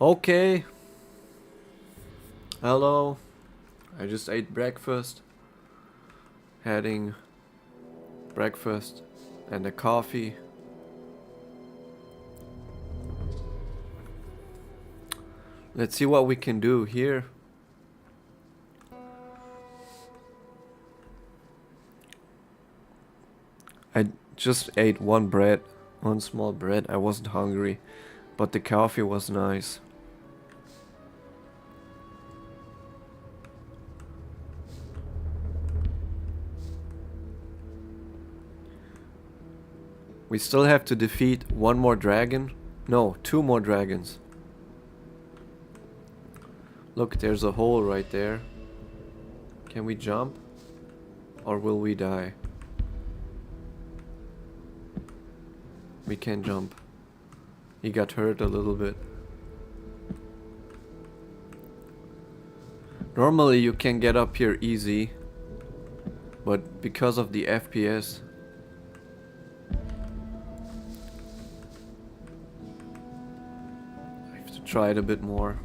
Okay, hello. I just ate breakfast. Having breakfast and a coffee. Let's see what we can do here. I just ate one small bread. I wasn't hungry, but the coffee was nice. We still have to defeat one more dragon. No, two more dragons. Look, there's a hole right there. Can we jump? Or will we die? We can jump. He got hurt a little bit. Normally you can get up here easy, but because of the FPS, I have to try it a bit more.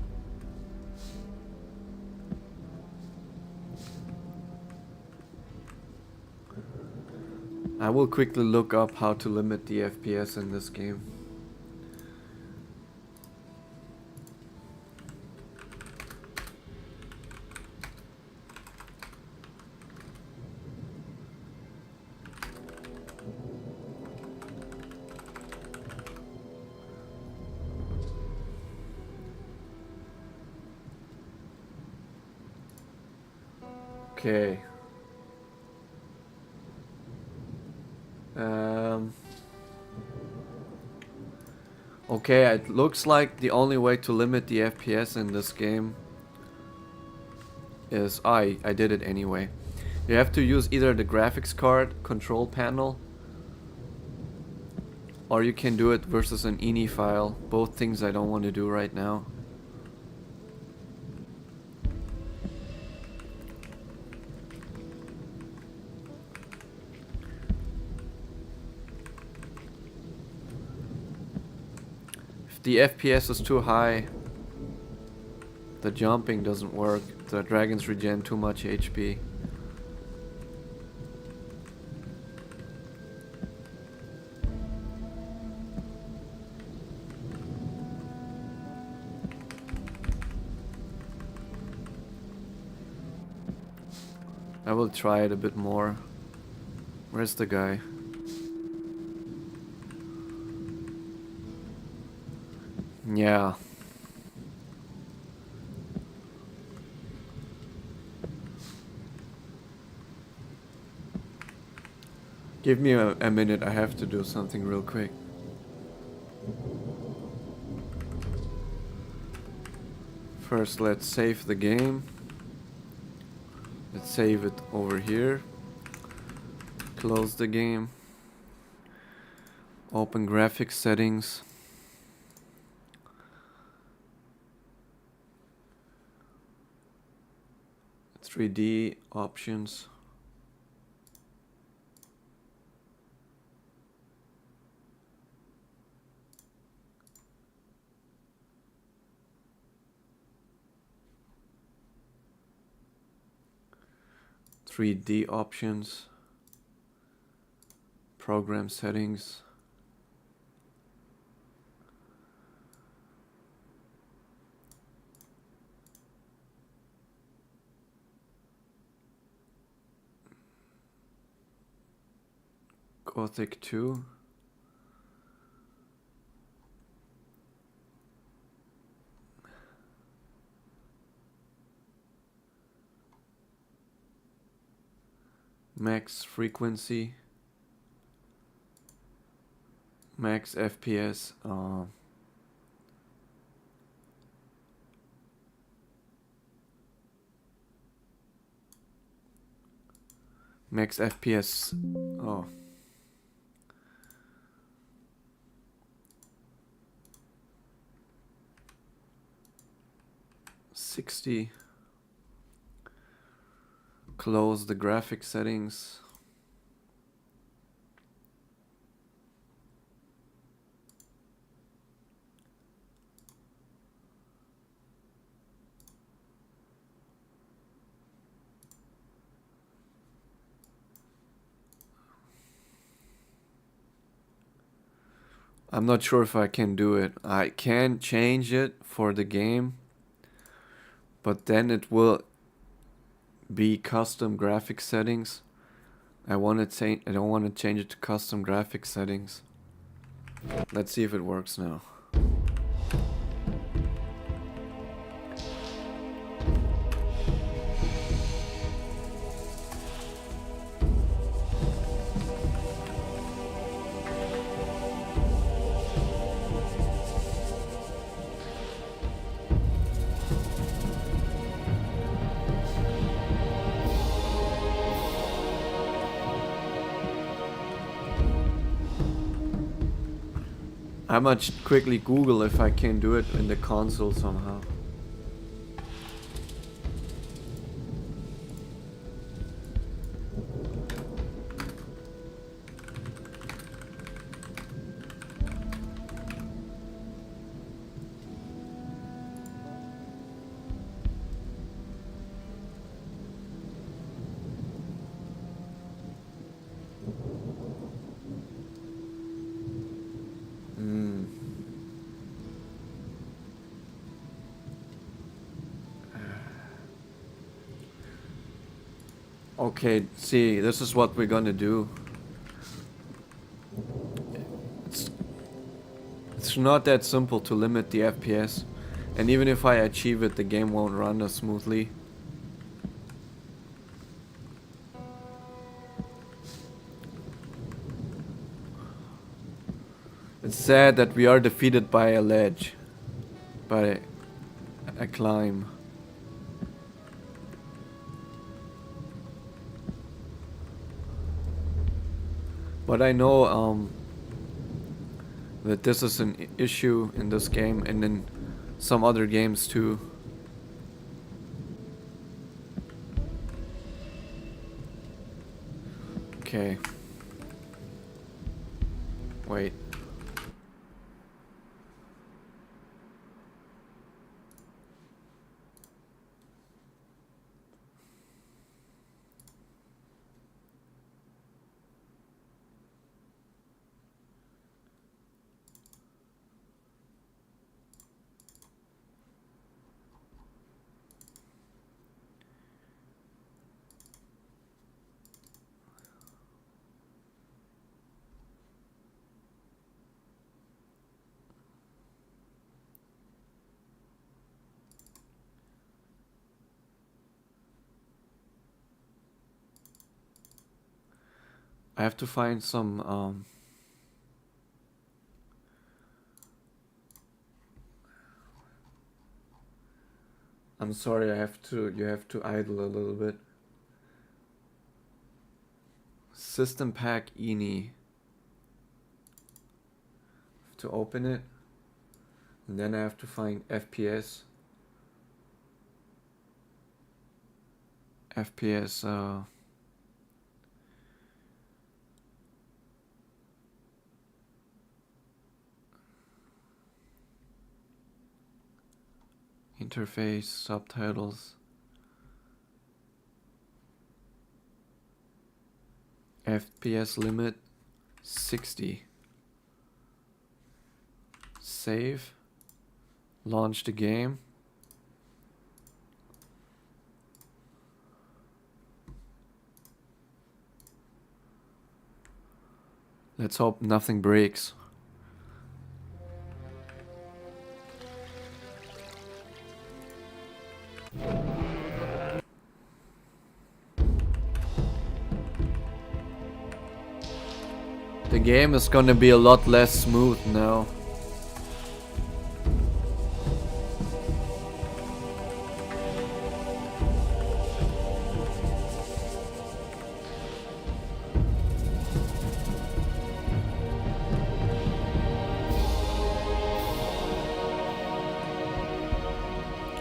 I will quickly look up how to limit the FPS in this game. Okay. Okay, it looks like the only way to limit the FPS in this game is... I did it anyway. You have to use either the graphics card control panel, or you can do it versus an INI file. Both things I don't want to do right now. If the FPS is too high, the jumping doesn't work. The dragons regen too much HP. I will try it a bit more. Where's the guy? Yeah. Give me a minute, I have to do something real quick. First, let's save the game. Let's save it over here. Close the game. Open graphics settings. .3D options. .3D options. Program settings. Gothic 2. Max frequency. Max FPS. Max FPS. Oh. 60. Close the graphic settings. I'm not sure if I can do it. I can change it for the game, but then it will be custom graphic settings. I don't want to change it to custom graphic settings. Let's see if it works now. I might quickly Google if I can do it in the console somehow. Okay, see, this is what we're gonna do. It's not that simple to limit the FPS. And even if I achieve it, the game won't run as smoothly. It's sad that we are defeated by a ledge. By a climb. But I know that this is an issue in this game and in some other games too. Okay. Wait. I have to find some I'm sorry, you have to idle a little bit. System pack ini. To open it. And then I have to find FPS. Interface, subtitles. FPS limit 60. Save. Launch the game. Let's hope nothing breaks. The game is gonna be a lot less smooth now.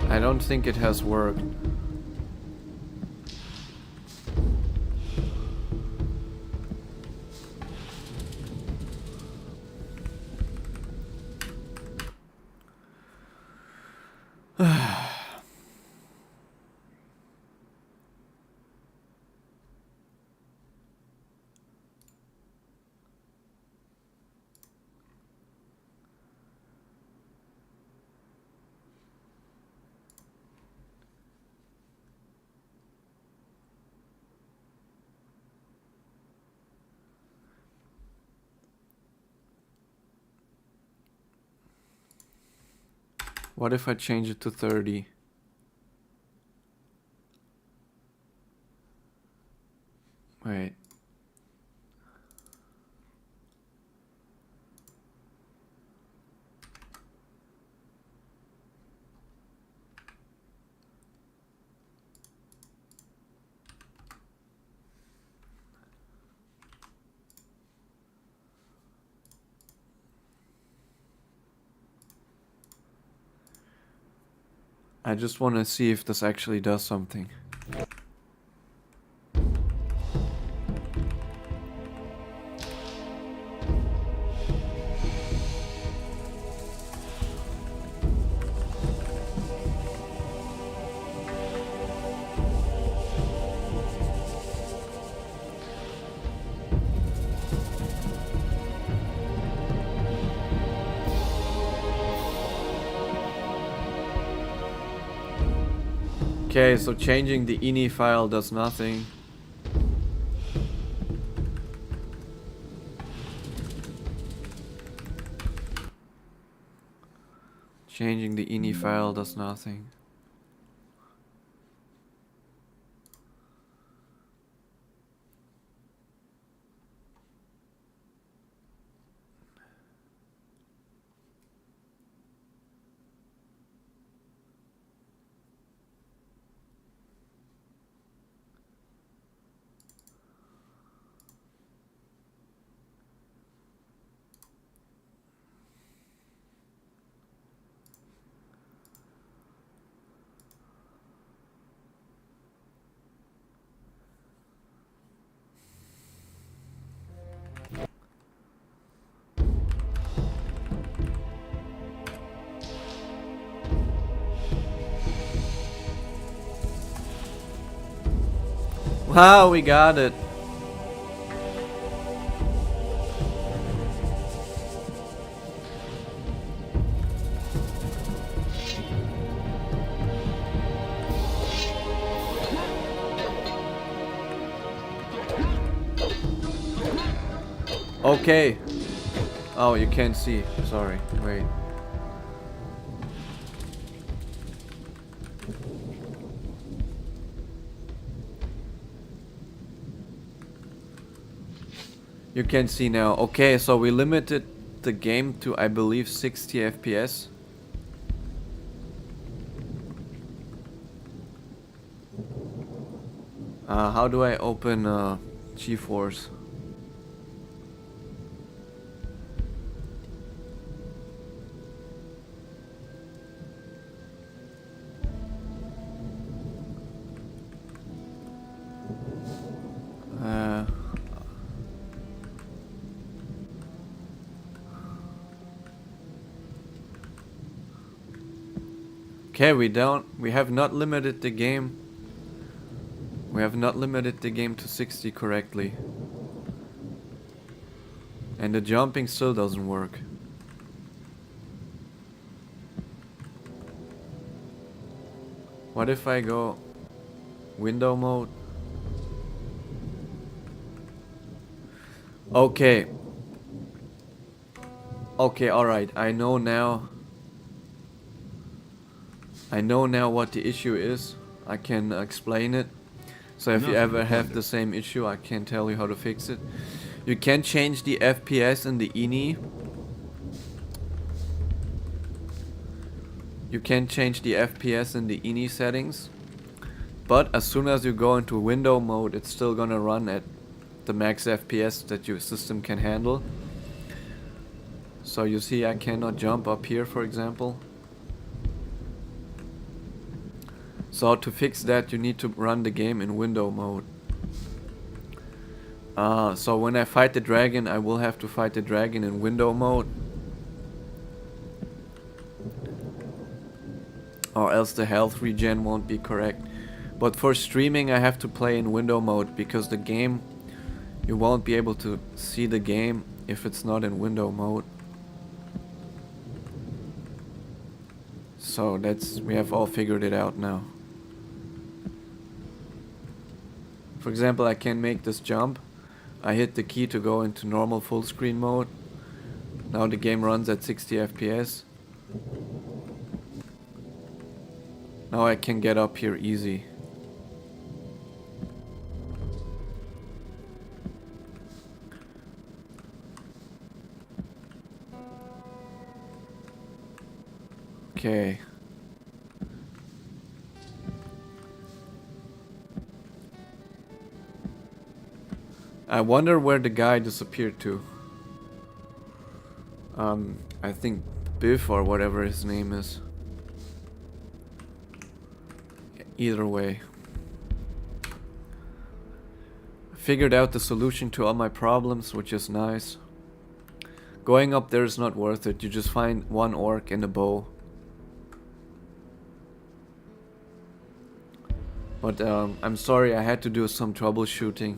I don't think it has worked. What if I change it to 30? Wait. I just want to see if this actually does something. Okay, so changing the ini file does nothing. Changing the ini file does nothing. Wow, we got it. Okay. Oh, you can't see. Sorry. Wait. You can see now. Okay, so we limited the game to, I believe, 60 FPS. How do I open GeForce? Okay, we have not limited the game. We have not limited the game to 60 correctly. And the jumping still doesn't work. What if I go window mode? Okay. Okay, alright. I know now what the issue is. I can explain it. So if you ever have the same issue, I can tell you how to fix it. You can change the FPS in the ini. You can change the FPS in the ini settings. But as soon as you go into window mode, it's still gonna run at the max FPS that your system can handle. So you see I cannot jump up here, for example. So to fix that, you need to run the game in window mode. So when I fight the dragon, I will have to fight the dragon in window mode. Or else the health regen won't be correct. But for streaming, I have to play in window mode because the game, you won't be able to see the game if it's not in window mode. So we have all figured it out now. For example, I can make this jump. I hit the key to go into normal full screen mode. Now the game runs at 60 FPS. Now I can get up here easy. Okay. I wonder where the guy disappeared to. I think Biff or whatever his name is. Either way. I figured out the solution to all my problems, which is nice. Going up there is not worth it. You just find one orc and a bow. But I'm sorry, I had to do some troubleshooting.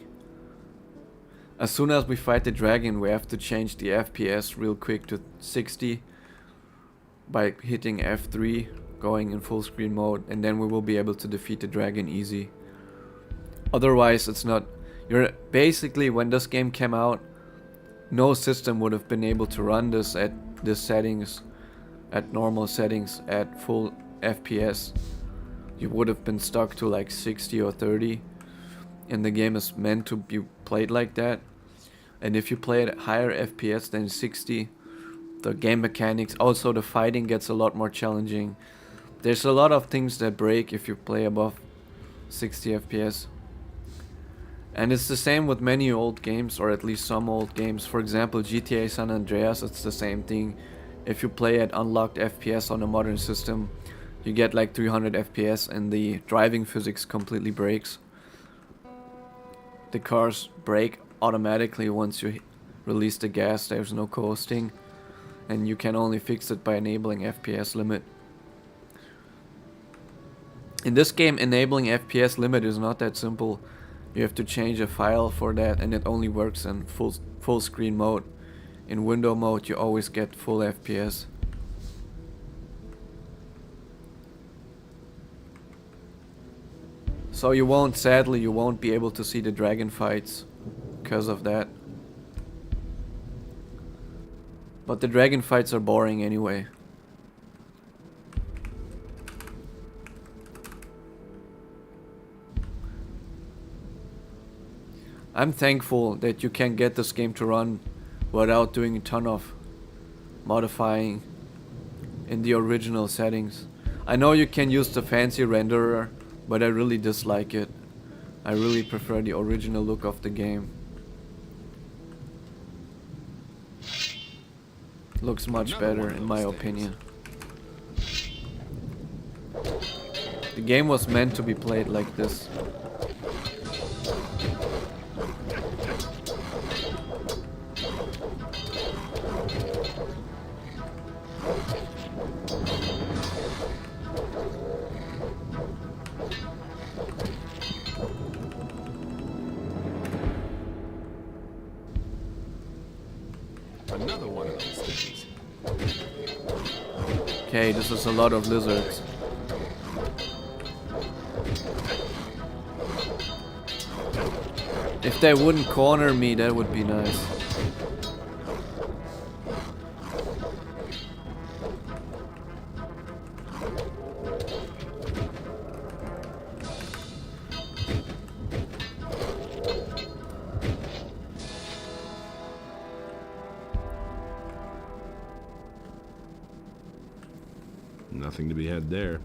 As soon as we fight the dragon, we have to change the FPS real quick to 60 by hitting F3, going in full screen mode, and then we will be able to defeat the dragon easy. Otherwise, it's not. You're basically, when this game came out, no system would have been able to run this at this settings, at normal settings, at full FPS. You would have been stuck to like 60 or 30, and the game is meant to be played like that. And if you play at higher FPS than 60, the game mechanics, also the fighting gets a lot more challenging. There's a lot of things that break if you play above 60 FPS. And it's the same with many old games, or at least some old games. For example, GTA San Andreas, it's the same thing. If you play at unlocked FPS on a modern system, you get like 300 FPS and the driving physics completely breaks. The cars brake automatically once you release the gas, there's no coasting. And you can only fix it by enabling FPS limit. In this game, enabling FPS limit is not that simple. You have to change a file for that, and it only works in full screen mode. In window mode, you always get full FPS. So sadly, you won't be able to see the dragon fights because of that. But the dragon fights are boring anyway. I'm thankful that you can get this game to run without doing a ton of modifying in the original settings. I know you can use the fancy renderer, but I really dislike it. I really prefer the original look of the game. Looks much better in my opinion. The game was meant to be played like this. Another one of those things. Okay, this is a lot of lizards. If they wouldn't corner me, that would be nice. Nothing to be had there.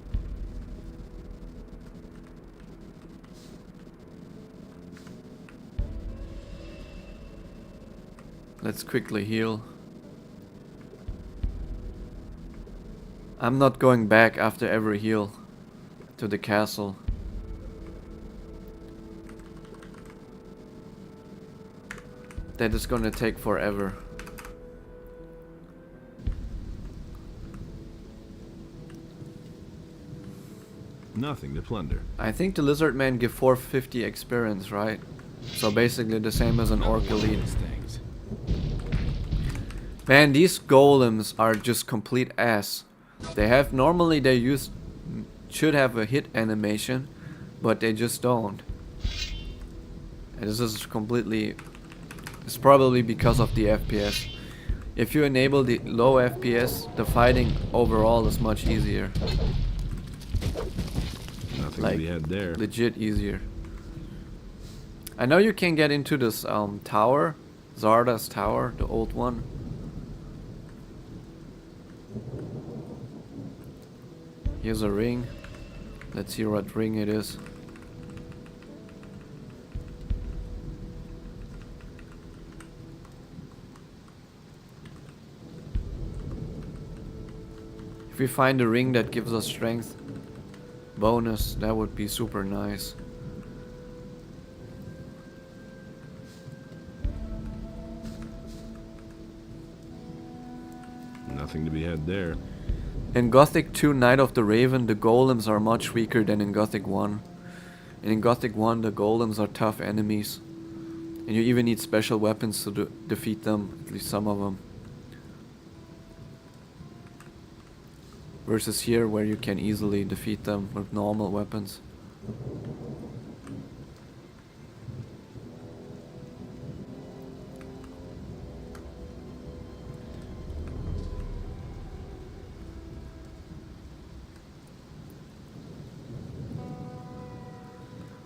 Let's quickly heal. I'm not going back after every heal to the castle. That is gonna take forever. Nothing to plunder. I think the lizard men give 450 experience, right? So basically the same as an orc elite. Things. Man, these golems are just complete ass. They have, normally they should have a hit animation, but they just don't. And this is completely, it's probably because of the FPS. If you enable the low FPS, the fighting overall is much easier. Nothing to Like, be had there. legit easier. I know you can get into this tower, Zarda's tower, the old one. Here's a ring. Let's see what ring it is. If we find a ring that gives us strength bonus, that would be super nice. Nothing to be had there. In Gothic 2 Night of the Raven, the golems are much weaker than in Gothic 1. And in Gothic 1, the golems are tough enemies. And you even need special weapons to defeat them, at least some of them. Versus here, where you can easily defeat them with normal weapons.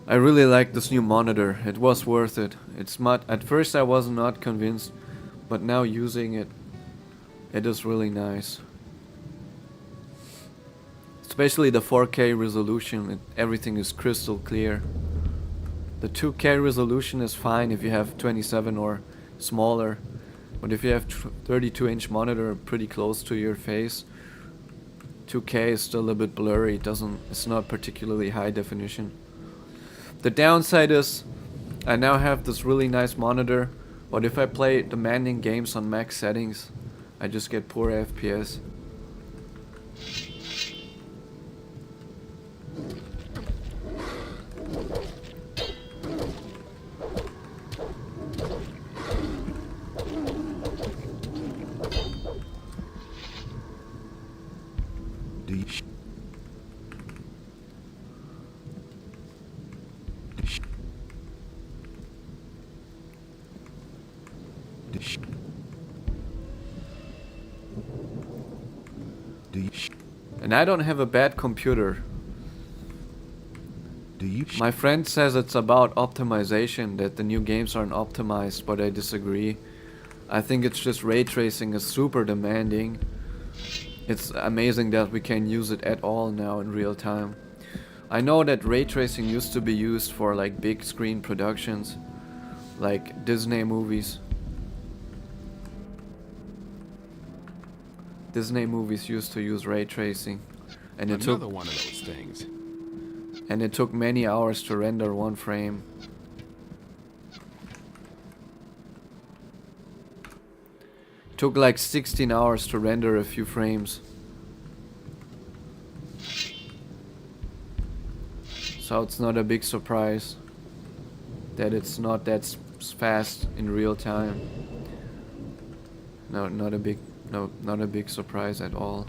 I really like this new monitor. It was worth it. It's at first I was not convinced, but now using it, it is really nice. Especially the 4K resolution, everything is crystal clear. The 2K resolution is fine if you have 27 or smaller, but if you have 32-inch monitor pretty close to your face, 2K is still a bit blurry. It's not particularly high definition. The downside is I now have this really nice monitor, but if I play demanding games on max settings, I just get poor FPS. And I don't have a bad computer. My friend says it's about optimization, that the new games aren't optimized, but I disagree. I think it's just ray tracing is super demanding. It's amazing that we can use it at all now in real time. I know that ray tracing used to be used for like big screen productions, like Disney movies. Disney movies used to use ray tracing, and it Another one of those things. And it took many hours to render one frame. It took like 16 hours to render a few frames. So it's not a big surprise that it's not that fast in real time. No, not a big surprise at all.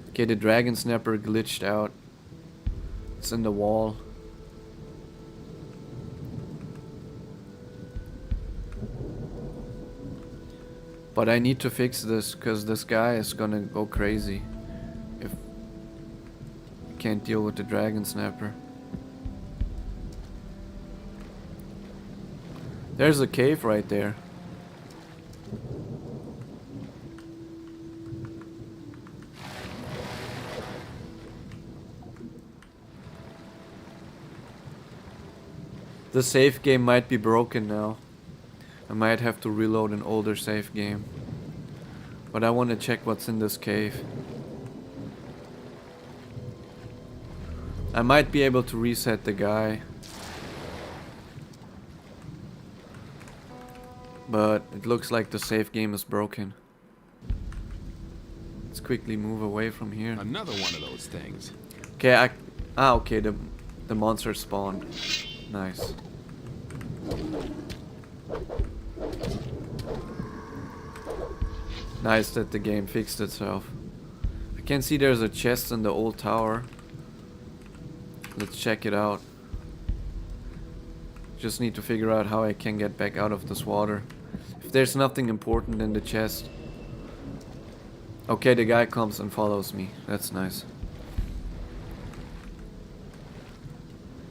Okay, the dragon snapper glitched out. It's in the wall. But I need to fix this, because this guy is gonna go crazy if I can't deal with the dragon snapper. There's a cave right there. The save game might be broken now. I might have to reload an older save game. But I want to check what's in this cave. I might be able to reset the guy. But it looks like the save game is broken. Let's quickly move away from here. Another one of those things. Okay, okay, the monster spawned. Nice. Nice that the game fixed itself. I can see there's a chest in the old tower. Let's check it out. Just need to figure out how I can get back out of this water. If there's nothing important in the chest. Okay, the guy comes and follows me. That's nice.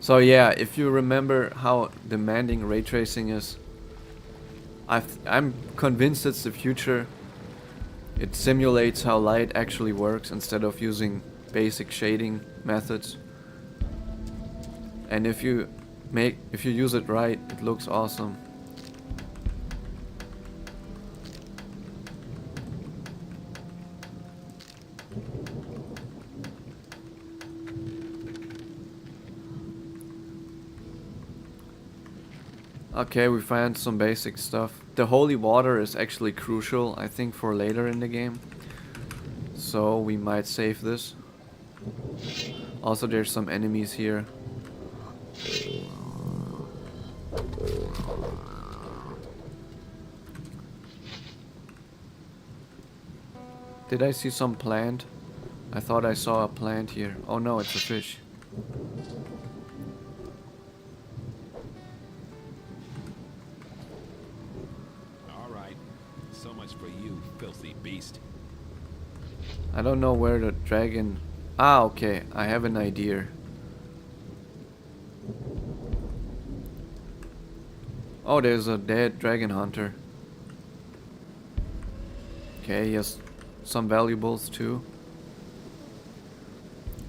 So yeah, if you remember how demanding ray tracing is, I'm convinced it's the future. It simulates how light actually works instead of using basic shading methods. And if you use it right, it looks awesome. Okay, we found some basic stuff. The holy water is actually crucial, I think, for later in the game. So we might save this. Also, there's some enemies here. Did I see some plant? I thought I saw a plant here. Oh no, it's a fish. All right. So much for you, filthy beast. I don't know where the dragon... Ah, okay. I have an idea. Oh, there's a dead dragon hunter. Okay, he has some valuables too.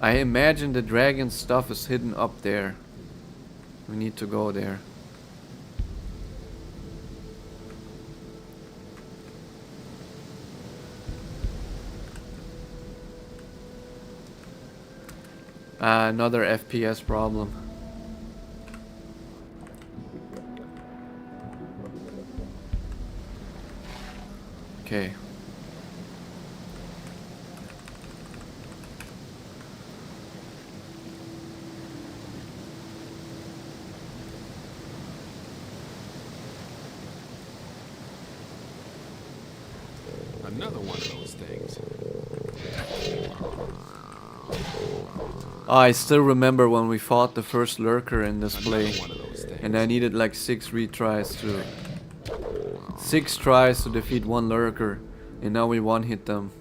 I imagine the dragon stuff is hidden up there. We need to go there. Another FPS problem. Okay. Another one of those things. Oh, I still remember when we fought the first lurker in this play. Another one of those things. And I needed like 6 retries to... 6 tries to defeat one lurker. And now we one-hit them.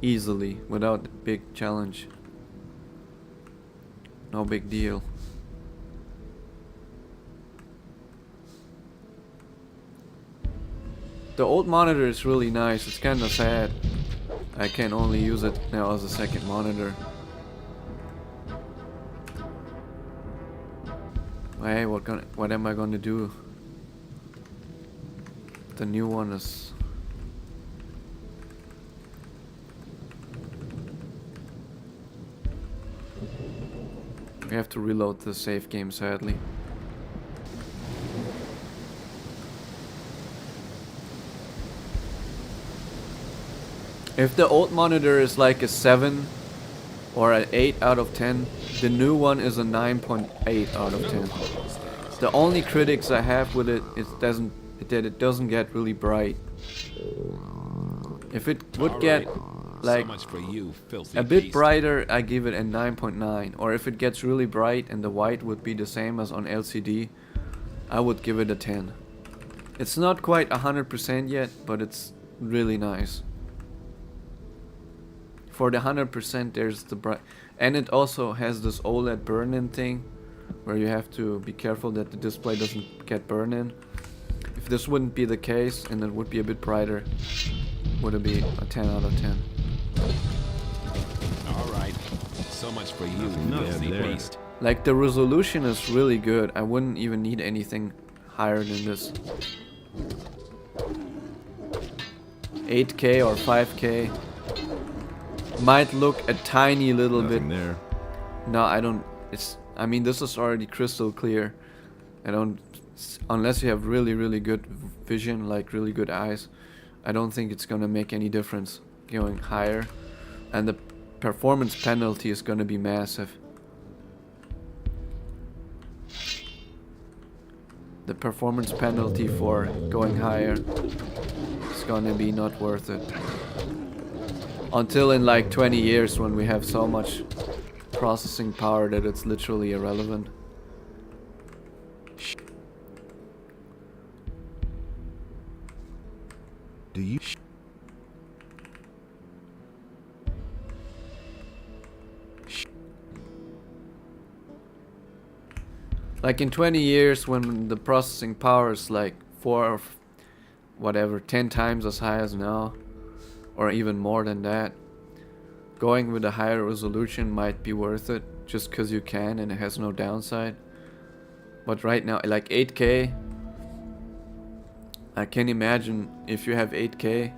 Easily, without a big challenge. No big deal. The old monitor is really nice. It's kinda sad I can only use it now as a second monitor. Hey, what am I gonna do? The new one is... We have to reload the save game, sadly. If the old monitor is like a 7 or an 8 out of 10, the new one is a 9.8 out of 10. The only critics I have with it is that it doesn't get really bright. If it would get like so much for you, filthy a bit beast. brighter, I give it a 9.9. Or if it gets really bright and the white would be the same as on LCD, I would give it a 10. It's not quite 100% yet, but it's really nice. For the 100%, there's the bright, and it also has this OLED burn-in thing, where you have to be careful that the display doesn't get burn-in. If this wouldn't be the case, and it would be a bit brighter, would it be a 10 out of 10? All right. So much for you, filthy beast. Like, the resolution is really good. I wouldn't even need anything higher than this. 8K or 5K. Might look a tiny little Nothing bit. there. No, I don't. I mean, this is already crystal clear. I don't. Unless you have really, really good vision, like really good eyes, I don't think it's gonna make any difference going higher. And the performance penalty is gonna be massive. The performance penalty for going higher is gonna be not worth it. Until in like 20 years when we have so much processing power that it's literally irrelevant. Do you? Like in 20 years, when the processing power is like 4 or whatever, 10 times as high as now, or even more than that, going with a higher resolution might be worth it just because you can and it has no downside. But right now, like 8K, I can imagine if you have 8K,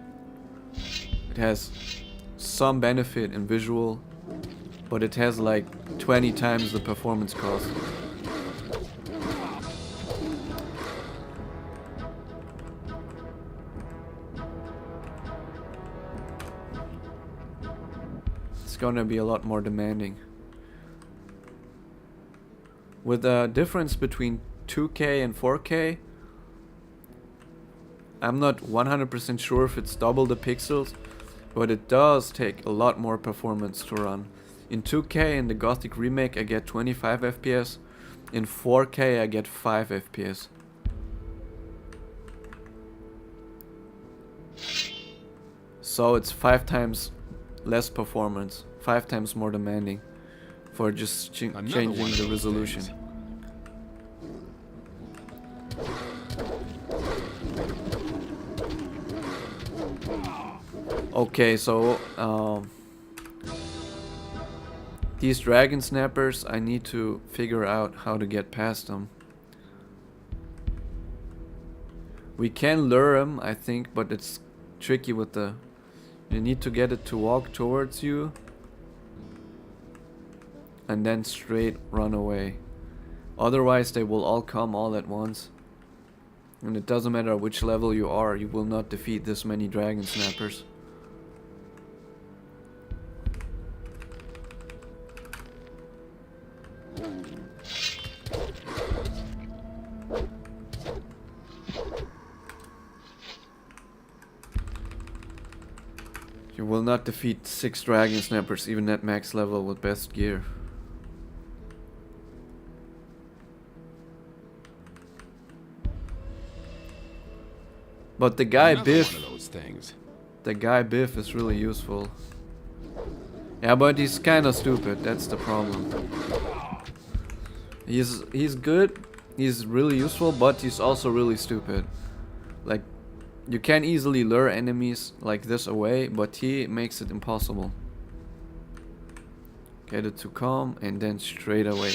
it has some benefit in visual, but it has like 20 times the performance cost. It's gonna be a lot more demanding. With the difference between 2K and 4K, I'm not 100% sure if it's double the pixels, but it does take a lot more performance to run. In 2K in the Gothic remake I get 25 FPS, in 4K I get 5 FPS. So it's 5 times less performance, 5 times more demanding for just changing the resolution. Okay, so these dragon snappers, I need to figure out how to get past them. We can lure them, I think, but it's tricky with the... You need to get it to walk towards you and then straight run away. Otherwise they will all come all at once. And it doesn't matter which level you are, you will not defeat this many dragon snappers. You will not defeat 6 dragon snappers even at max level with best gear. But the guy Biff, the guy Biff is really useful. Yeah, but he's kind of stupid. That's the problem. He's good. He's really useful, but he's also really stupid. Like, you can easily lure enemies like this away, but he makes it impossible. Get it to come and then straight away.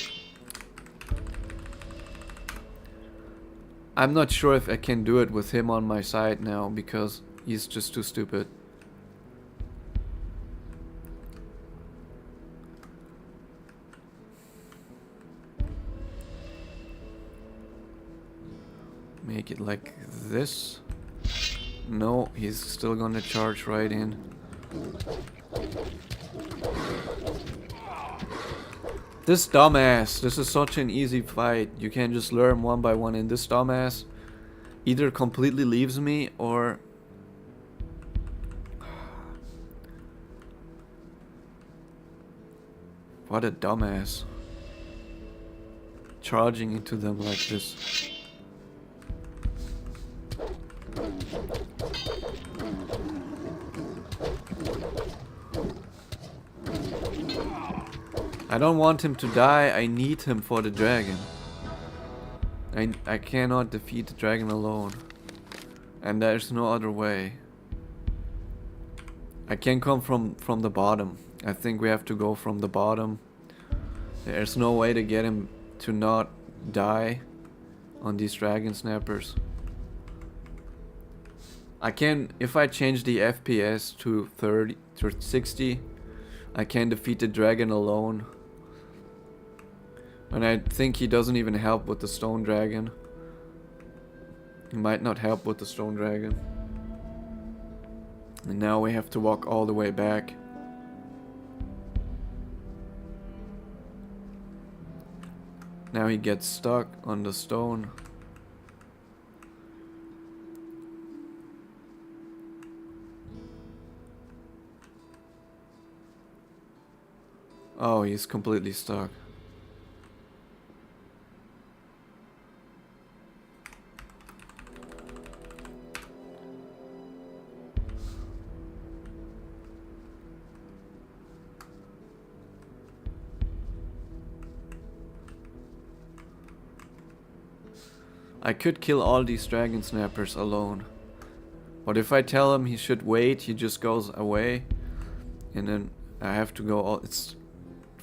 I'm not sure if I can do it with him on my side now because he's just too stupid. Make it like this. No, he's still gonna charge right in. This dumbass, this is such an easy fight. You can just lure him one by one, and this dumbass either completely leaves me or... What a dumbass. Charging into them like this. I don't want him to die, I need him for the dragon. I cannot defeat the dragon alone. And there's no other way. I can't come from the bottom. I think we have to go from the bottom. There's no way to get him to not die on these dragon snappers. I can, if I change the FPS to 30 to 60, I can defeat the dragon alone. And I think he doesn't even help with the stone dragon. He might not help with the stone dragon. And now we have to walk all the way back. Now he gets stuck on the stone. Oh, he's completely stuck. I could kill all these dragon snappers alone. But if I tell him he should wait, he just goes away. And then I have to go all... It's...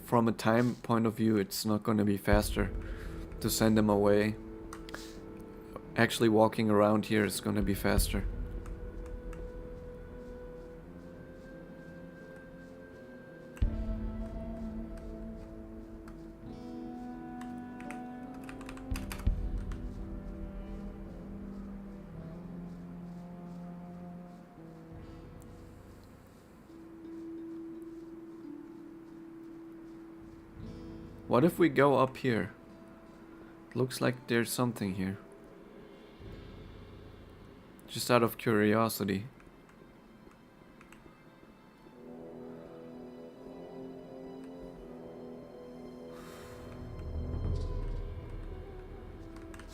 From a time point of view, it's not gonna be faster to send him away. Actually walking around here is gonna be faster. What if we go up here? Looks like there's something here. Just out of curiosity.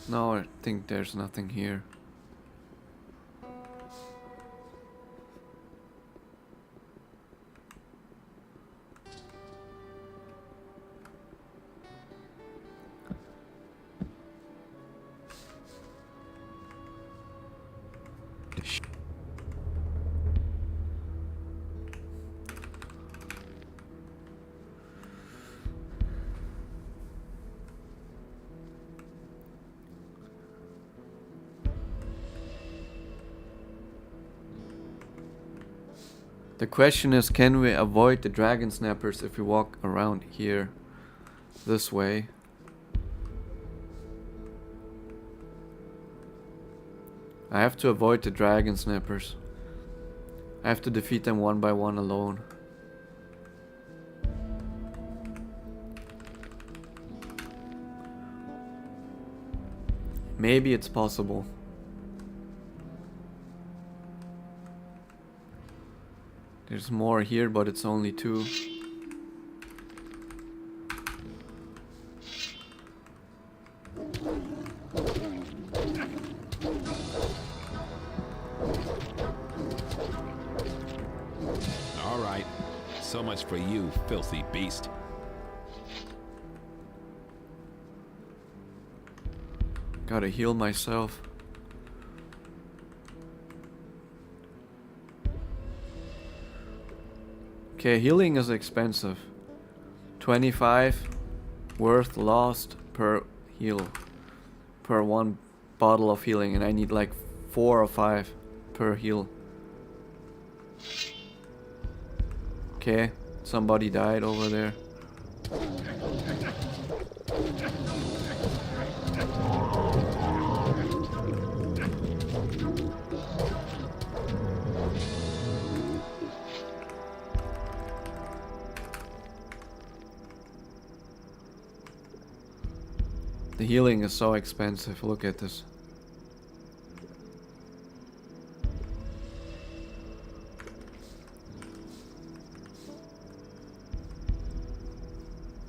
No, I think there's nothing here. The question is, can we avoid the dragon snappers if we walk around here this way? I have to avoid the dragon snappers. I have to defeat them one by one alone. Maybe it's possible. There's more here, but it's only 2. All right. So much for you, filthy beast. Gotta heal myself. Okay, healing is expensive. 25 worth lost per heal. Per 1 bottle of healing, and I need like 4 or 5 per heal. Okay, somebody died over there. The healing is so expensive, look at this.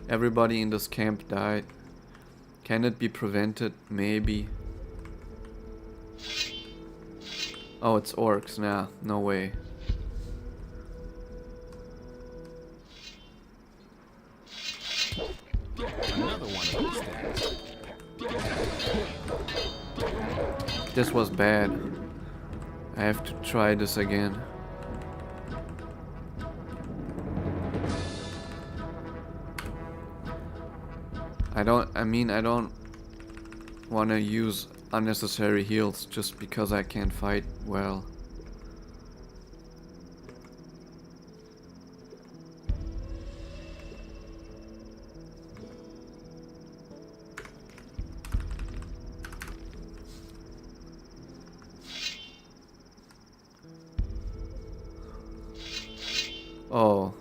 Everybody in this camp died. Can it be prevented? Maybe. Oh, it's orcs. Nah, no way. Another one of these things. This was bad. I have to try this again. I don't want to use unnecessary heals just because I can't fight well. Oh.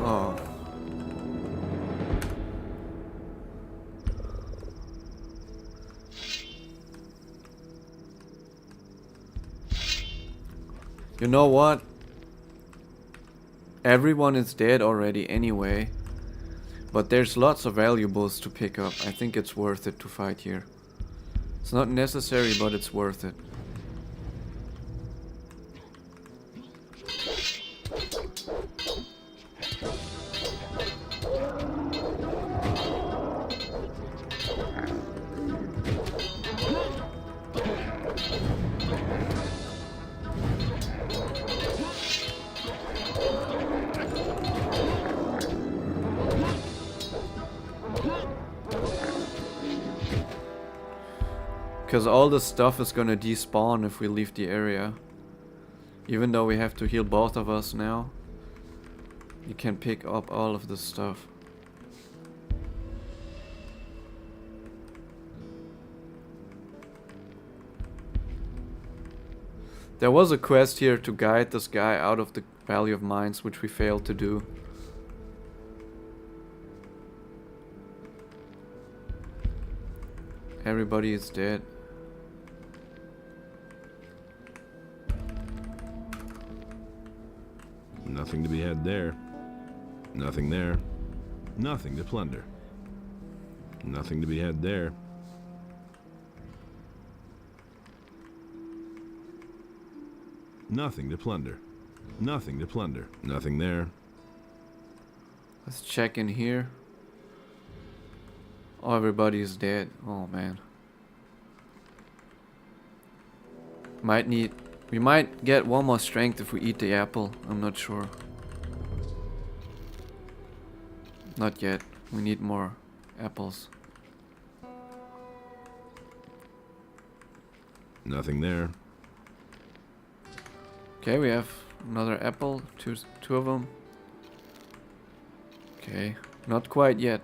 Oh. You know what? Everyone is dead already anyway. But there's lots of valuables to pick up. I think it's worth it to fight here. It's not necessary, but it's worth it. Because all the stuff is gonna despawn if we leave the area. Even though we have to heal both of us now. You can pick up all of this stuff. There was a quest here to guide this guy out of the Valley of Mines, which we failed to do. Everybody is dead. Nothing to be had there. Nothing there. Nothing to plunder. Nothing to be had there. Nothing to plunder. Nothing to plunder. Nothing there. Let's check in here. Oh, everybody is dead. Oh man. We might get one more strength if we eat the apple. I'm not sure. Not yet. We need more apples. Nothing there. Okay, we have another apple. Two of them. Okay, not quite yet.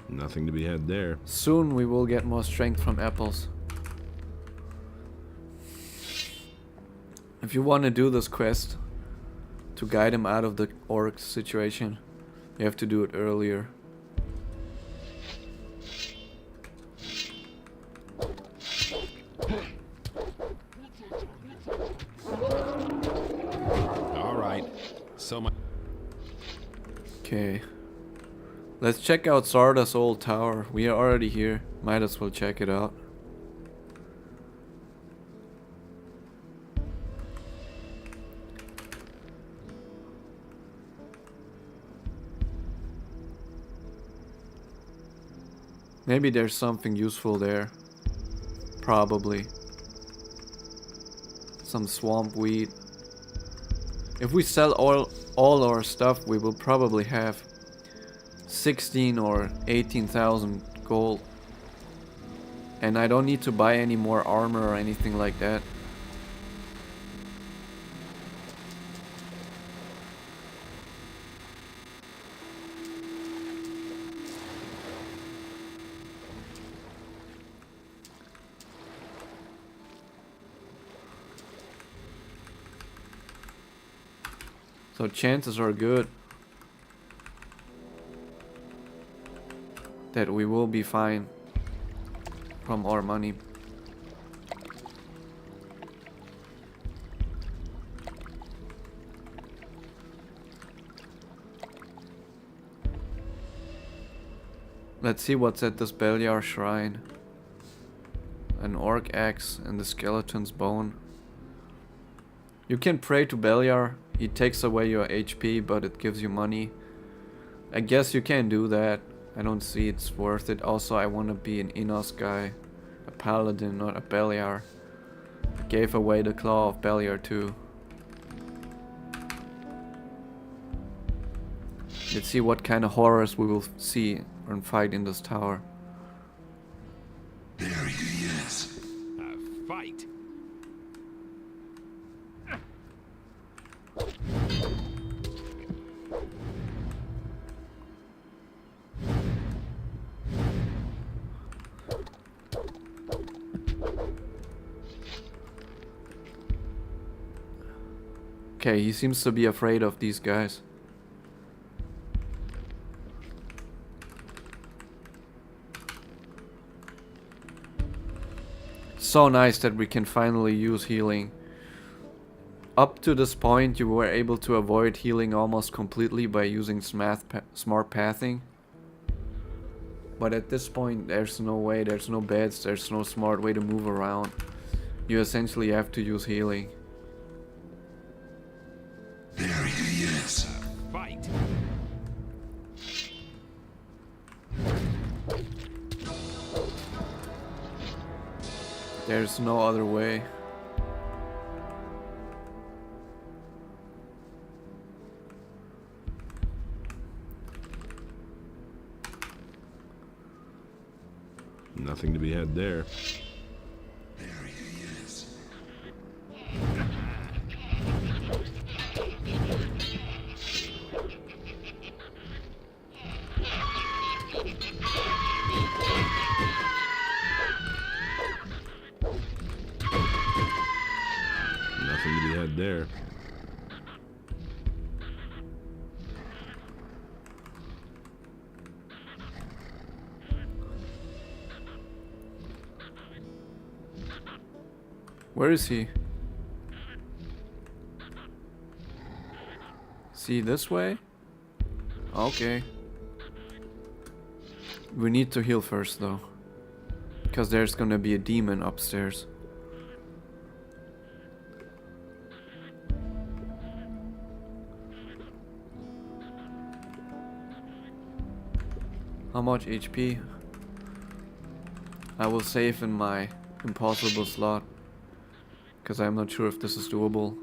Nothing to be had there. Soon we will get more strength from apples. If you want to do this quest to guide him out of the orc situation, you have to do it earlier. All right. So much. Okay. Let's check out Sarda's old tower. We are already here. Might as well check it out. Maybe there's something useful there. Probably. Some swamp weed. If we sell all our stuff, we will probably have 16 or 18,000 gold. And I don't need to buy any more armor or anything like that. So chances are good that we will be fine from our money. Let's see what's at this Beliar shrine. An orc axe and the skeleton's bone. You can pray to Beliar. He takes away your HP, but it gives you money. I guess you can do that. I don't see it's worth it. Also, I want to be an Innos guy. A paladin, not a Beliar. I gave away the claw of Beliar too. Let's see what kind of horrors we will see and fight in this tower. There he is. A fight. Okay, he seems to be afraid of these guys. So nice that we can finally use healing. Up to this point, you were able to avoid healing almost completely by using smart pathing. But at this point, there's no way, there's no beds, there's no smart way to move around. You essentially have to use healing. There he is. Fight! There's no other way. Nothing to be had there. There he is. Nothing to be had there. Where is he? See, this way? Okay. We need to heal first though. Because there's gonna be a demon upstairs. How much HP? I will save in my impossible slot. Because I'm not sure if this is doable.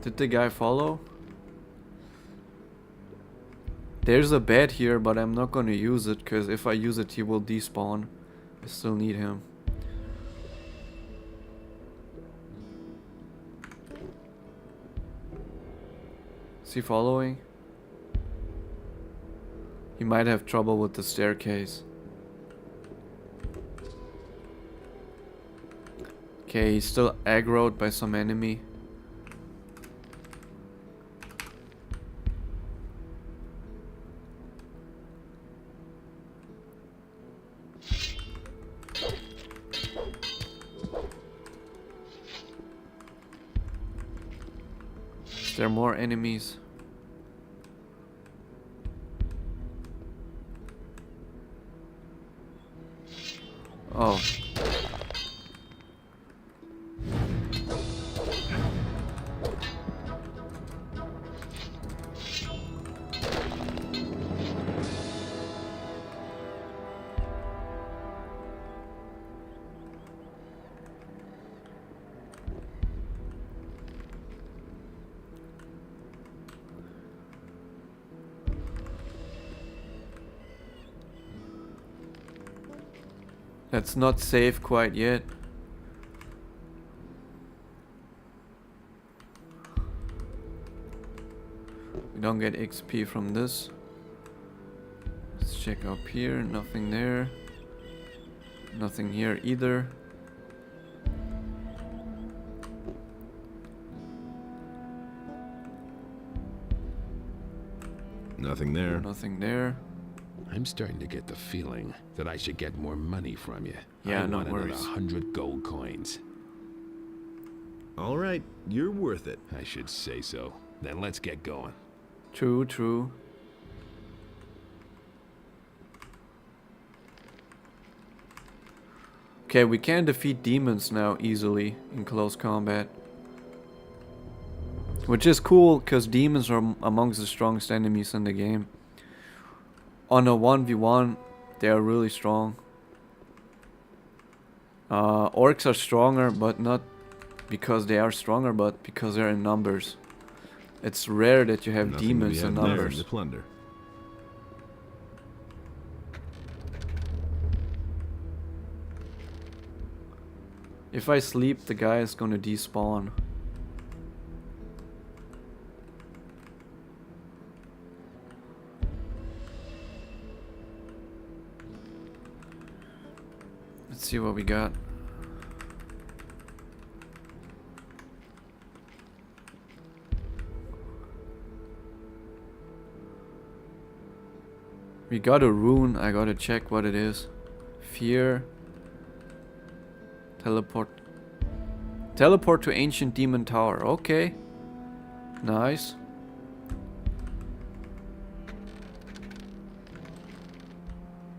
Did the guy follow? There's a bed here, but I'm not gonna use it, because if I use it he will despawn. I still need him. Is he following? He might have trouble with the staircase. Okay, he's still aggroed by some enemy. There are more enemies. Oh. That's not safe quite yet. We don't get XP from this. Let's check up here. Nothing there. Nothing here either. Nothing there. Nothing there. I'm starting to get the feeling that I should get more money from you. Yeah, I no want another worries. 100 gold coins. All right, you're worth it. I should say so. Then let's get going. True, true. Okay, we can defeat demons now easily in close combat. Which is cool, because demons are amongst the strongest enemies in the game. On a 1v1, they are really strong. Orcs are stronger, but not because they are stronger, but because they're in numbers. It's rare that you have Nothing demons to be in had there numbers. to plunder. If I sleep, the guy is gonna despawn. Let's see what we got. We got a rune. I gotta check what it is. Fear. Teleport. Teleport to Ancient Demon Tower. Okay. Nice.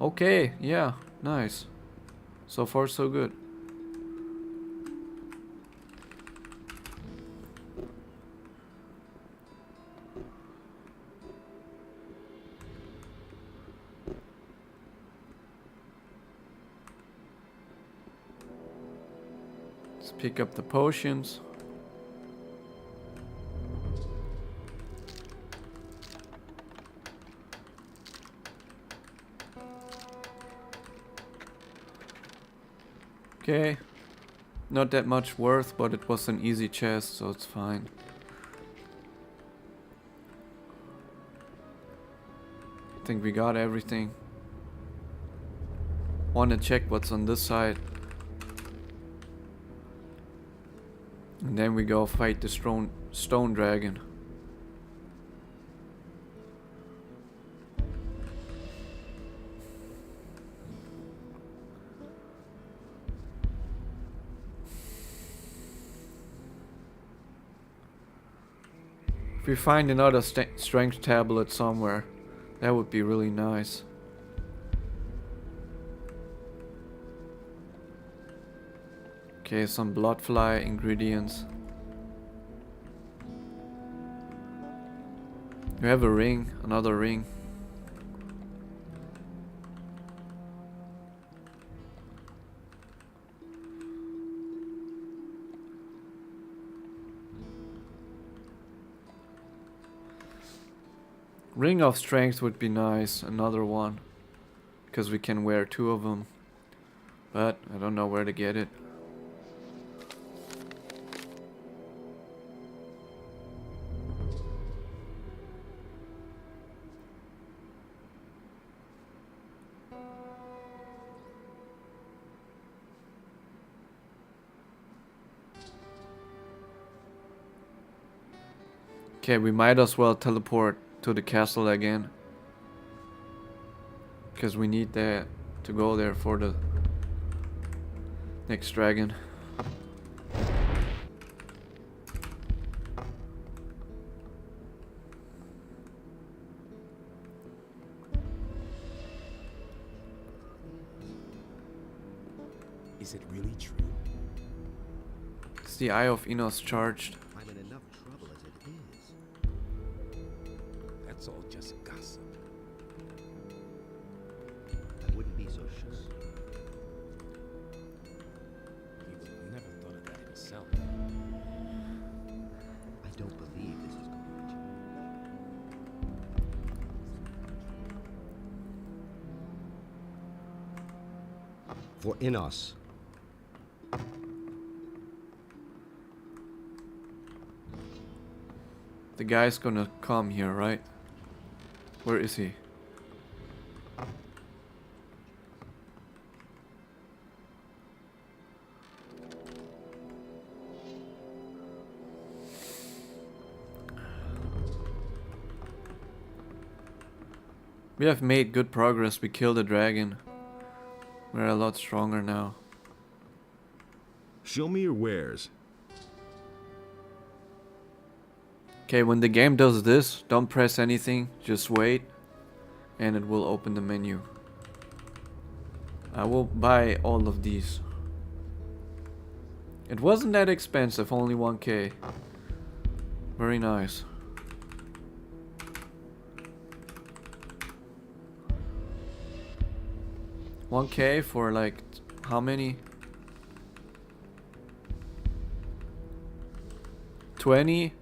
Okay, yeah, nice. So far so good. Let's pick up the potions. Okay. Not that much worth, but it was an easy chest, so it's fine. I think we got everything. Wanna check what's on this side. And then we go fight the stone dragon. If we find another strength tablet somewhere, that would be really nice. Okay, some bloodfly ingredients. We have a ring, another ring. Ring of Strength would be nice, another one. Because we can wear 2 of them. But I don't know where to get it. Okay, we might as well teleport to the castle again. Because we need that to go there for the next dragon. Is it really true? Is the Eye of Enos charged? I'm in enough trouble as it is. That's all just gossip. I wouldn't be so sure. He would have never thought of that himself. I don't believe this is going to change. For Innos. The guy's gonna come here, right? Where is he? We have made good progress. We killed a dragon. We're a lot stronger now. Show me your wares. Okay, when the game does this, don't press anything, just wait, and it will open the menu. I will buy all of these. It wasn't that expensive, only 1k. Very nice. $1k for like, how many? 20?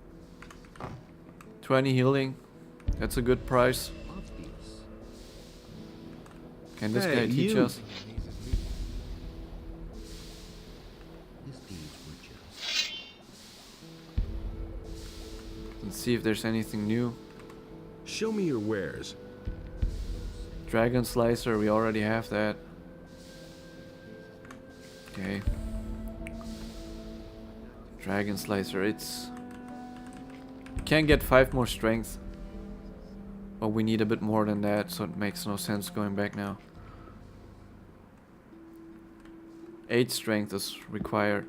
20 healing. That's a good price. Obvious. Can this Hey, guy teach you. us? his deeds were just. Let's see if there's anything new. Show me your wares. Dragon Slicer, we already have that. Okay. Dragon Slicer, it's... Can get 5 more strength. But we need a bit more than that, so it makes no sense going back now. 8 strength is required.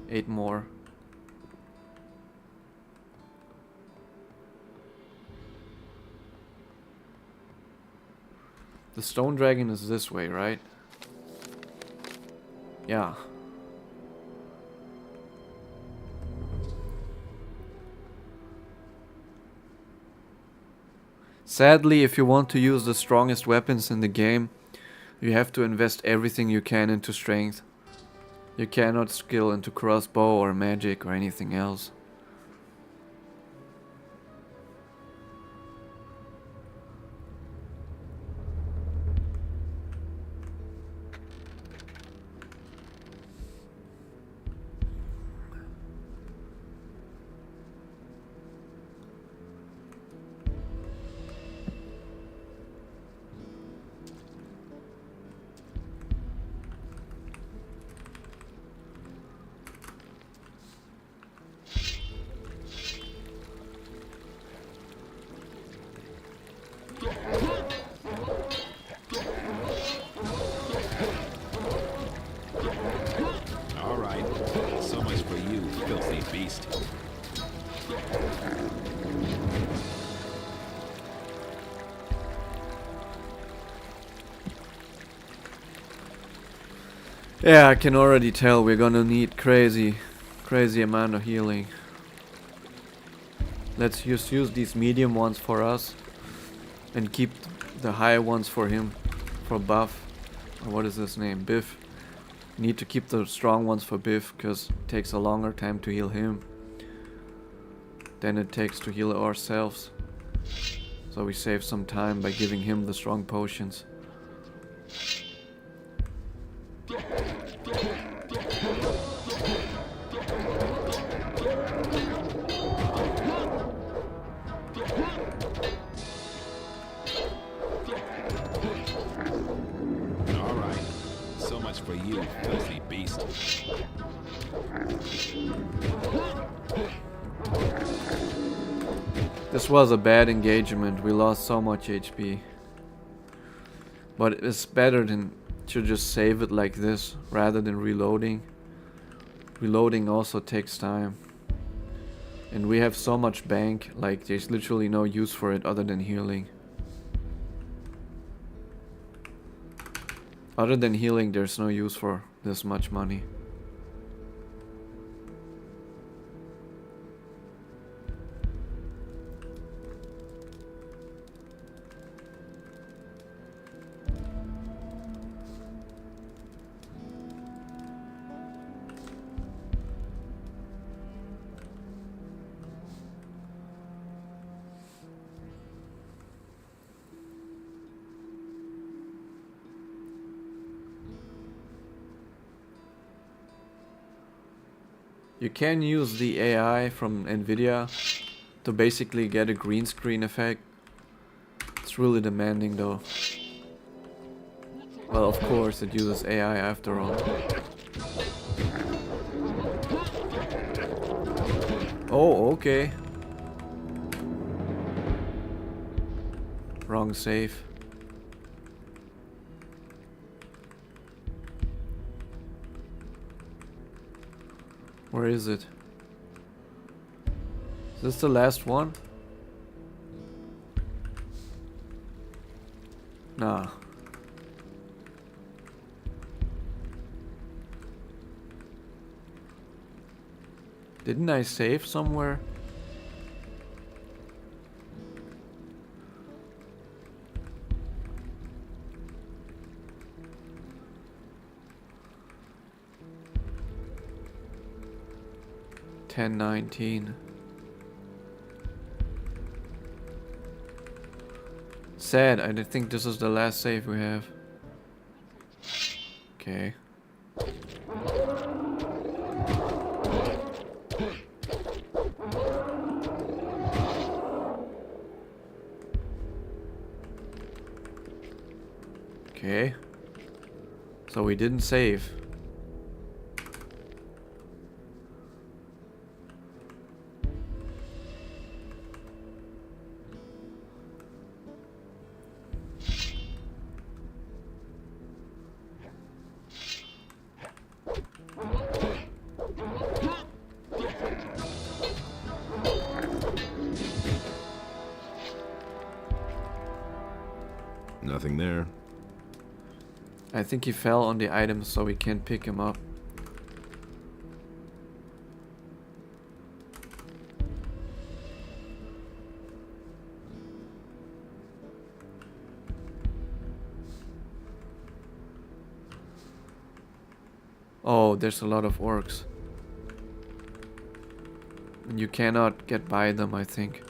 8 more. The stone dragon is this way, right? Yeah. Sadly, if you want to use the strongest weapons in the game, you have to invest everything you can into strength. You cannot skill into crossbow or magic or anything else. All right. So much for you, filthy beast. Yeah, I can already tell we're gonna need crazy amount of healing. Let's just use these medium ones for us and keep the high ones for him, for Buff. Or what is his name? Biff. Need to keep the strong ones for Biff because it takes a longer time to heal him than it takes to heal ourselves. So we save some time by giving him the strong potions. All right. So much for you, filthy beast. This was a bad engagement. We lost so much HP. But it's better than to just save it like this rather than reloading. Reloading also takes time. And we have so much bank, like there's literally no use for it other than healing. Other than healing, there's no use for this much money. You can use the AI from Nvidia to basically get a green screen effect. It's really demanding though. Well, of course, it uses AI after all. Oh, okay. Wrong save. Where is it? Is this the last one? Nah. Didn't I save somewhere? $10.19. Sad, I did think this is the last save we have. Okay. Okay. So we didn't save. Nothing there. I think he fell on the items, so we can't pick him up. Oh, there's a lot of orcs. And you cannot get by them, I think.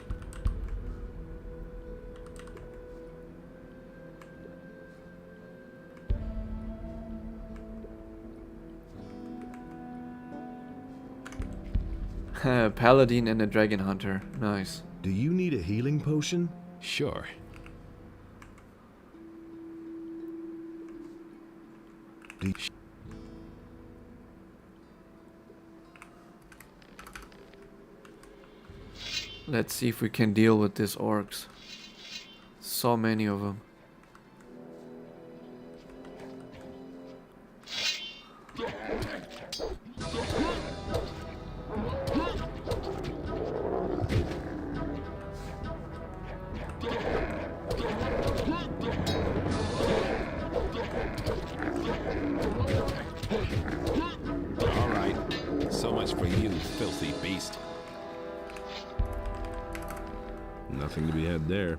Paladin and a dragon hunter. Nice. Do you need a healing potion? Sure. Do Let's see if we can deal with these orcs. So many of them. All right. So much for you, filthy beast. Nothing to be had there.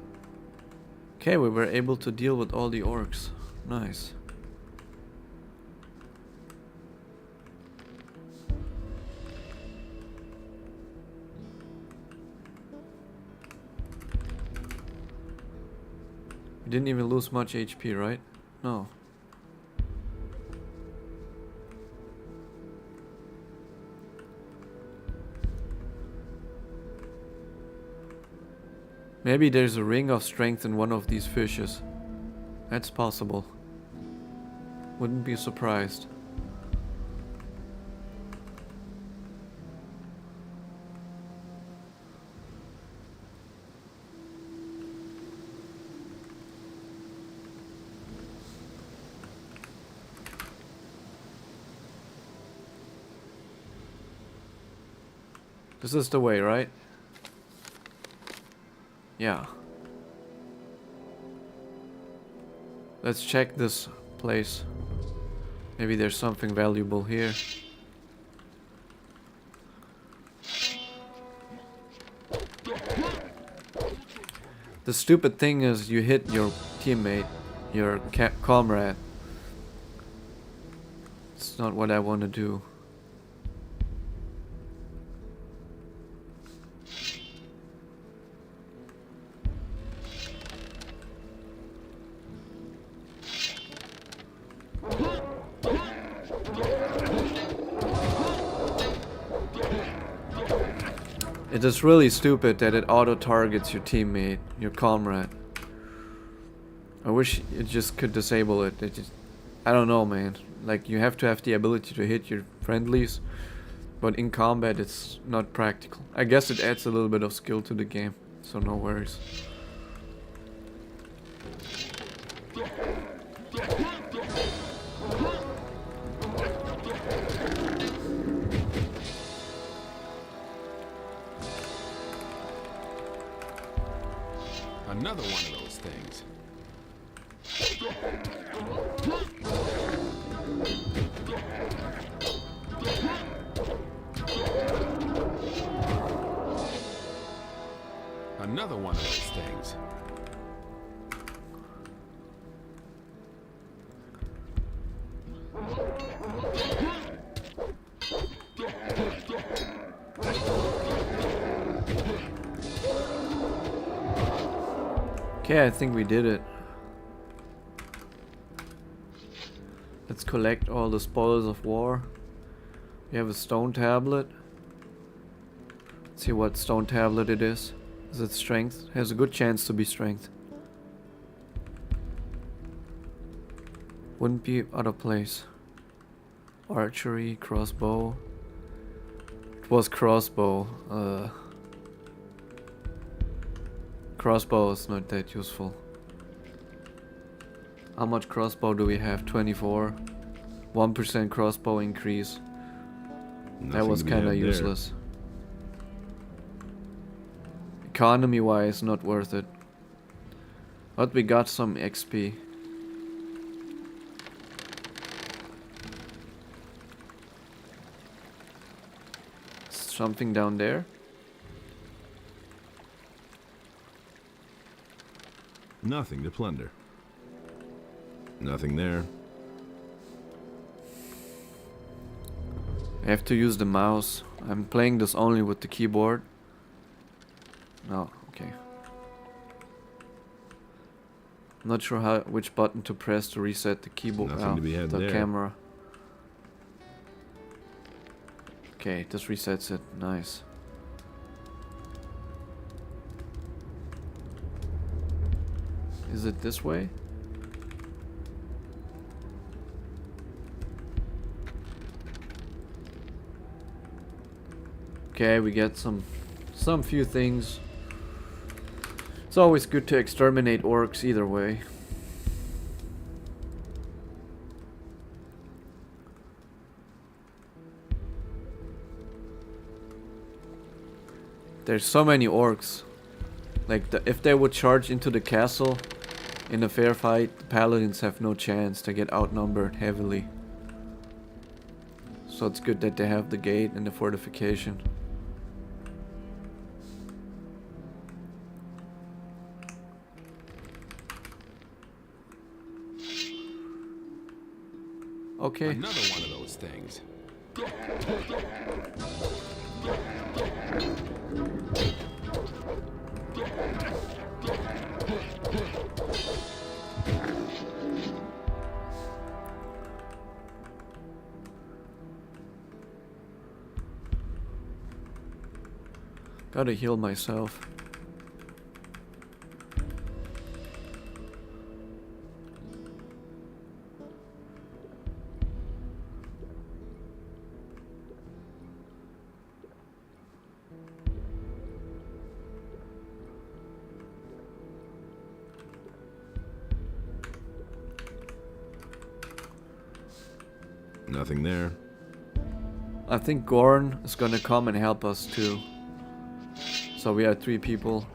Okay, we were able to deal with all the orcs. Nice. We didn't even lose much HP, right? No. Maybe there's a ring of strength in one of these fishes. That's possible. Wouldn't be surprised. This is the way, right? Yeah. Let's check this place. Maybe there's something valuable here. The stupid thing is you hit your teammate, your comrade. It's not what I want to do. It is really stupid that it auto-targets your teammate, your comrade. I wish it just could disable it. I don't know, man. Like, you have to have the ability to hit your friendlies, but in combat it's not practical. I guess it adds a little bit of skill to the game, so no worries. Another one of those things. Another one of those things. Okay, I think we did it. Let's collect all the spoils of war. We have a stone tablet. Let's see what stone tablet it is. Is it strength? Has a good chance to be strength. Wouldn't be out of place. Archery, crossbow. It was crossbow. Crossbow is not that useful. How much crossbow do we have? 24. 1% crossbow increase. That Nothing was to be kinda had there. useless. Economy wise, not worth it. But we got some XP. Something down there? Nothing to plunder. Nothing there. I have to use the mouse. I'm playing this only with the keyboard. Oh, okay. Not sure which button to press to reset the keyboard. Nothing to be had the there. camera. Okay, this resets it. Nice. Is it this way? Okay, we get some few things. It's always good to exterminate orcs either way. There's so many orcs. Like, if they would charge into the castle in a fair fight, the paladins have no chance. They get outnumbered heavily. So it's good that they have the gate and the fortification. Okay. Another one of those things. Gotta heal myself. Nothing there. I think Gorn is gonna come and help us too. So we are 3 people.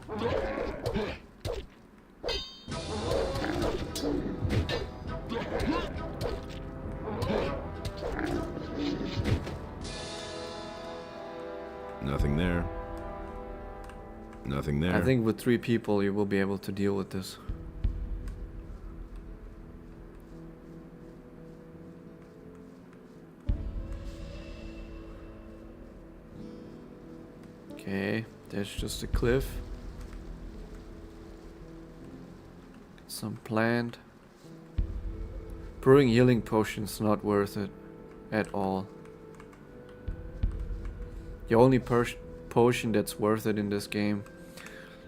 Nothing there. Nothing there. I think with 3 people you will be able to deal with this. Okay, there's just a cliff. Some plant. Brewing healing potions not worth it at all. The only potion that's worth it in this game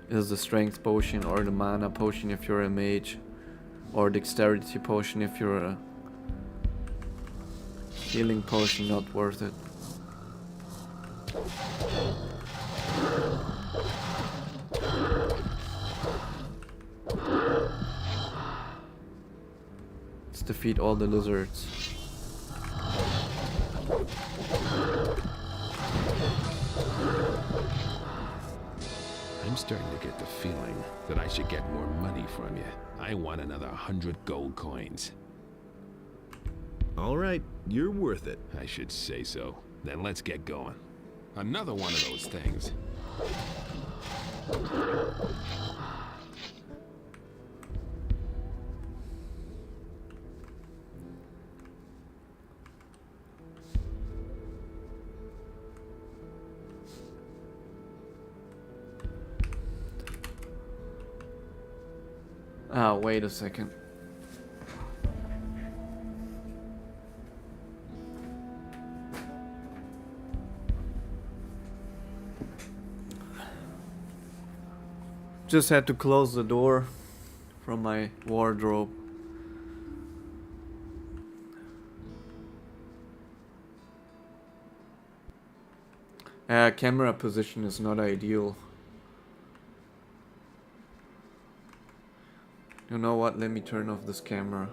is the strength potion or the mana potion if you're a mage, or dexterity potion if you're a healing potion not worth it. Let's defeat all the lizards. I'm starting to get the feeling that I should get more money from you. I want another 100 gold coins. All right, you're worth it. I should say so. Then let's get going. Another one of those things. Ah, wait a second. Just had to close the door from my wardrobe. Camera position is not ideal. You know what? Let me turn off this camera.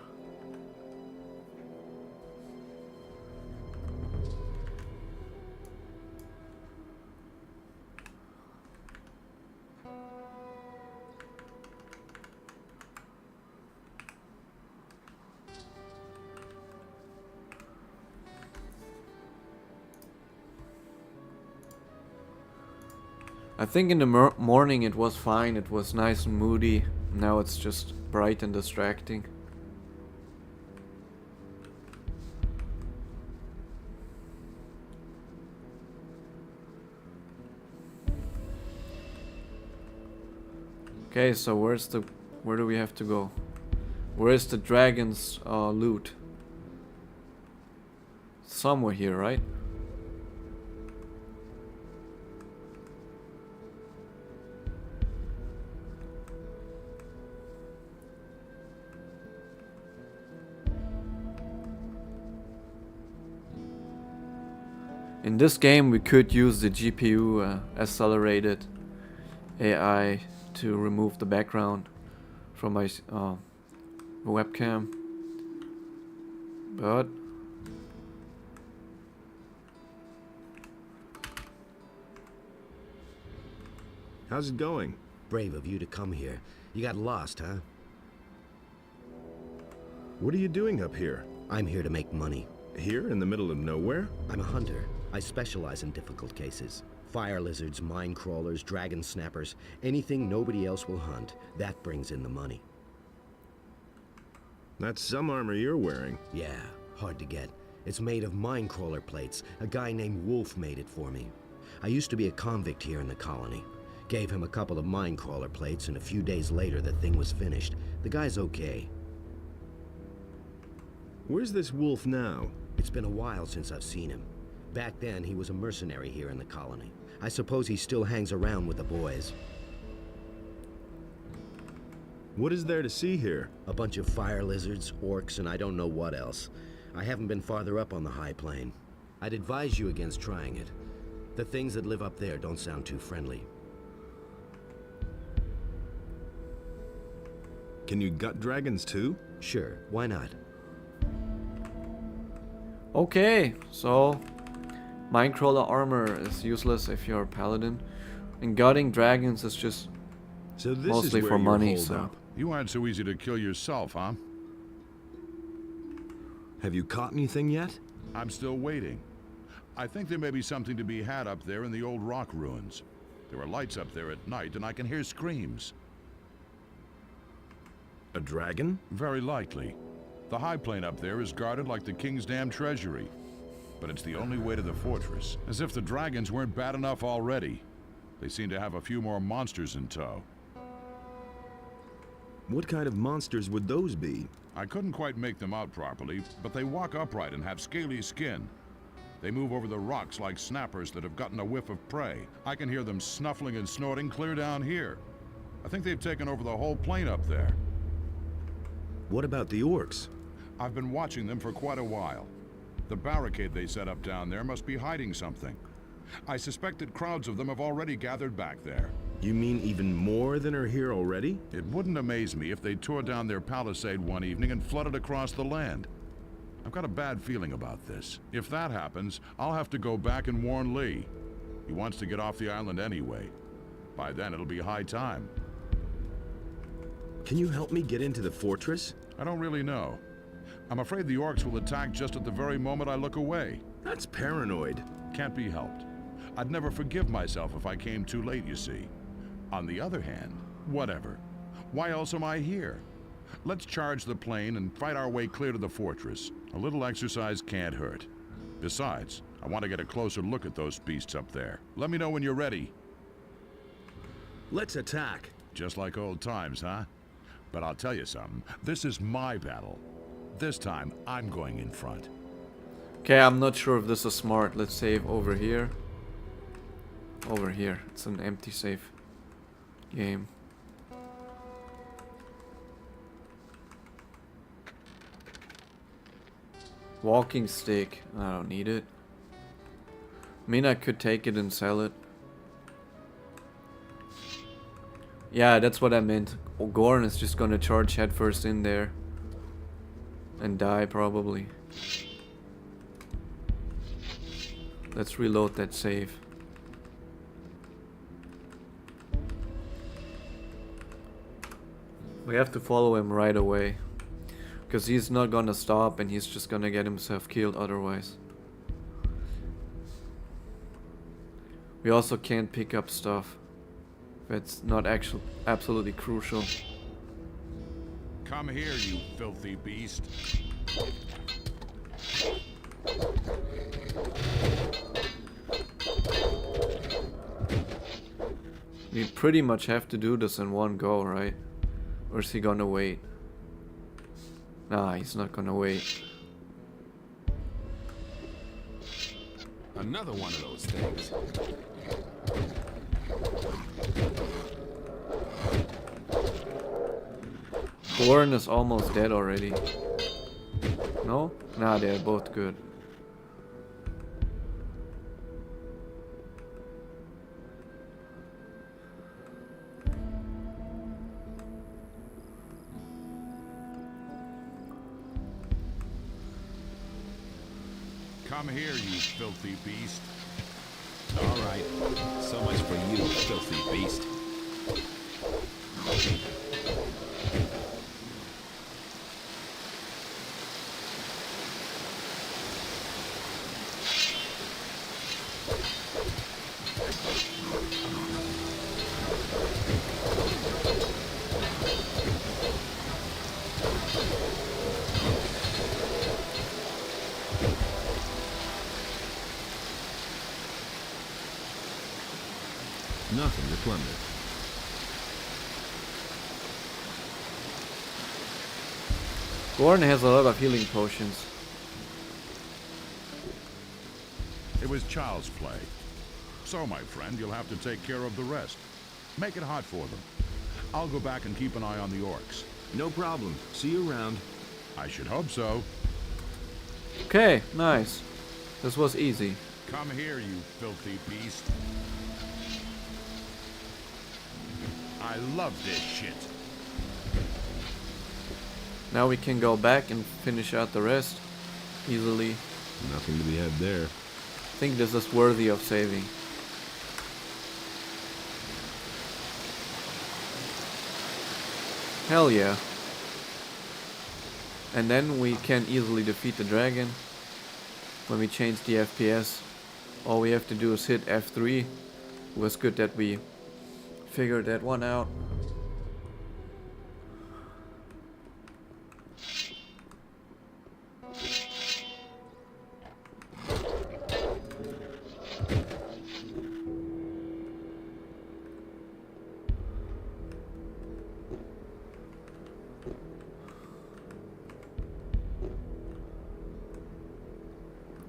I think in the morning it was fine, it was nice and moody. Now it's just bright and distracting. Okay, so where do we have to go? Where is the dragon's loot? Somewhere here, right? In this game we could use the GPU accelerated AI to remove the background from my webcam, but How's it going? Brave of you to come here. You got lost, huh? What are you doing up here? I'm here to make money. Here in the middle of nowhere? I'm a hunter. I specialize in difficult cases. Fire lizards, mine crawlers, dragon snappers, anything nobody else will hunt. That brings in the money. That's some armor you're wearing. Yeah, hard to get. It's made of mine crawler plates. A guy named Wolf made it for me. I used to be a convict here in the colony. Gave him a couple of mine crawler plates, and a few days later the thing was finished. The guy's okay. Where's this Wolf now? It's been a while since I've seen him. Back then, he was a mercenary here in the colony. I suppose he still hangs around with the boys. What is there to see here? A bunch of fire lizards, orcs, and I don't know what else. I haven't been farther up on the high plain. I'd advise you against trying it. The things that live up there don't sound too friendly. Can you gut dragons too? Sure, why not? okay, so Minecrawler armor is useless if you're a paladin, and gutting dragons is just So this mostly is where for you're money. holed So up. You aren't so easy to kill yourself, huh? Have you caught anything yet? I'm still waiting. I think there may be something to be had up there in the old rock ruins. There are lights up there at night, and I can hear screams. A dragon? Very likely. The high plain up there is guarded like the king's damn treasury. But it's the only way to the fortress. As if the dragons weren't bad enough already. They seem to have a few more monsters in tow. What kind of monsters would those be? I couldn't quite make them out properly, but they walk upright and have scaly skin. They move over the rocks like snappers that have gotten a whiff of prey. I can hear them snuffling and snorting clear down here. I think they've taken over the whole plain up there. What about the orcs? I've been watching them for quite a while. The barricade they set up down there must be hiding something. I suspect that crowds of them have already gathered back there. You mean even more than are here already? It wouldn't amaze me if they tore down their palisade one evening and flooded across the land. I've got a bad feeling about this. If that happens, I'll have to go back and warn Lee. He wants to get off the island anyway. By then, it'll be high time. Can you help me get into the fortress? I don't really know. I'm afraid the orcs will attack just at the very moment I look away. That's paranoid. Can't be helped. I'd never forgive myself if I came too late, you see. On the other hand, whatever. Why else am I here? Let's charge the plain and fight our way clear to the fortress. A little exercise can't hurt. Besides, I want to get a closer look at those beasts up there. Let me know when you're ready. Let's attack. Just like old times, huh? But I'll tell you something. This is my battle. This time, I'm going in front. okay, I'm not sure if this is smart. Let's save over here. Over here. It's an empty save game. Walking stick. I don't need it. I mean, I could take it and sell it. Yeah, that's what I meant. Gorn is just gonna charge headfirst in there. And die, probably. Let's reload that save. We have to follow him right away. Because he's not gonna stop and he's just gonna get himself killed otherwise. We also can't pick up stuff. That's not actually absolutely crucial. Come here, you filthy beast. We pretty much have to do this in one go, right? Or is he gonna wait? Nah, he's not gonna wait. Another one of those things. Gorn is almost dead already. No? Nah, they're both good. Come here, you filthy beast. All right. So much for you, filthy beast. Nothing to plunder. Gorn has a lot of healing potions. It was child's play. So, my friend, you'll have to take care of the rest. Make it hot for them. I'll go back and keep an eye on the orcs. No problem. See you around. I should hope so. Okay, nice. This was easy. Come here, you filthy beast. I love this shit. Now we can go back and finish out the rest easily. Nothing to be had there. I think this is worthy of saving. Hell yeah. And then we can easily defeat the dragon when we change the FPS. All we have to do is hit F3. It was good that we figured that one out.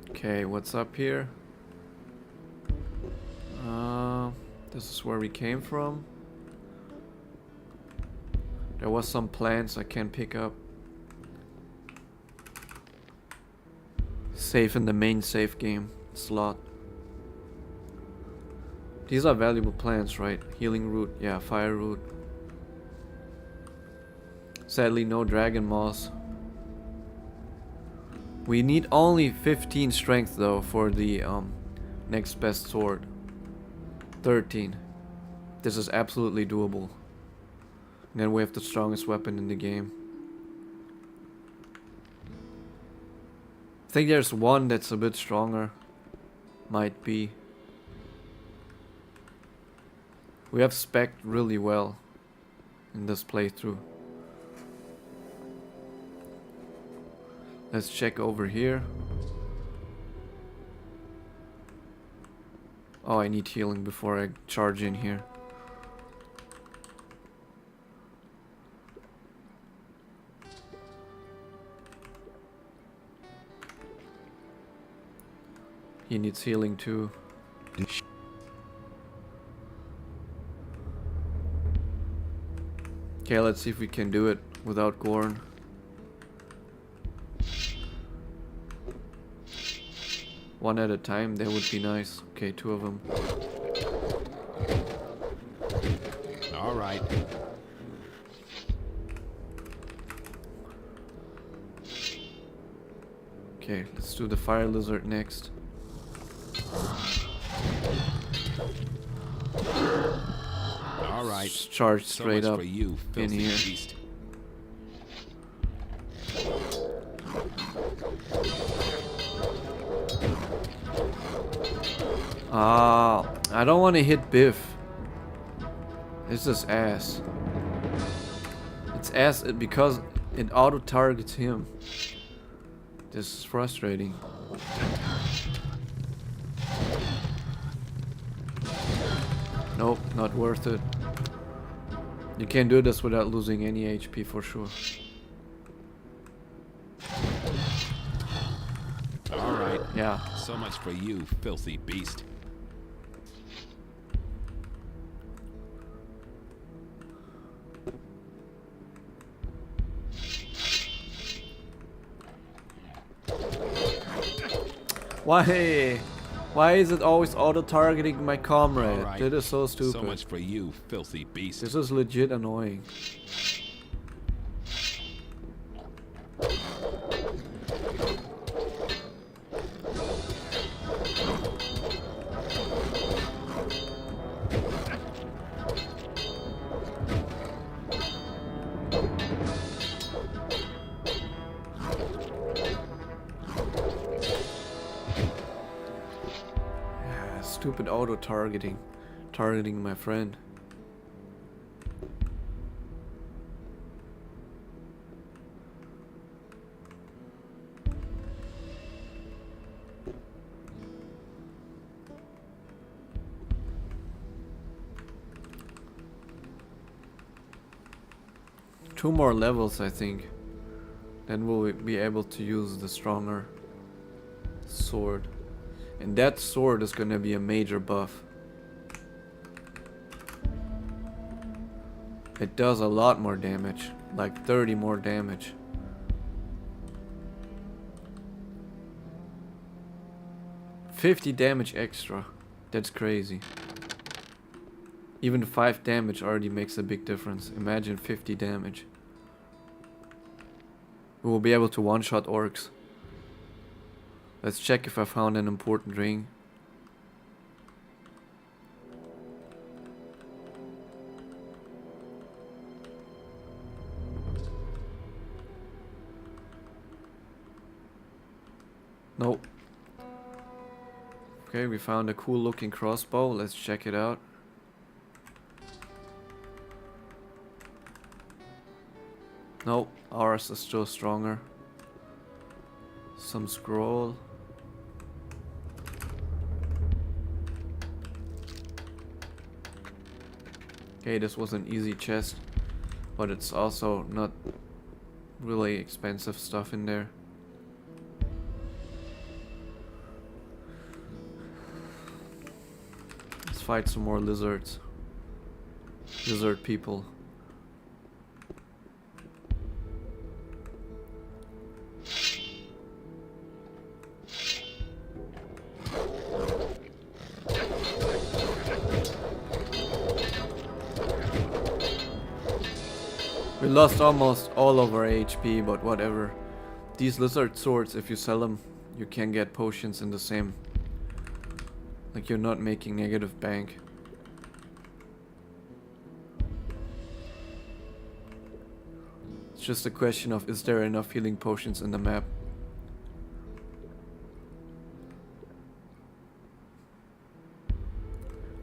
Okay, what's up here? This is where we came from. There was some plants I can pick up. Save in the main save game slot. These are valuable plants, right? Healing root, yeah, fire root. Sadly, no dragon moss. We need only 15 strength though for the next best sword. 13. This is absolutely doable. And then we have the strongest weapon in the game. I think there's one that's a bit stronger. Might be. We have spec'd really well in this playthrough. Let's check over here. Oh, I need healing before I charge in here. He needs healing too. Okay, let's see if we can do it without Gorn. one at a time, that would be nice. Okay, 2 of them. All right. Okay, let's do the fire lizard next. All right. Charge So straight much up for you, in filthy here. beast. Ah, I don't want to hit Biff. This is ass. It's ass because it auto targets him. This is frustrating. Nope, not worth it. You can't do this without losing any HP for sure. All right. Yeah. So much for you, filthy beast. Why? Why is it always auto-targeting my comrade? All right. That is so So stupid. much for you, filthy beast. This is legit annoying. Stupid auto-targeting. Targeting my friend. Two more levels, I think. Then we'll be able to use the stronger sword. And that sword is gonna be a major buff. It does a lot more damage. Like 30 more damage. $50 damage extra. That's crazy. Even 5 damage already makes a big difference. Imagine 50 damage. We will be able to one-shot orcs. Let's check if I found an important ring. Nope. Okay, we found a cool looking crossbow. Let's check it out. Nope, ours is still stronger. Some scroll. Okay, this was an easy chest, but it's also not really expensive stuff in there. Let's fight some more lizards. Lizard people. We lost almost all of our HP, but whatever. These lizard swords, if you sell them, you can get potions in the same. Like you're not making negative bank. It's just a question of, is there enough healing potions in the map?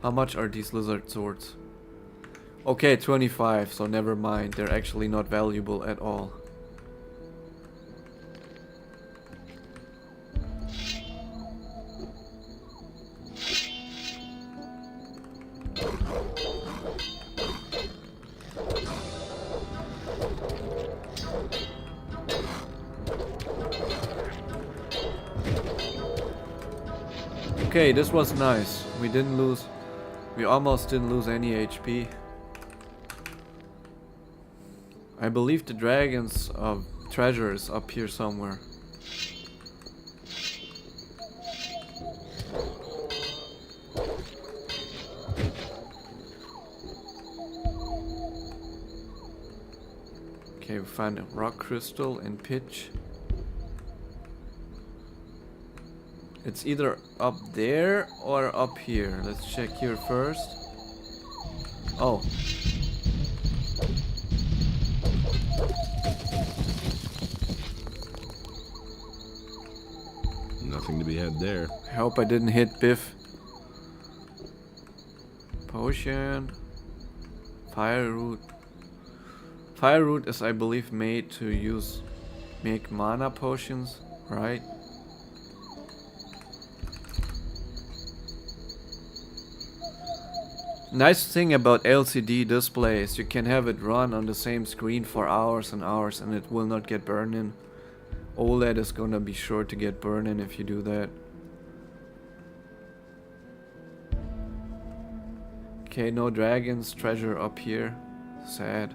How much are these lizard swords? Okay, 25, so never mind. They're actually not valuable at all. Okay, this was nice. We almost didn't lose any HP. I believe the dragon's treasure is up here somewhere. Okay, we found a rock crystal and pitch. It's either up there or up here. Let's check here first. Oh. Nothing to be had there. I hope I didn't hit Biff. Potion. Fire root. Fire root is, I believe, made to make mana potions, right? Nice thing about LCD display is you can have it run on the same screen for hours and hours and it will not get burning. OLED is gonna be sure to get burning if you do that. Okay, no dragons, treasure up here. Sad.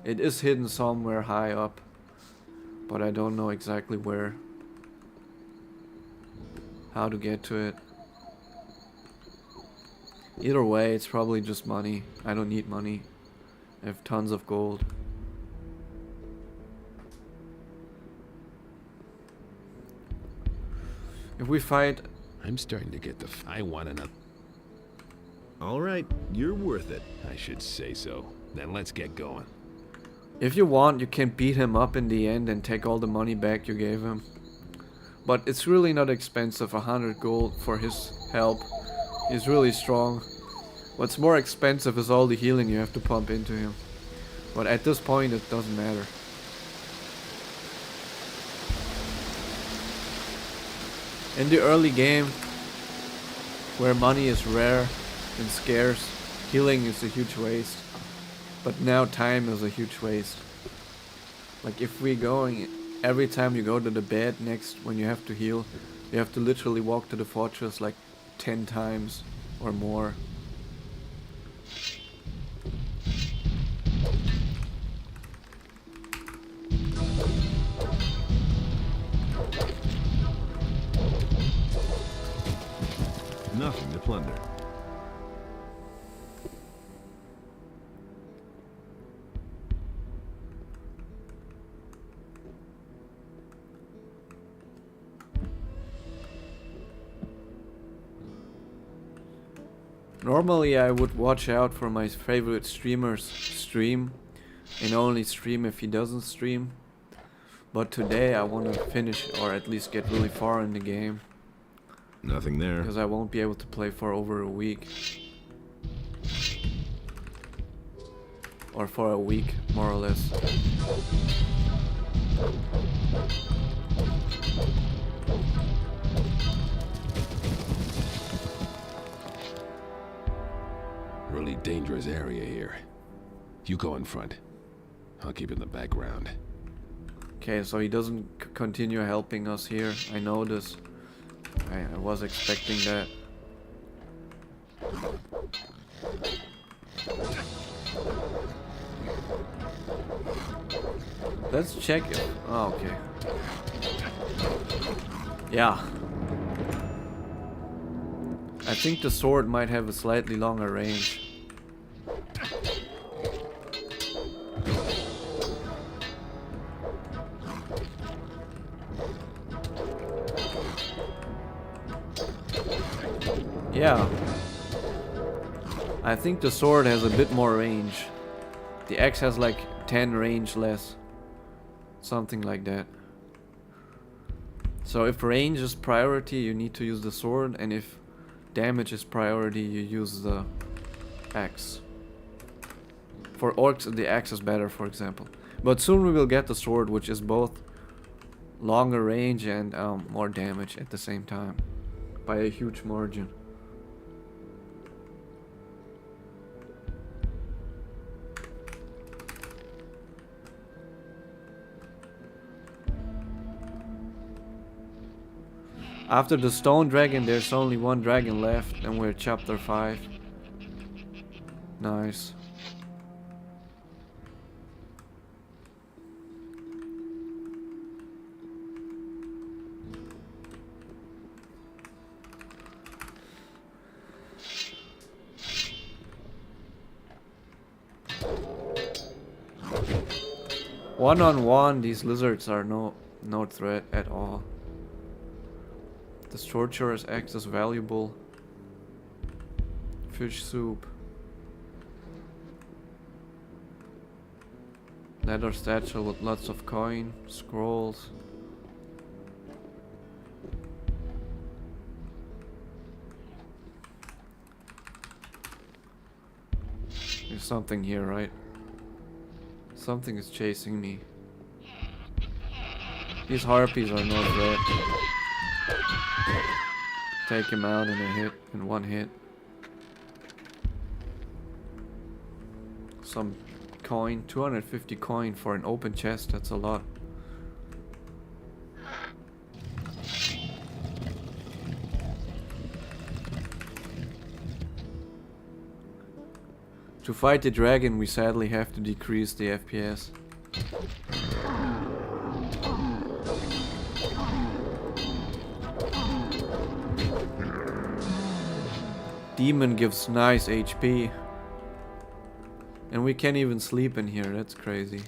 It is hidden somewhere high up, but I don't know exactly where. How to get to it. Either way, it's probably just money. I don't need money. I have tons of gold. If we fight... I'm starting to get the... I want another... All right, you're worth it. I should say so. Then let's get going. If you want, you can beat him up in the end and take all the money back you gave him. But it's really not expensive, 100 gold for his help. He's really strong. What's more expensive is all the healing you have to pump into him. But at this point it doesn't matter. In the early game, where money is rare and scarce, healing is a huge waste. But now time is a huge waste. Like if we going... Every time you go to the bed next when you have to heal, you have to literally walk to the fortress like 10 times or more. Nothing to plunder. Normally I would watch out for my favorite streamer's stream and only stream if he doesn't stream. But today I want to finish or at least get really far in the game. Nothing there. Because I won't be able to play for over a week. Or for a week, more or less. Really dangerous area here. You go in front. I'll keep in the background. Okay, so he doesn't continue helping us here. I know this. I was expecting that. Let's check it. Oh, okay. Yeah. I think the sword might have a slightly longer range. Yeah. I think the sword has a bit more range. The axe has like 10 range less. Something like that. So if range is priority, you need to use the sword, and if damage is priority, you use the axe. For orcs, the axe is better, for example. But soon we will get the sword, which is both longer range and more damage at the same time. By a huge margin. After the stone dragon, there's only one dragon left, and we're chapter 5. Nice. One-on-one, these lizards are no threat at all. This torturers act as valuable. Fish soup. Leather statue with lots of coin, scrolls. There's something here, right? Something is chasing me. These harpies are no threat. Take him out in one hit. Some coin, 250 coin for an open chest, that's a lot. To fight the dragon, we sadly have to decrease the FPS. Demon gives nice HP. And we can't even sleep in here, that's crazy.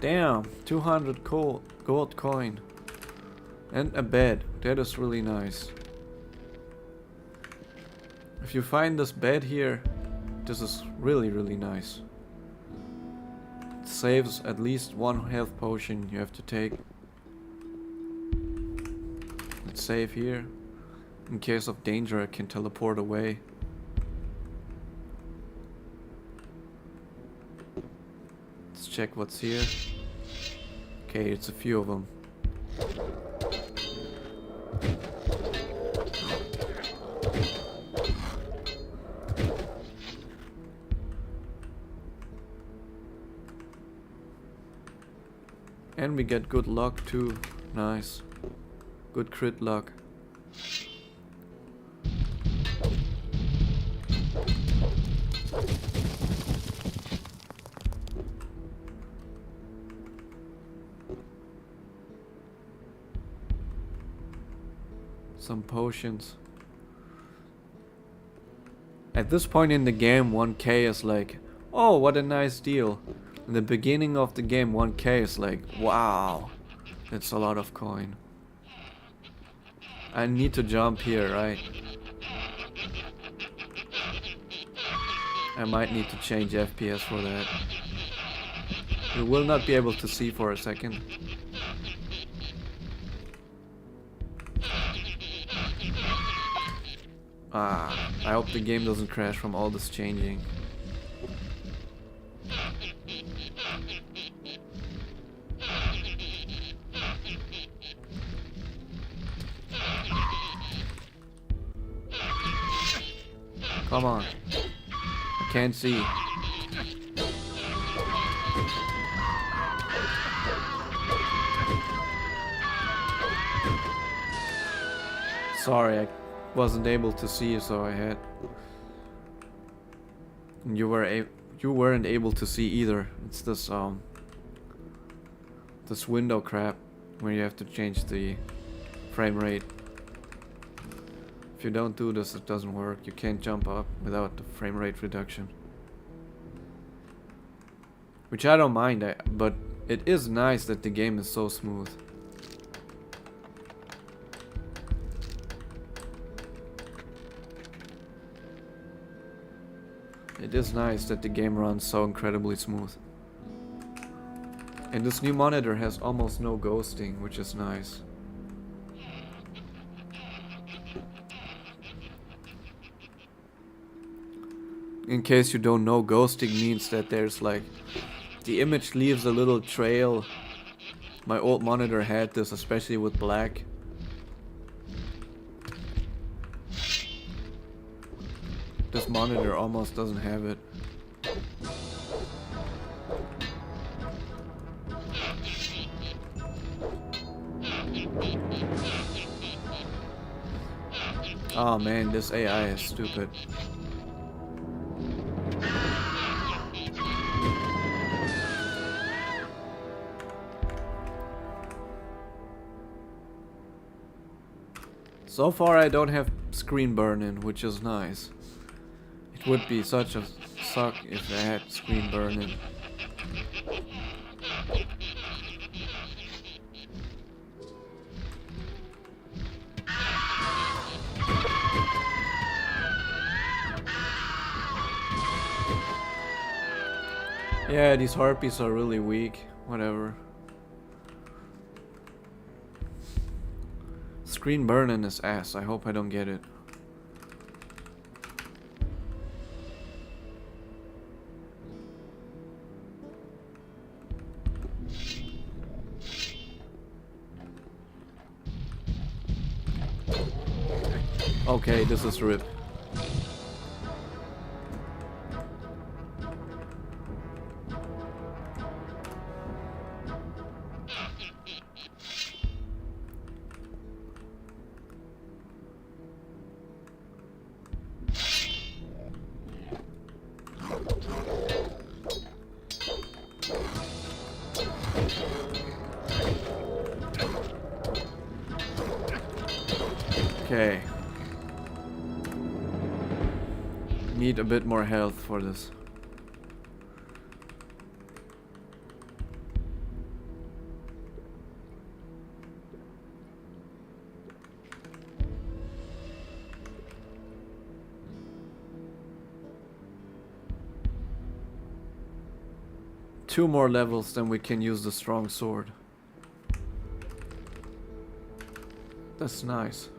Damn, 200 gold coin. And a bed, that is really nice. If you find this bed here, this is really nice. It saves at least one health potion you have to take. Let's save here. In case of danger, I can teleport away. Let's check what's here. Okay, it's a few of them. And we get good luck too. Nice. Good crit luck. Some potions. At this point in the game, 1k is like, oh, what a nice deal. In the beginning of the game, 1k is like, wow, that's a lot of coin. I need to jump here, right? I might need to change FPS for that. You will not be able to see for a second. Ah, I hope the game doesn't crash from all this changing. Come on. I can't see. Sorry, I wasn't able to see, so I had. And you weren't able to see either. It's this window crap where you have to change the frame rate. If you don't do this, it doesn't work. You can't jump up without the frame rate reduction. Which I don't mind, but it is nice that the game is so smooth. It is nice that the game runs so incredibly smooth. And this new monitor has almost no ghosting, which is nice. In case you don't know, ghosting means that there's like, the image leaves a little trail. My old monitor had this, especially with black. This monitor almost doesn't have it. Oh man, this AI is stupid. So far I don't have screen burn-in, which is nice. It would be such a suck if I had screen burn-in. Yeah, these harpies are really weak. Whatever. Screen burn-in is ass. I hope I don't get it. Okay, this is RIP. Okay. Need a bit more health for this. Two more levels, then we can use the strong sword. That's nice.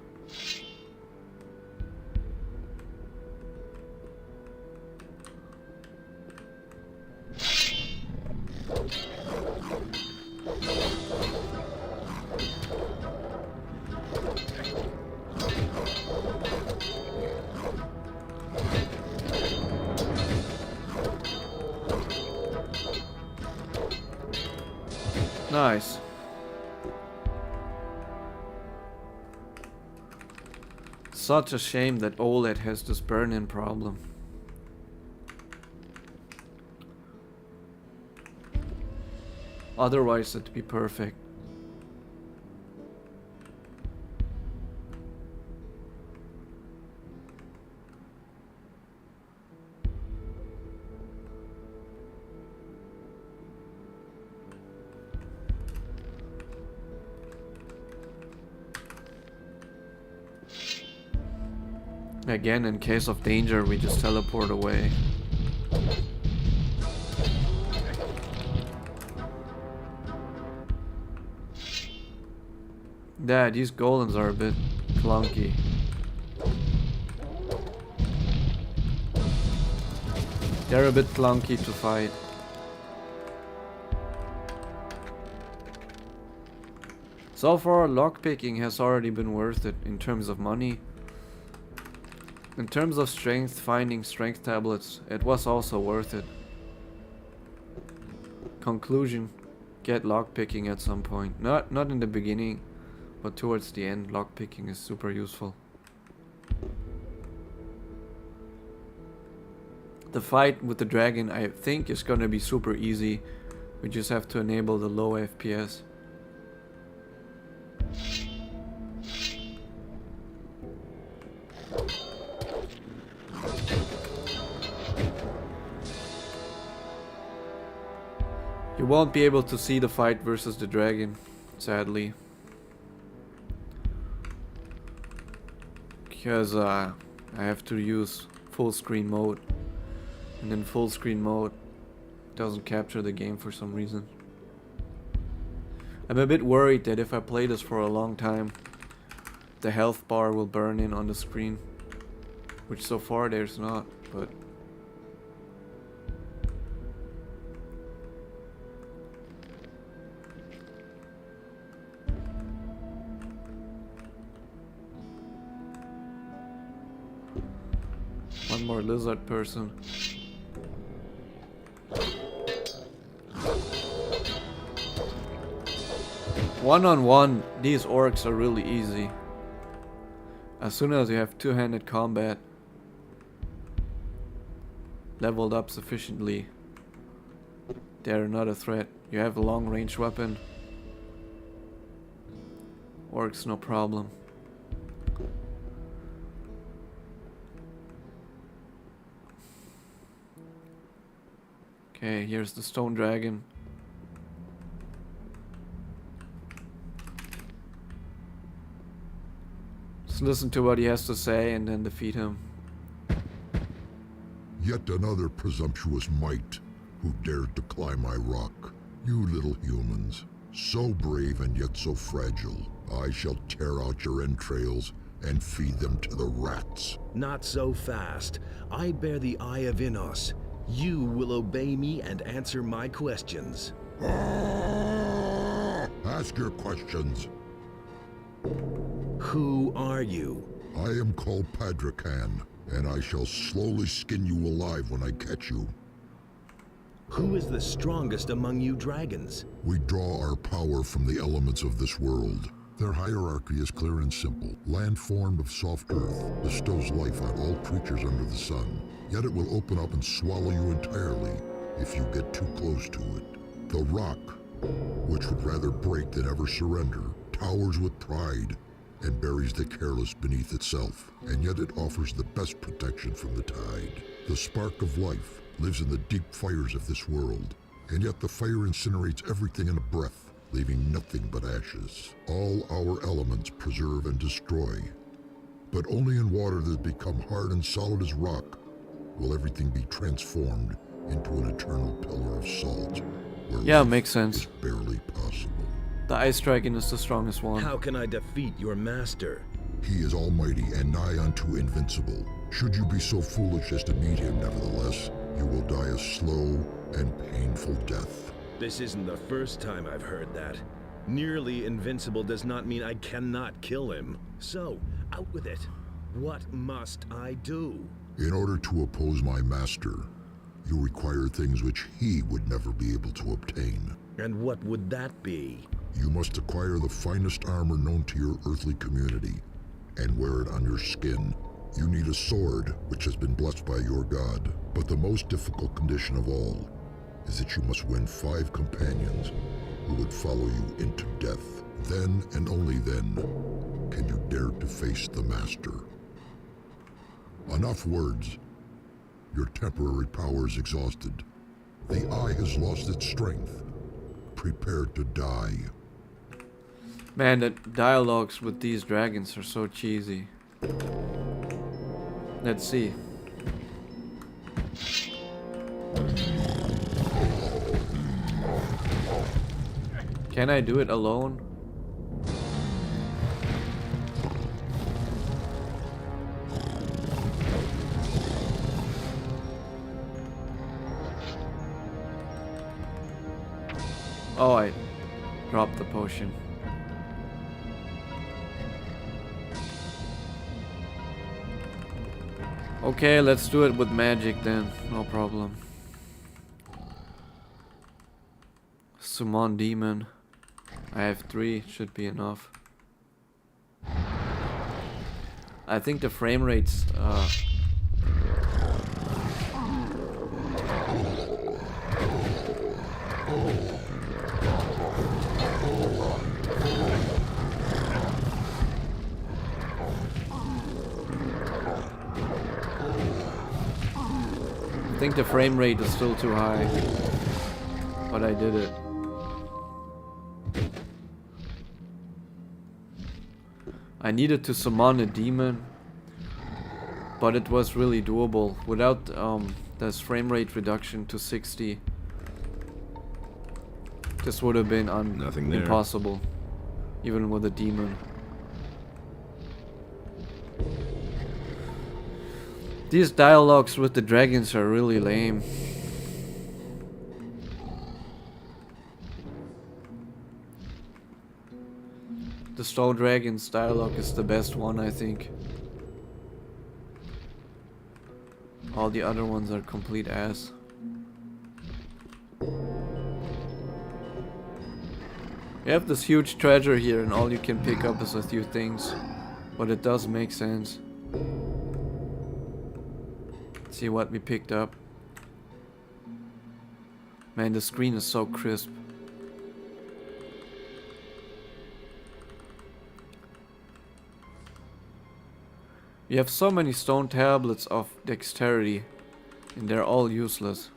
Nice. Such a shame that OLED has this burn-in problem. Otherwise it'd be perfect. Again, in case of danger, we just teleport away. Yeah, these golems are a bit clunky. They're a bit clunky to fight. So far, lockpicking has already been worth it in terms of money. In terms of strength, finding strength tablets, it was also worth it. Conclusion, get lockpicking at some point. Not in the beginning, but towards the end, lockpicking is super useful. The fight with the dragon, I think, is gonna be super easy. We just have to enable the low FPS. You won't be able to see the fight versus the dragon, sadly. Because I have to use full screen mode. And in full screen mode, it doesn't capture the game for some reason. I'm a bit worried that if I play this for a long time, the health bar will burn in on the screen. Which so far there's not, but... One more lizard person. One-on-one, these orcs are really easy. As soon as you have two-handed combat leveled up sufficiently, they're not a threat. You have a long-range weapon. Orcs, no problem. Okay, here's the stone dragon. Just listen to what he has to say and then defeat him. Yet another presumptuous mite who dared to climb my rock. You little humans, so brave and yet so fragile. I shall tear out your entrails and feed them to the rats. Not so fast. I bear the Eye of Innos. You will obey me and answer my questions. Ask your questions. Who are you? I am called Padrakan, and I shall slowly skin you alive when I catch you. Who is the strongest among you dragons? We draw our power from the elements of this world. Their hierarchy is clear and simple. Land formed of soft earth bestows life on all creatures under the sun. Yet it will open up and swallow you entirely if you get too close to it. The rock, which would rather break than ever surrender, towers with pride and buries the careless beneath itself. And yet it offers the best protection from the tide. The spark of life lives in the deep fires of this world, and yet the fire incinerates everything in a breath, leaving nothing but ashes. All our elements preserve and destroy, but only in water that become hard and solid as rock will everything be transformed into an eternal pillar of salt, where Yeah, life makes sense. is barely possible. The ice dragon is the strongest one. How can I defeat your master? He is almighty and nigh unto invincible. Should you be so foolish as to meet him, nevertheless, you will die a slow and painful death. This isn't the first time I've heard that. Nearly invincible does not mean I cannot kill him. So, out with it. What must I do? In order to oppose my master, you require things which he would never be able to obtain. And what would that be? You must acquire the finest armor known to your earthly community and wear it on your skin. You need a sword which has been blessed by your god. But the most difficult condition of all is that you must win 5 companions who would follow you into death. Then and only then can you dare to face the master. Enough words. Your temporary power is exhausted. The eye has lost its strength. Prepare to die. Man, the dialogues with these dragons are so cheesy. Let's see. Can I do it alone? Oh, I dropped the potion. Okay, let's do it with magic then. No problem. Summon demon. I have 3, should be enough. I think the frame rates I think the frame rate is still too high, but I did it. I needed to summon a demon, but it was really doable without this frame rate reduction to 60. This would have been Nothing there. impossible, even with a demon. These dialogues with the dragons are really lame. The Stone Dragon's dialogue is the best one, I think. All the other ones are complete ass. You have this huge treasure here and all you can pick up is a few things. But it does make sense. See what we picked up. Man, the screen is so crisp. We have so many stone tablets of dexterity, and they're all useless.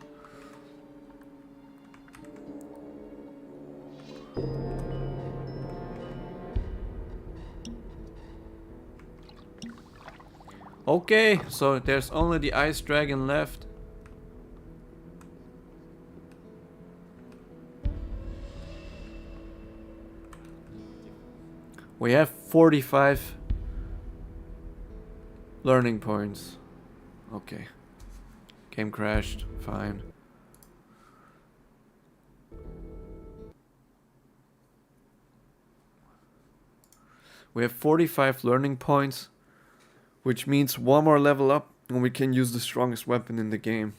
Okay, so there's only the ice dragon left. We have 45 learning points. Okay. Game crashed. Fine. We have 45 learning points, which means one more level up and we can use the strongest weapon in the game.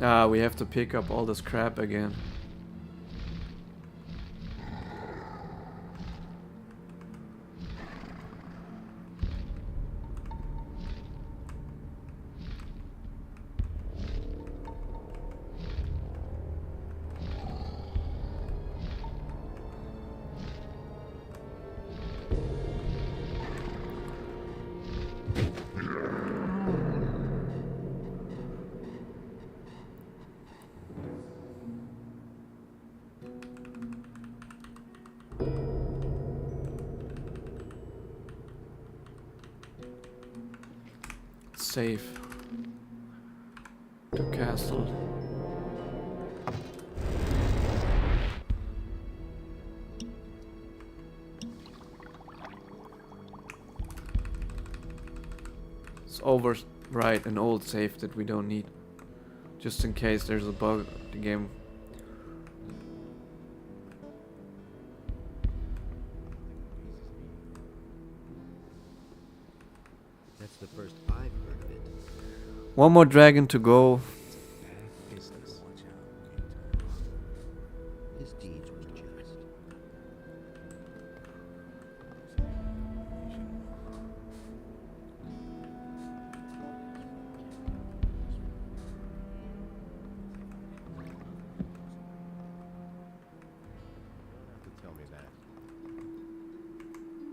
Ah, we have to pick up all this crap again. Safe. To castle. Let's overwrite an old save that we don't need. Just in case there's a bug in the game. That's the first I've heard of it. One more dragon to go. His deeds were just.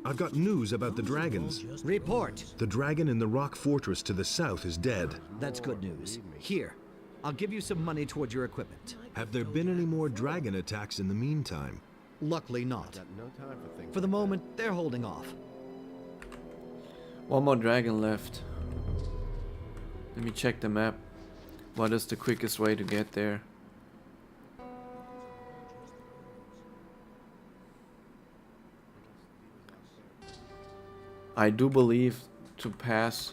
I've got news about the dragons. Report. The dragon in the rock fortress to the south is dead. That's good news. Here, I'll give you some money towards your equipment. Have there been any more dragon attacks in the meantime? Luckily not. For the moment, they're holding off. One more dragon left. Let me check the map. What is the quickest way to get there? I do believe to pass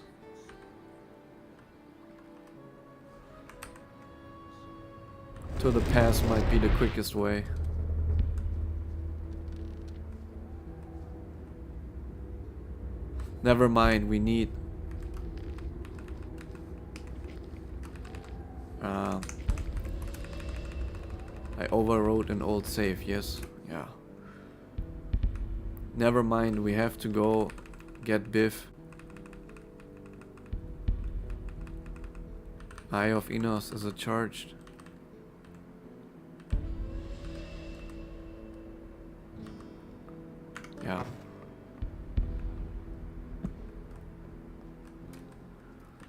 to the pass might be the quickest way. Never mind, we need I overwrote an old save, yes. Yeah. Never mind, we have to go get Biff. Eye of Enos is charged. Yeah.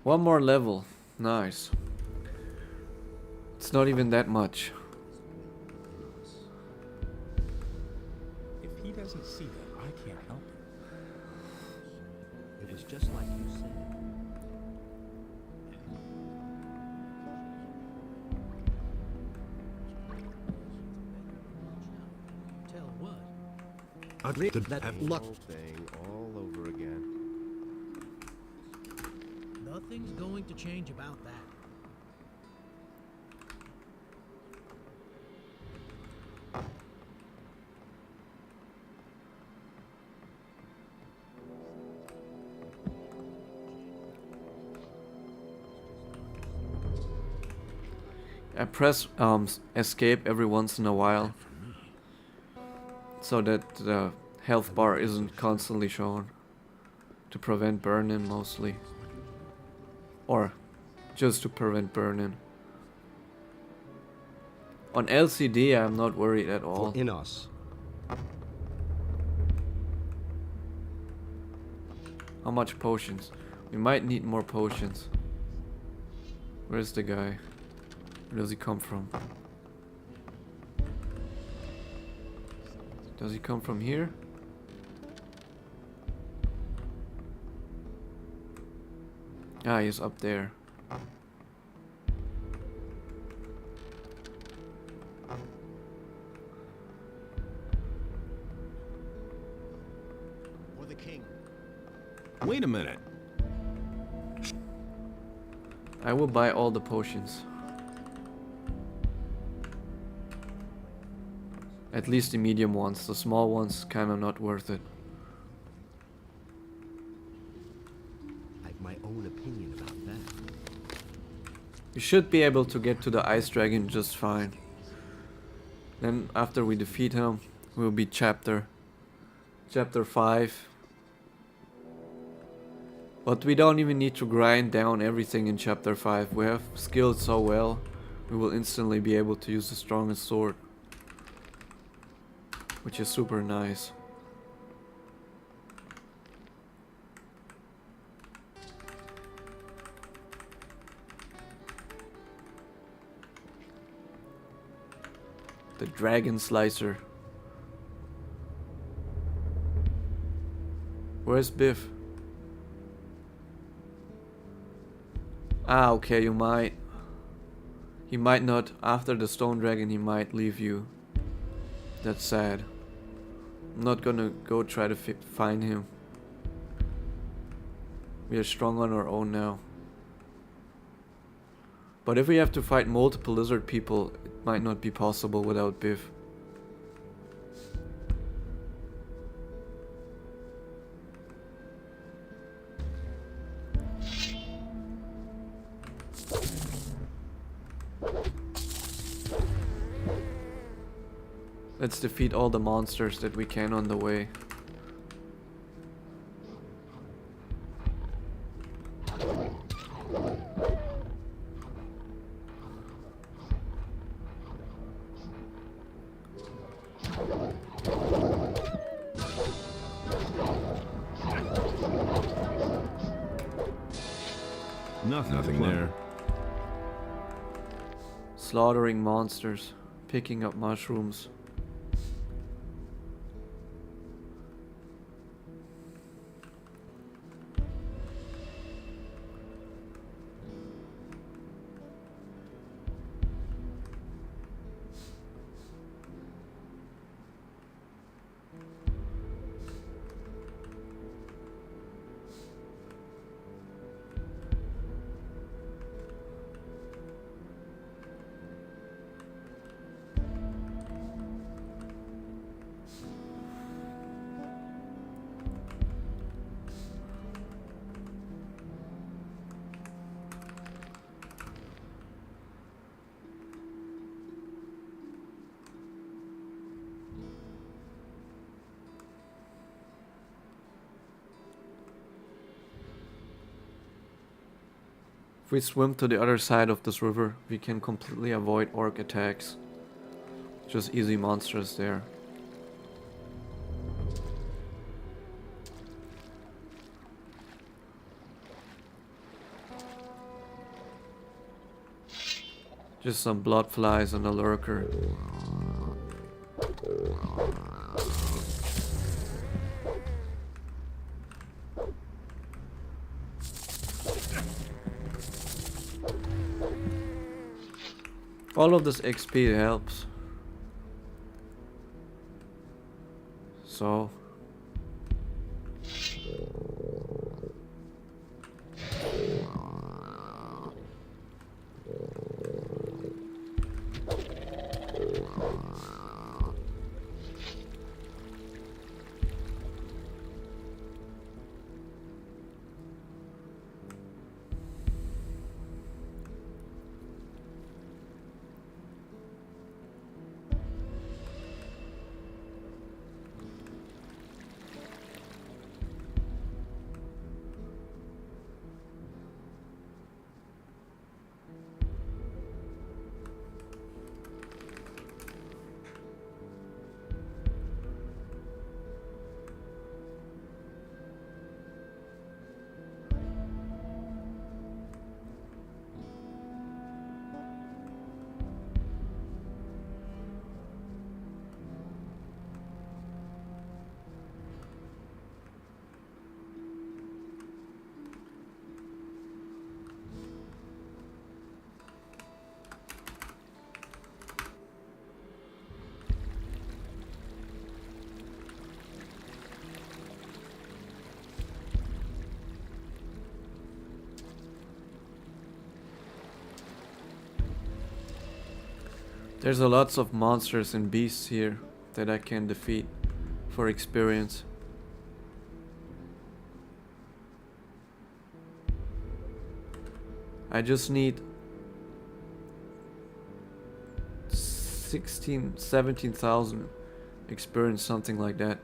One more level. Nice. It's not even that much. If he doesn't see that, I can't help him. It was just like you said. Tell what? That Luck. Thing all over again. Nothing's going to change about that. I press escape every once in a while so that the health bar isn't constantly shown, to prevent burn-in mostly, or just to prevent burn-in. On LCD, I'm not worried at all. For Innos. How much potions? We might need more potions. Where's the guy? Where does he come from? Does he come from here? Ah, he's up there. For the king. Wait a minute. I will buy all the potions. At least the medium ones. The small ones kinda not worth it. I have my own opinion about that. We should be able to get to the ice dragon just fine. Then after we defeat him, we'll be chapter 5. But we don't even need to grind down everything in chapter 5. We have skilled so well, we will instantly be able to use the strongest sword. Which is super nice. The dragon slicer. Where's Biff? Ah, okay, you might. He might not. After the stone dragon, he might leave you. That's sad. I'm not gonna go try to find him. We are strong on our own now. But if we have to fight multiple lizard people, it might not be possible without Biff. Let's defeat all the monsters that we can on the way. Nothing there. Slaughtering monsters, picking up mushrooms. If we swim to the other side of this river, we can completely avoid orc attacks. Just easy monsters there. Just some blood flies and a lurker. All of this XP helps. So There's a lots of monsters and beasts here that I can defeat for experience. I just need 17,000 experience, something like that.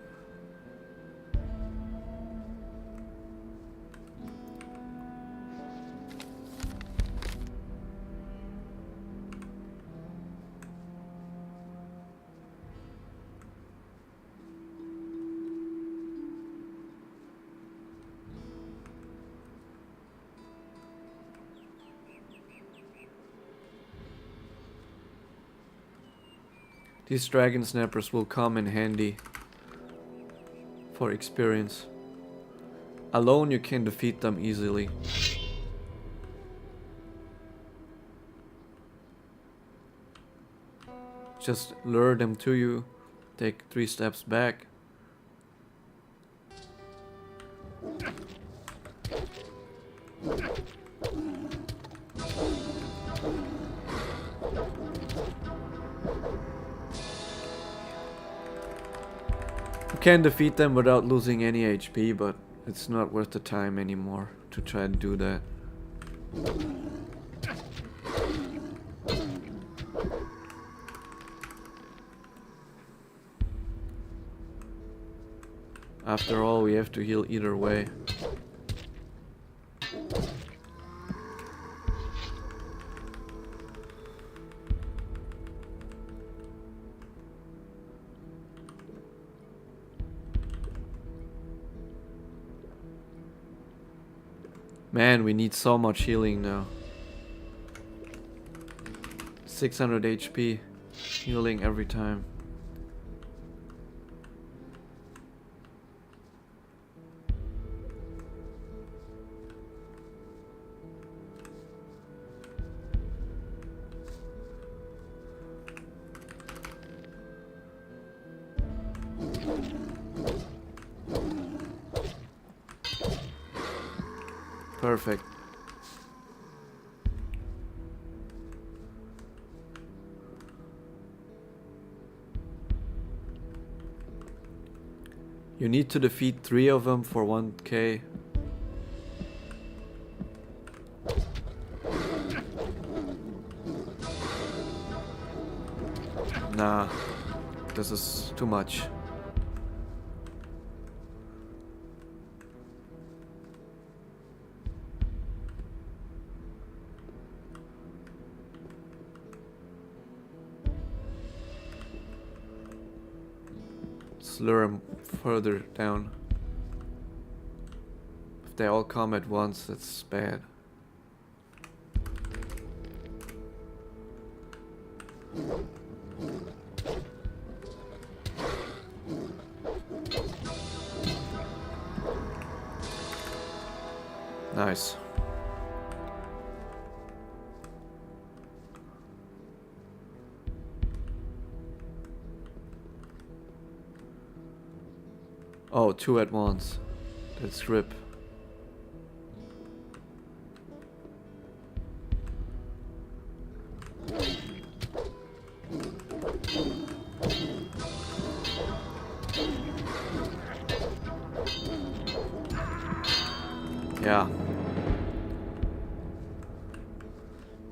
These dragon snappers will come in handy for experience. Alone you can defeat them easily. Just lure them to you, take 3 steps back. You can defeat them without losing any HP, but it's not worth the time anymore to try and do that. After all, we have to heal either way. Man, we need so much healing now. 600 HP healing every time. Perfect. You need to defeat 3 of them for 1k. Nah, this is too much. Lure them further down. If they all come at once, that's bad. Nice. Oh, 2 at once. That's rip. Yeah.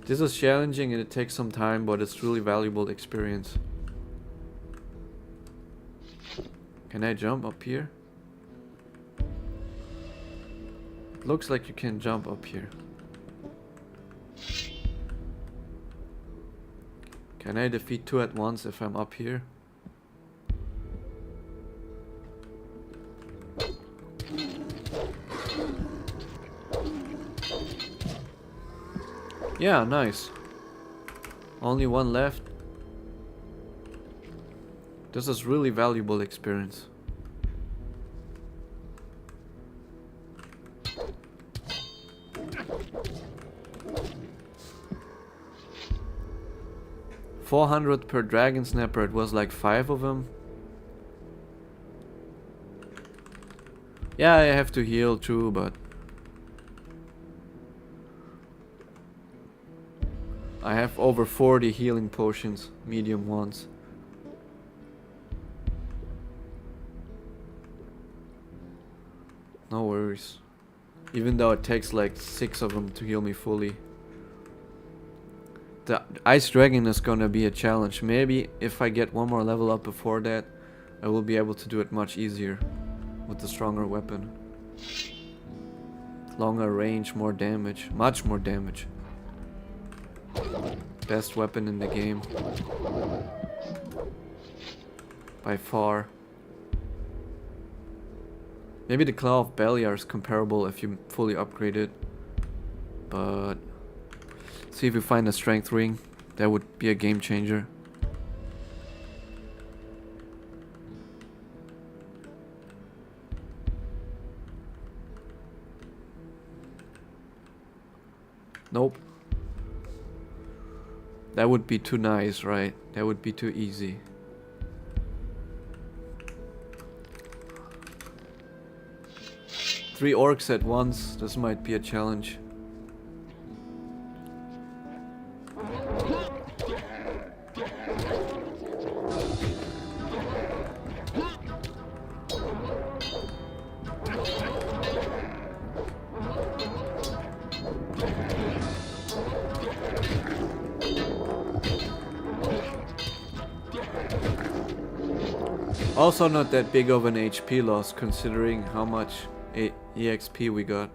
This is challenging and it takes some time, but it's really valuable experience. Can I jump up here? It looks like you can jump up here. Can I defeat 2 at once if I'm up here? Yeah, nice. Only 1 left. This is really valuable experience. $400 per dragon snapper. It was like 5 of them. Yeah, I have to heal too, but I have over 40 healing potions, medium ones. No worries. Even though it takes like 6 of them to heal me fully. The Ice Dragon is gonna be a challenge. Maybe if I get one more level up before that, I will be able to do it much easier with the stronger weapon. Longer range, more damage, much more damage. Best weapon in the game. By far. Maybe the Claw of Beliar is comparable if you fully upgrade it. But see if we find a strength ring. That would be a game changer. Nope. That would be too nice, right? That would be too easy. Three orcs at once. This might be a challenge. Also not that big of an HP loss considering how much EXP we got.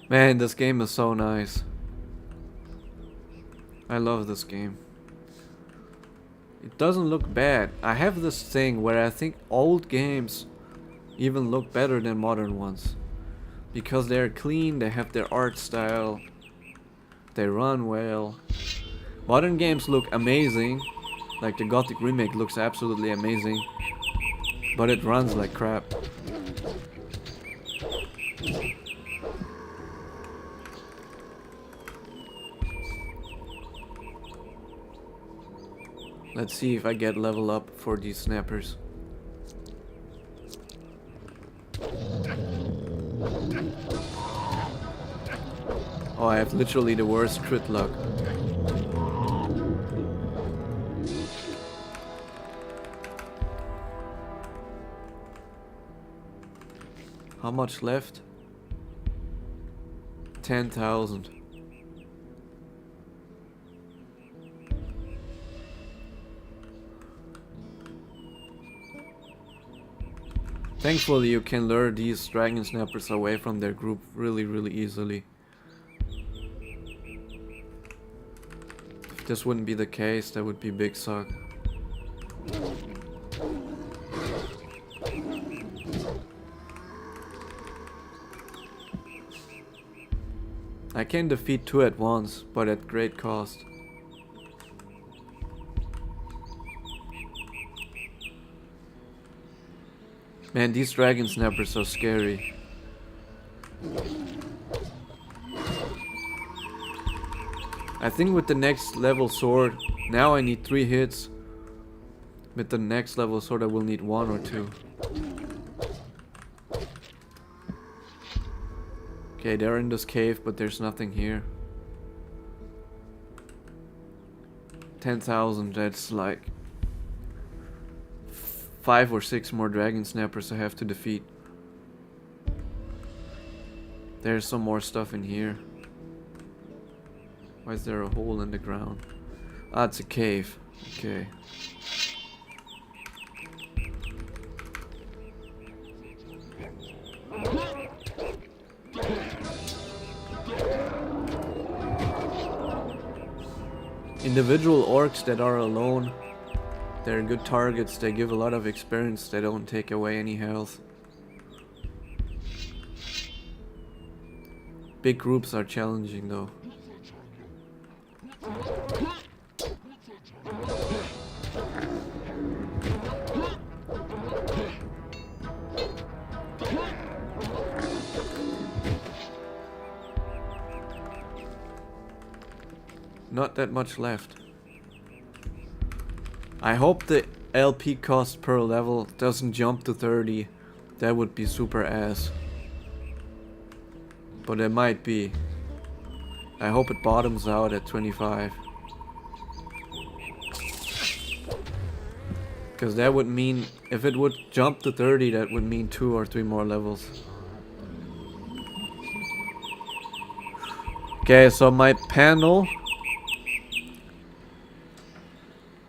Man, this game is so nice. I love this game. It doesn't look bad. I have this thing where I think old games even look better than modern ones. Because they're clean, they have their art style, they run well. Modern games look amazing. Like the Gothic remake looks absolutely amazing. But it runs like crap. Let's see if I get level up for these snappers. Oh, I have literally the worst crit luck. How much left? 10,000. Thankfully you can lure these dragon snappers away from their group really easily. If this wouldn't be the case, that would be big suck. I can defeat two at once, but at great cost. Man, these dragon snappers are scary. I think with the next level sword, now I need 3 hits. With the next level sword I will need 1 or 2. Okay, they're in this cave, but there's nothing here. 10,000, that's like 5 or 6 more dragon snappers I have to defeat. There's some more stuff in here. Why is there a hole in the ground? Ah, it's a cave. Okay. Individual orcs that are alone, they're good targets. They give a lot of experience. They don't take away any health. Big groups are challenging though. Not that much left. I hope the LP cost per level doesn't jump to 30. That would be super ass. But it might be. I hope it bottoms out at 25. Because that would mean, if it would jump to 30, that would mean 2 or 3 more levels. Okay, so my panel...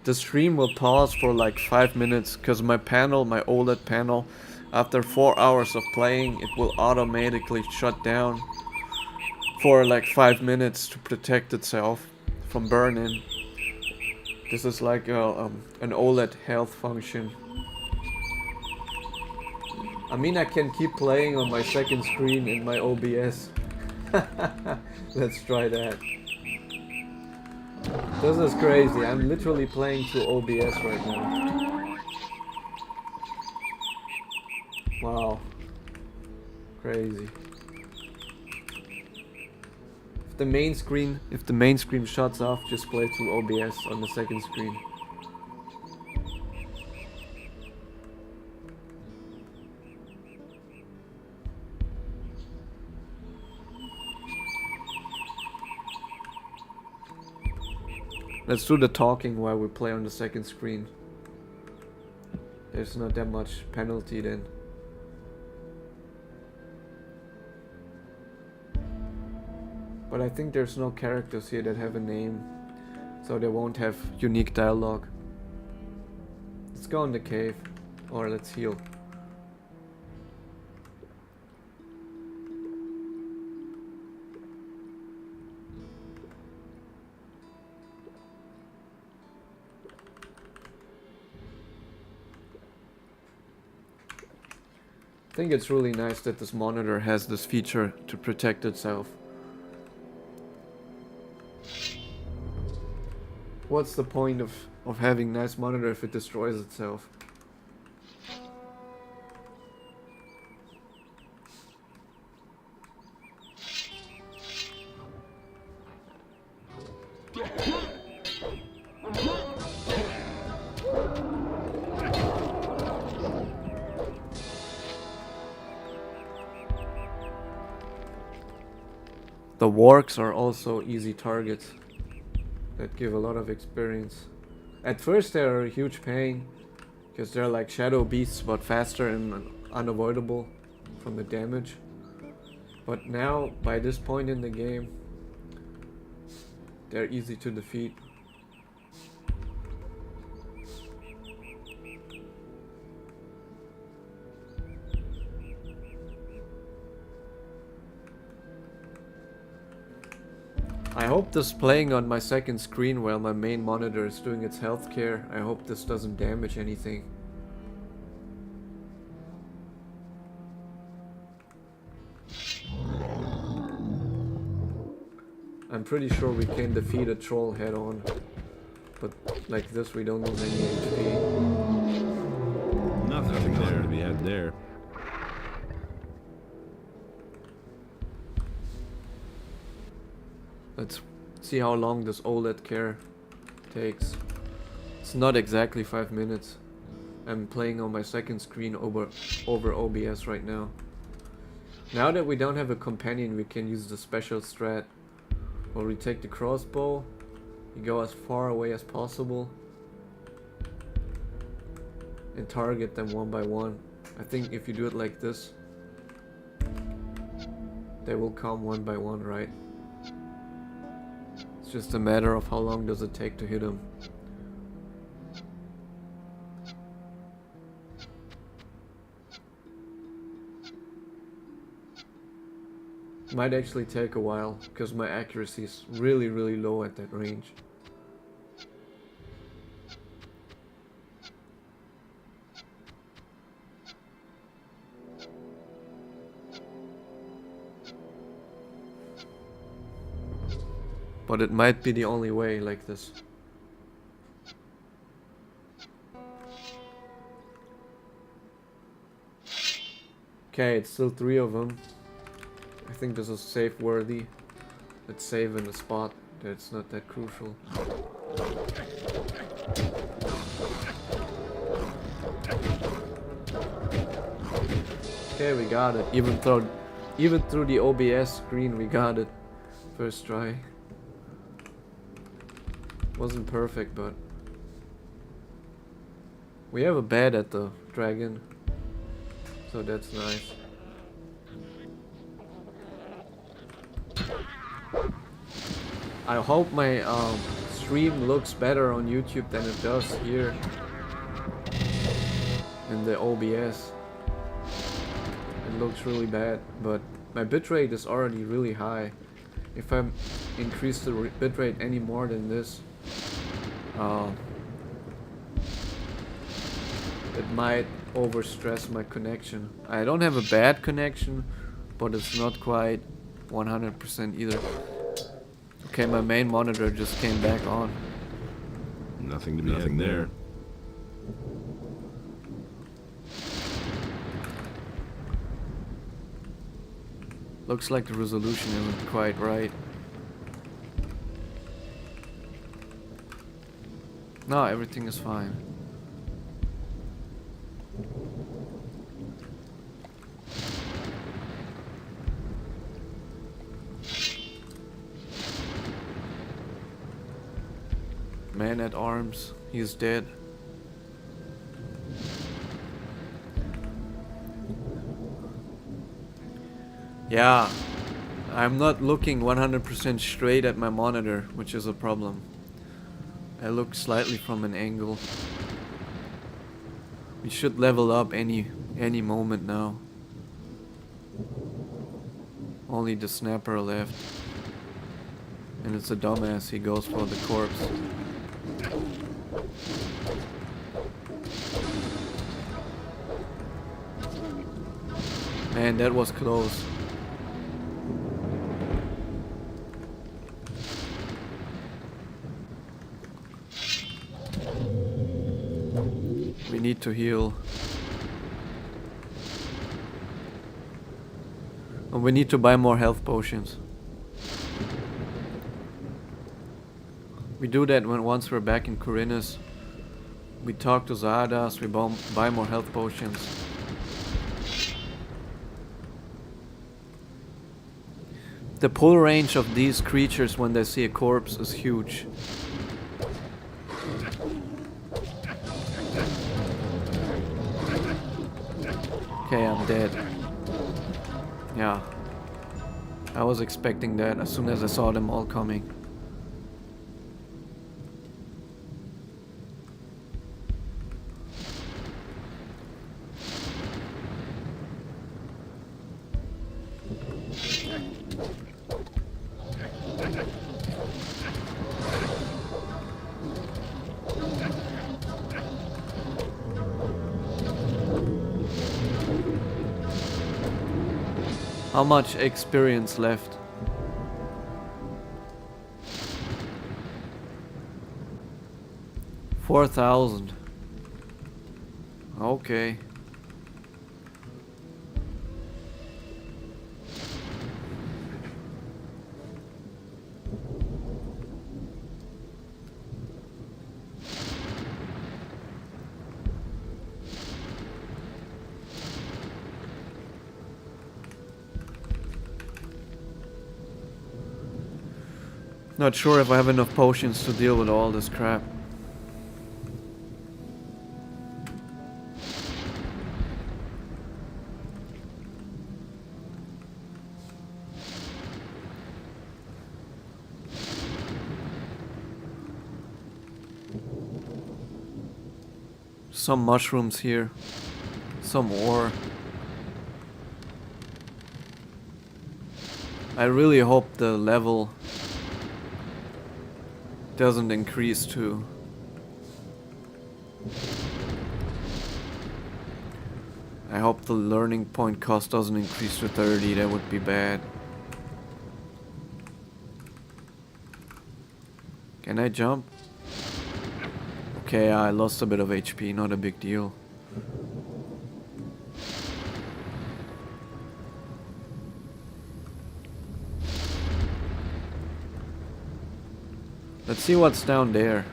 The stream will pause for like 5 minutes because my panel, my OLED panel, after 4 hours of playing, it will automatically shut down for like 5 minutes to protect itself from burn-in. This is like an OLED health function. I mean, I can keep playing on my second screen in my OBS. Let's try that. This is crazy. I'm literally playing through OBS right now. Wow. Crazy. If the main screen shuts off, just play through OBS on the second screen. Let's do the talking while we play on the second screen. There's not that much penalty then. But I think there's no characters here that have a name, so they won't have unique dialogue. Let's go in the cave, or let's heal. I think it's really nice that this monitor has this feature to protect itself. What's the point of having nice monitor if it destroys itself? The wargs are also easy targets that give a lot of experience. At first they're a huge pain because they're like shadow beasts but faster and unavoidable from the damage. But now, by this point in the game, they're easy to defeat. I hope this playing on my second screen while my main monitor is doing its healthcare. I hope this doesn't damage anything. I'm pretty sure we can defeat a troll head on, but like this we don't lose any HP. Nothing there to be had there. Let's see how long this OLED care takes. It's not exactly 5 minutes. I'm playing on my second screen over OBS right now. Now that we don't have a companion, we can use the special strat where we take the crossbow, you go as far away as possible and target them one by one. I think if you do it like this, They will come one by one, right? It's just a matter of how long does it take to hit them. Might actually take a while, because my accuracy is really, really low at that range. But it might be the only way like this. Okay, it's still 3 of them. I think this is safe worthy. Let's save in a spot that's not that crucial. Okay, we got it. Even through the OBS screen, we got it. First try. Wasn't perfect, but we have a bed at the dragon, so that's nice. I hope my stream looks better on YouTube than it does here in the OBS. It looks really bad, but my bitrate is already really high. If I increase the bitrate any more than this, it might overstress my connection. I don't have a bad connection, but it's not quite 100% either. Okay, my main monitor just came back on. Nothing to be had there. Looks like the resolution isn't quite right. No, everything is fine. Man at arms, he's dead. Yeah, I'm not looking 100% straight at my monitor, which is a problem. I look slightly from an angle. We should level up any moment now. Only the snapper left. And it's a dumbass, he goes for the corpse. Man, that was close. We need to heal. And we need to buy more health potions. We do that once we're back in Corinus. We talk to Zardas, we buy more health potions. The pull range of these creatures when they see a corpse is huge. Okay, I'm dead. Yeah. I was expecting that as soon as I saw them all coming. How much experience left? $4,000. Okay. Not sure if I have enough potions to deal with all this crap. Some mushrooms here. Some ore. I really hope the level doesn't increase too. I hope the learning point cost doesn't increase to 30, that would be bad. Can I jump? Okay, I lost a bit of HP, not a big deal. Let's see what's down there.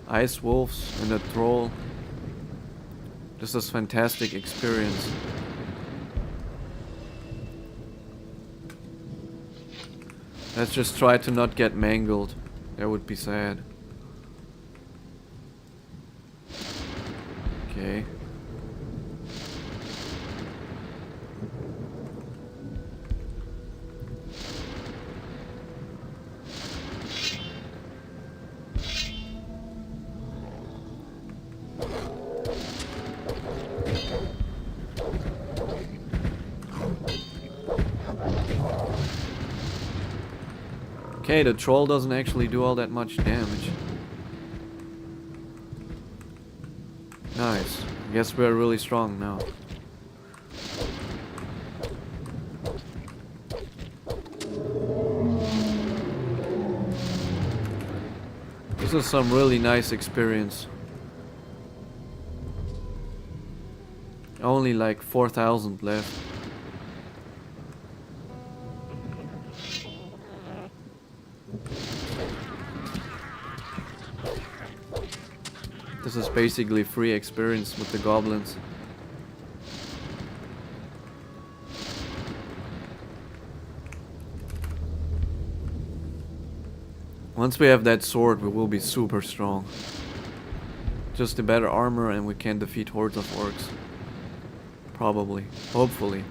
Ice wolves and a troll. This is fantastic experience. Let's just try to not get mangled. That would be sad. Okay. Okay, the troll doesn't actually do all that much damage. Nice. I guess we're really strong now. This is some really nice experience. Only like 4,000 left. This is basically free experience with the goblins. Once we have that sword, we will be super strong. Just a better armor and we can defeat hordes of orcs. Probably. Hopefully.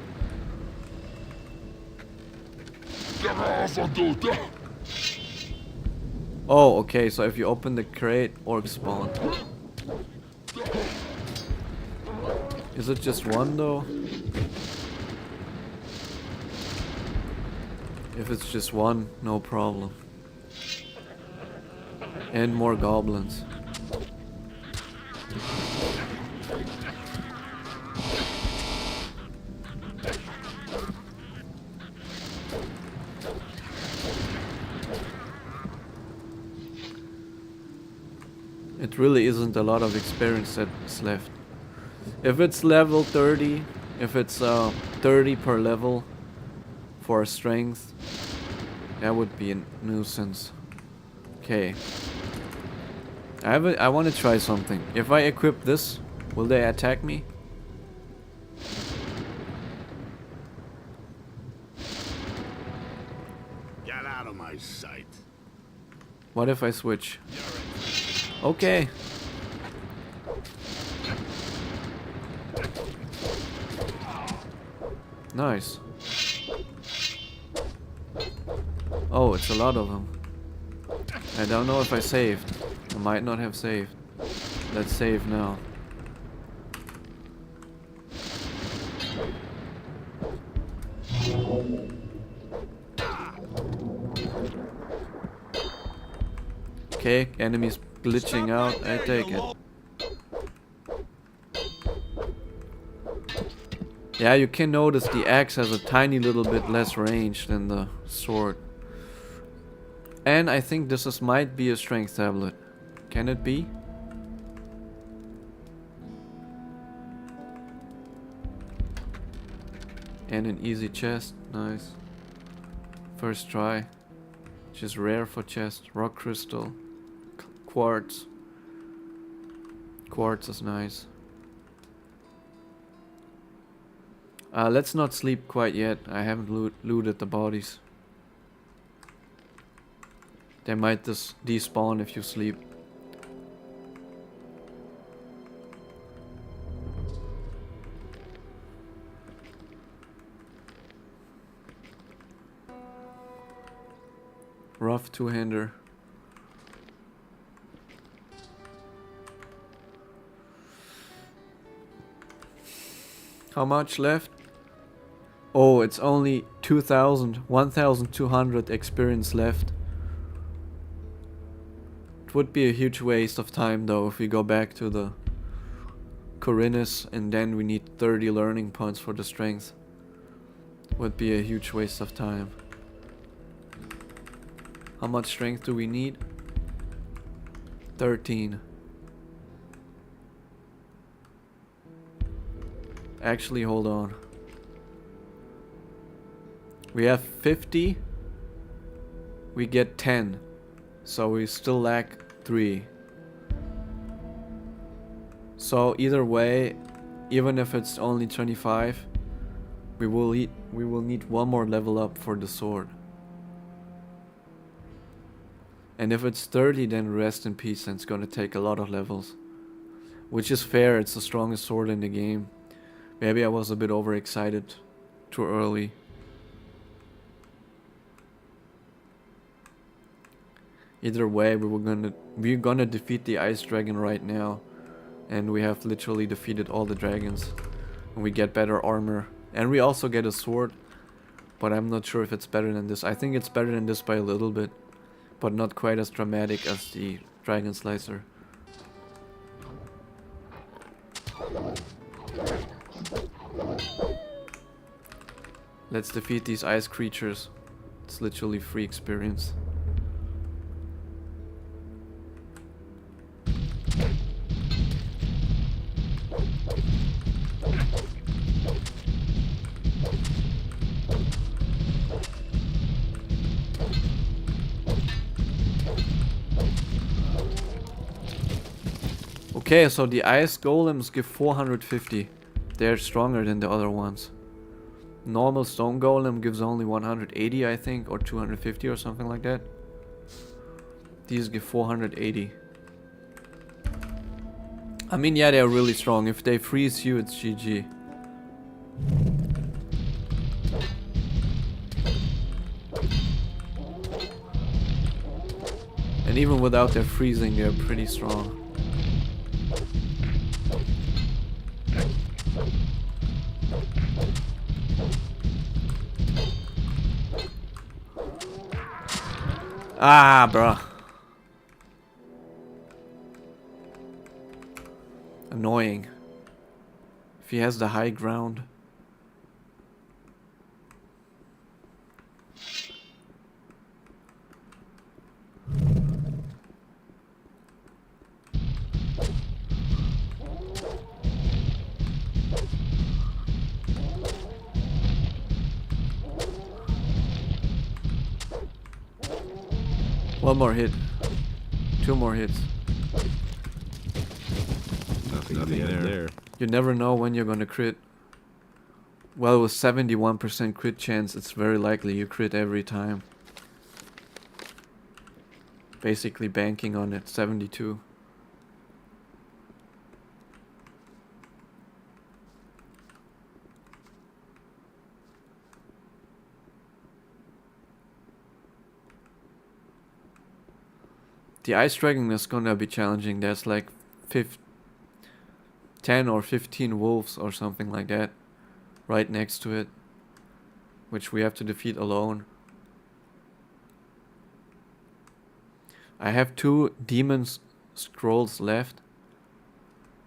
Oh, okay, so if you open the crate, orcs spawn. Is it just one though? If it's just one, no problem. And more goblins. It really isn't a lot of experience that's left. If it's level 30, if it's 30 per level for strength, that would be a nuisance. Okay. I want to try something. If I equip this, will they attack me? Get out of my sight. What if I switch? Okay. Nice. Oh, it's a lot of them. I don't know if I saved. I might not have saved. Let's save now. Okay, enemies glitching out. I take it. Yeah, you can notice the axe has a tiny little bit less range than the sword. And I think this might be a strength tablet. Can it be? And an easy chest. Nice. First try. Which is rare for chest. Rock crystal. Quartz. Quartz is nice. Let's not sleep quite yet. I haven't looted the bodies. They might just despawn if you sleep. Rough two-hander. How much left? Oh, it's only 1,200 experience left. It would be a huge waste of time though if we go back to the Corinus and then we need 30 learning points for the strength. Would be a huge waste of time. How much strength do we need? 13. Actually, hold on. We have 50. We get 10. So we still lack 3. So either way, even if it's only 25, we will need one more level up for the sword. And if it's 30, then rest in peace, and it's gonna take a lot of levels. Which is fair, it's the strongest sword in the game. Maybe I was a bit overexcited too early. Either way, we're gonna defeat the ice dragon right now. And we have literally defeated all the dragons. And we get better armor. And we also get a sword. But I'm not sure if it's better than this. I think it's better than this by a little bit. But not quite as dramatic as the Dragon Slicer. Let's defeat these ice creatures. It's literally free experience. Okay, so the ice golems give 450. They're stronger than the other ones. Normal stone golem gives only 180, I think, or 250 or something like that. These give 480. I mean, yeah, they're really strong. If they freeze you, it's GG. And even without their freezing, they're pretty strong. Ah, bruh. Annoying. If he has the high ground. One more hit. 2 more hits. Nothing there. You never know when you're gonna crit. Well, with 71% crit chance, it's very likely you crit every time. Basically banking on it, 72. The ice dragon is gonna be challenging. There's like 10 or 15 wolves or something like that right next to it, which we have to defeat alone. I have 2 demon scrolls left,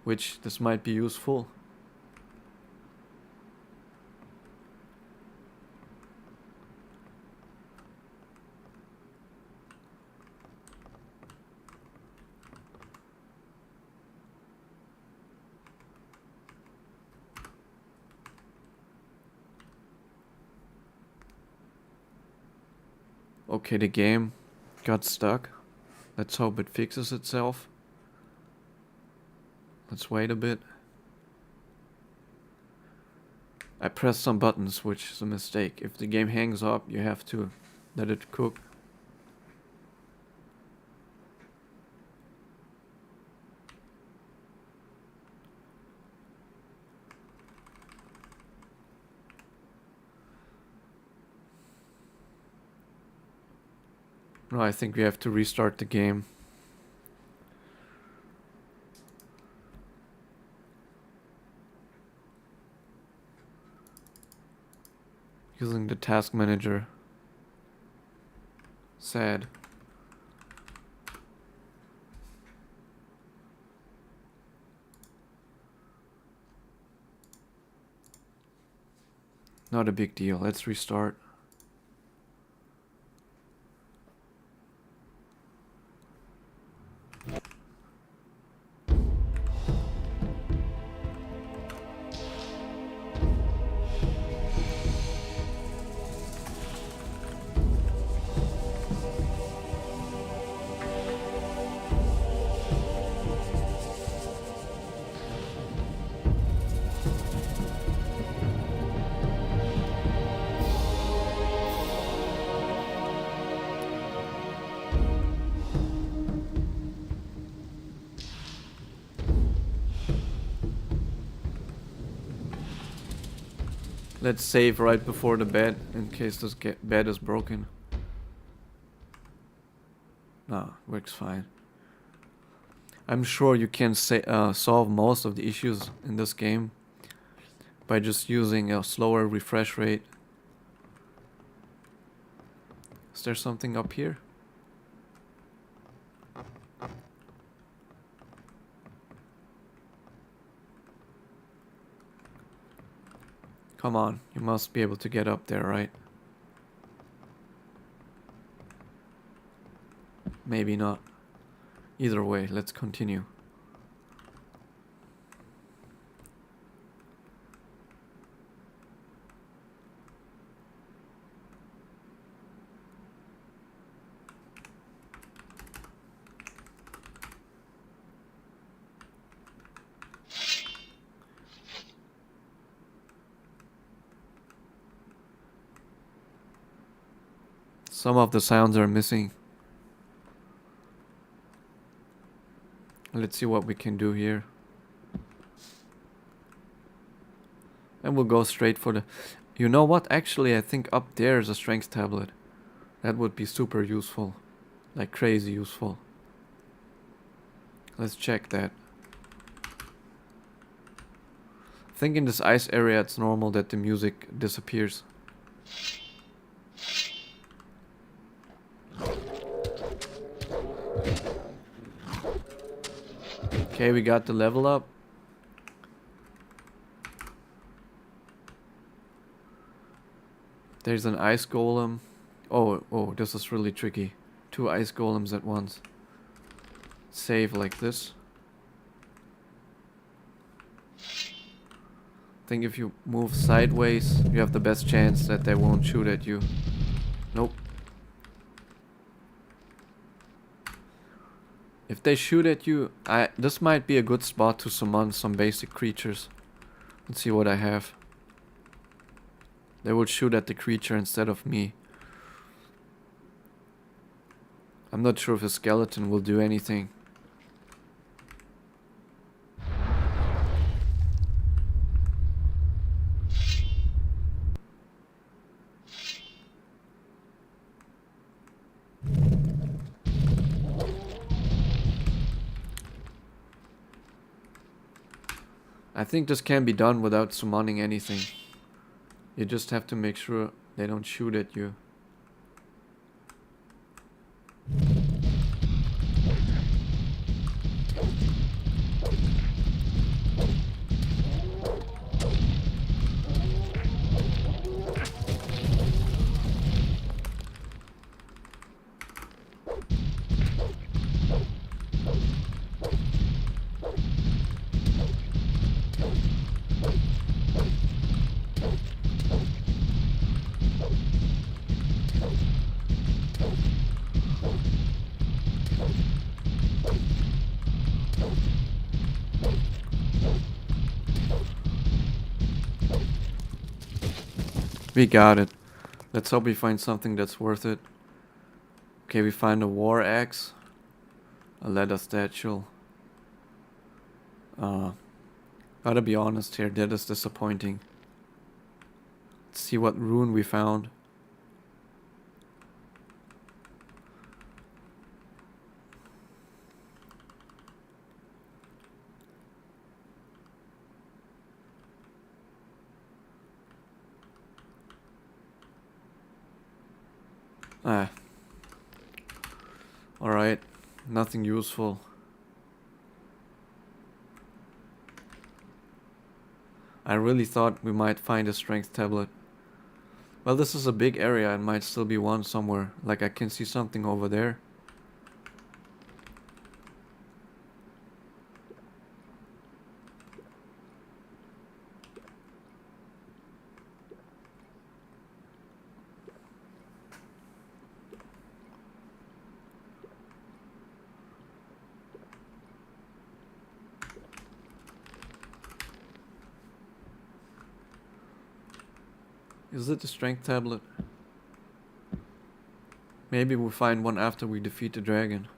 which this might be useful. Okay, the game got stuck. Let's hope it fixes itself. Let's wait a bit. I pressed some buttons, which is a mistake. If the game hangs up, you have to let it cook. No, I think we have to restart the game. Using the task manager. Sad. Not a big deal. Let's restart. Let's save right before the bed in case this bed is broken. No, works fine. I'm sure you can solve most of the issues in this game by just using a slower refresh rate. Is there something up here? Come on, you must be able to get up there, right? Maybe not. Either way, let's continue. Some of the sounds are missing. Let's see what we can do here. And we'll go straight for the... You know what? Actually, I think up there is a strength tablet. That would be super useful. Like crazy useful. Let's check that. I think in this ice area it's normal that the music disappears. Okay, we got the level up. There's an ice golem. Oh, this is really tricky. 2 ice golems at once. Save like this. I think if you move sideways, you have the best chance that they won't shoot at you. Nope. If they shoot at you, this might be a good spot to summon some basic creatures. Let's see what I have. They would shoot at the creature instead of me. I'm not sure if a skeleton will do anything. I think this can be done without summoning anything. You just have to make sure they don't shoot at you. We got it. Let's hope we find something that's worth it. Okay, we find a war axe. A leather statue. Gotta be honest here, that is disappointing. Let's see what rune we found. Ah. Alright. Nothing useful. I really thought we might find a strength tablet. Well, this is a big area and might still be one somewhere. Like I can see something over there. Is it the strength tablet? Maybe we'll find one after we defeat the dragon.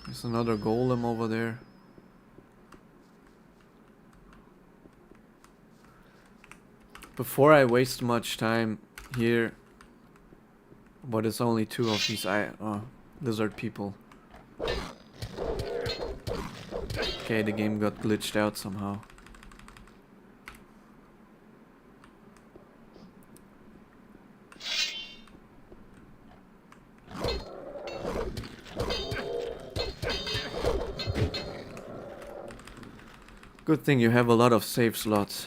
There's another golem over there. Before I waste much time here, but it's only two of these lizard people. Okay, the game got glitched out somehow. Good thing you have a lot of save slots.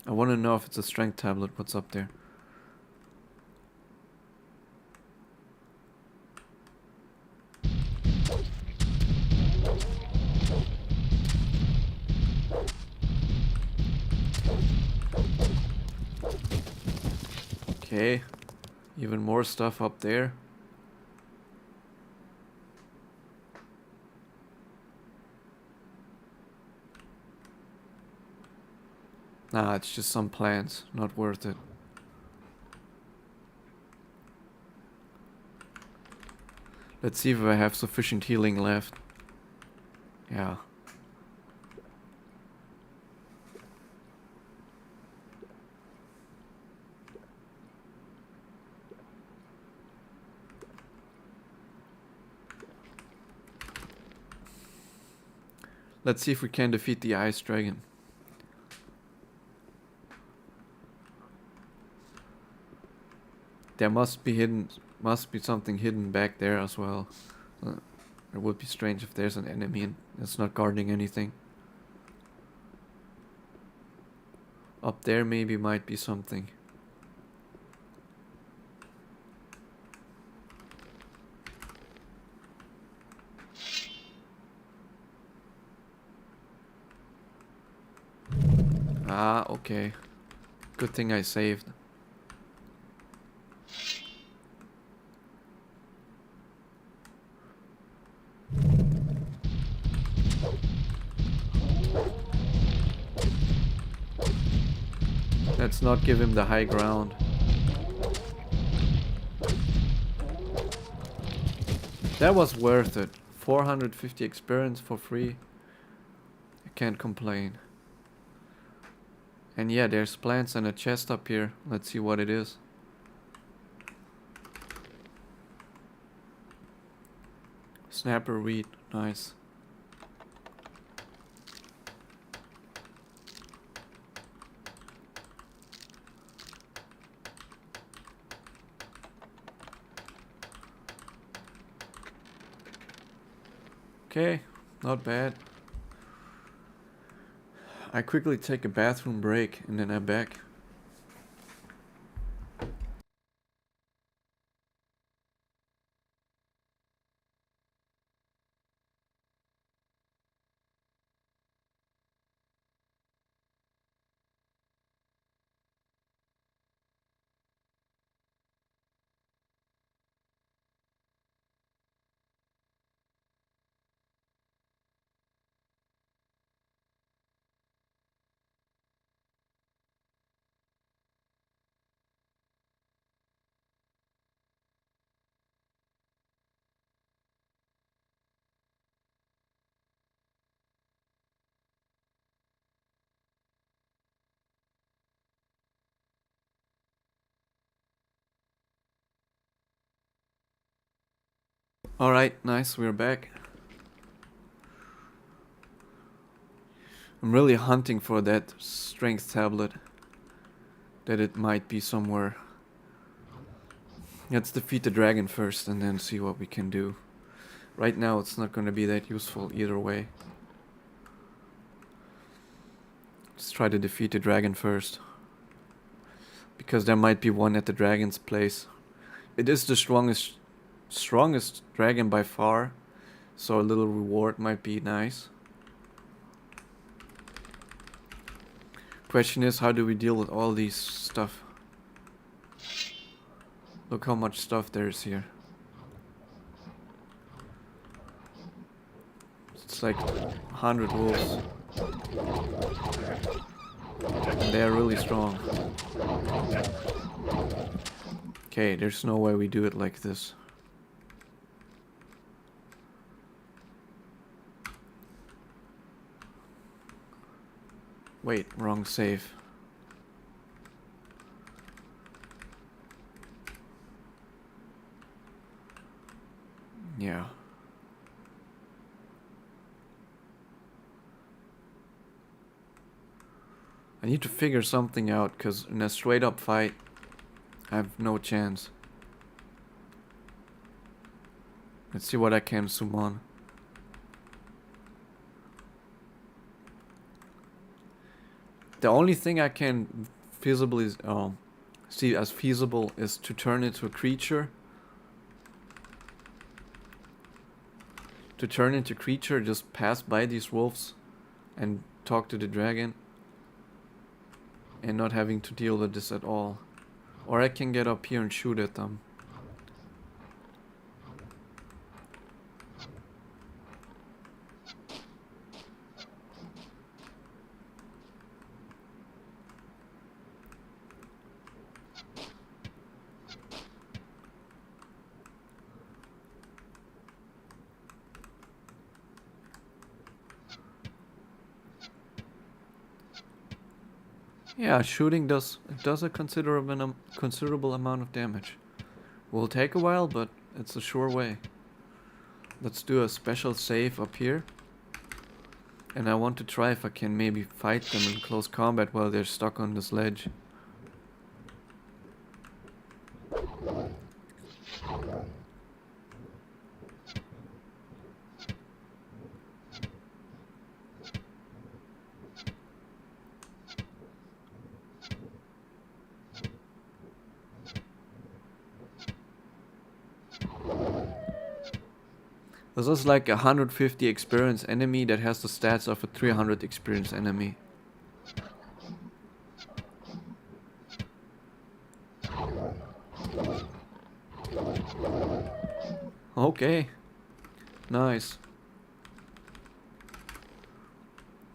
I want to know if it's a strength tablet. What's up there? Okay, even more stuff up there. Nah, it's just some plants, not worth it. Let's see if I have sufficient healing left. Yeah. Let's see if we can defeat the ice dragon. There must be something hidden back there as well. It would be strange if there's an enemy and it's not guarding anything. Up there maybe might be something. Ah, okay. Good thing I saved. Let's not give him the high ground. That was worth it. 450 experience for free. I can't complain. And yeah, there's plants and a chest up here. Let's see what it is. Snapper wheat, nice. Okay, not bad. I quickly take a bathroom break and then I'm back. Alright, nice, we're back. I'm really hunting for that strength tablet. That it might be somewhere. Let's defeat the dragon first and then see what we can do. Right now it's not gonna be that useful either way. Let's try to defeat the dragon first. Because there might be one at the dragon's place. It is the strongest dragon by far. So a little reward might be nice. Question is, how do we deal with all these stuff? Look how much stuff there is here. It's like 100 wolves. And they are really strong. Okay, there's no way we do it like this. Wait, wrong save. Yeah. I need to figure something out, because in a straight up fight, I have no chance. Let's see what I can summon. The only thing I can feasibly see as feasible is to turn into a creature. To turn into a creature, just pass by these wolves and talk to the dragon. And not having to deal with this at all. Or I can get up here and shoot at them. Yeah, shooting does a considerable amount of damage. Will take a while, but it's a sure way. Let's do a special save up here. And I want to try if I can maybe fight them in close combat while they're stuck on this ledge. This is like a 150 experience enemy that has the stats of a 300 experience enemy. Okay. Nice.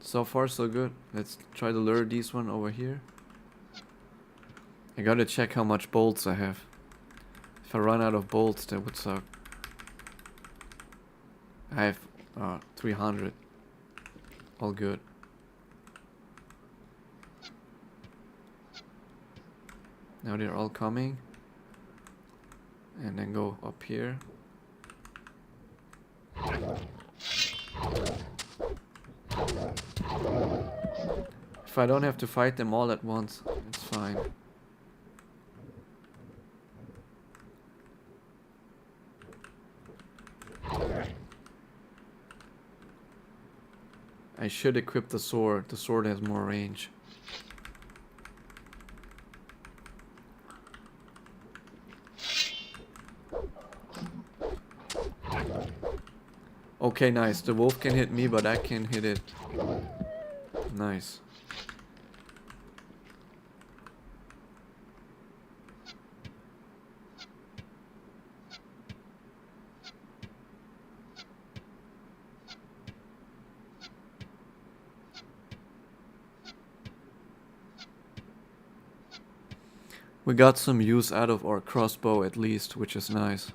So far so good. Let's try to lure these one over here. I gotta check how much bolts I have. If I run out of bolts, that would suck. I have 300. All good. Now they're all coming. And then go up here. If I don't have to fight them all at once, it's fine. I should equip the sword. The sword has more range. Okay, nice. The wolf can hit me, but I can hit it. Nice. We got some use out of our crossbow at least, which is nice.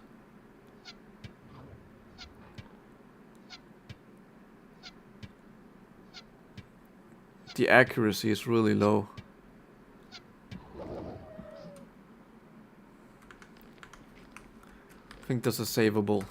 The accuracy is really low. I think this is savable.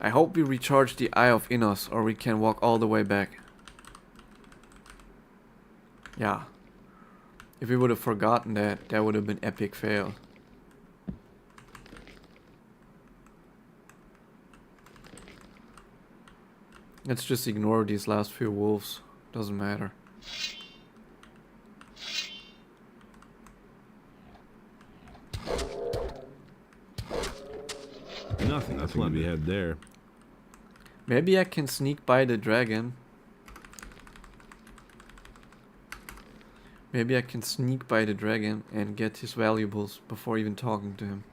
I hope we recharge the Eye of Innos, or we can walk all the way back. Yeah. If we would have forgotten that, that would have been epic fail. Let's just ignore these last few wolves. Doesn't matter. Nothing to be had there. Maybe I can sneak by the dragon. Maybe I can sneak by the dragon and get his valuables before even talking to him.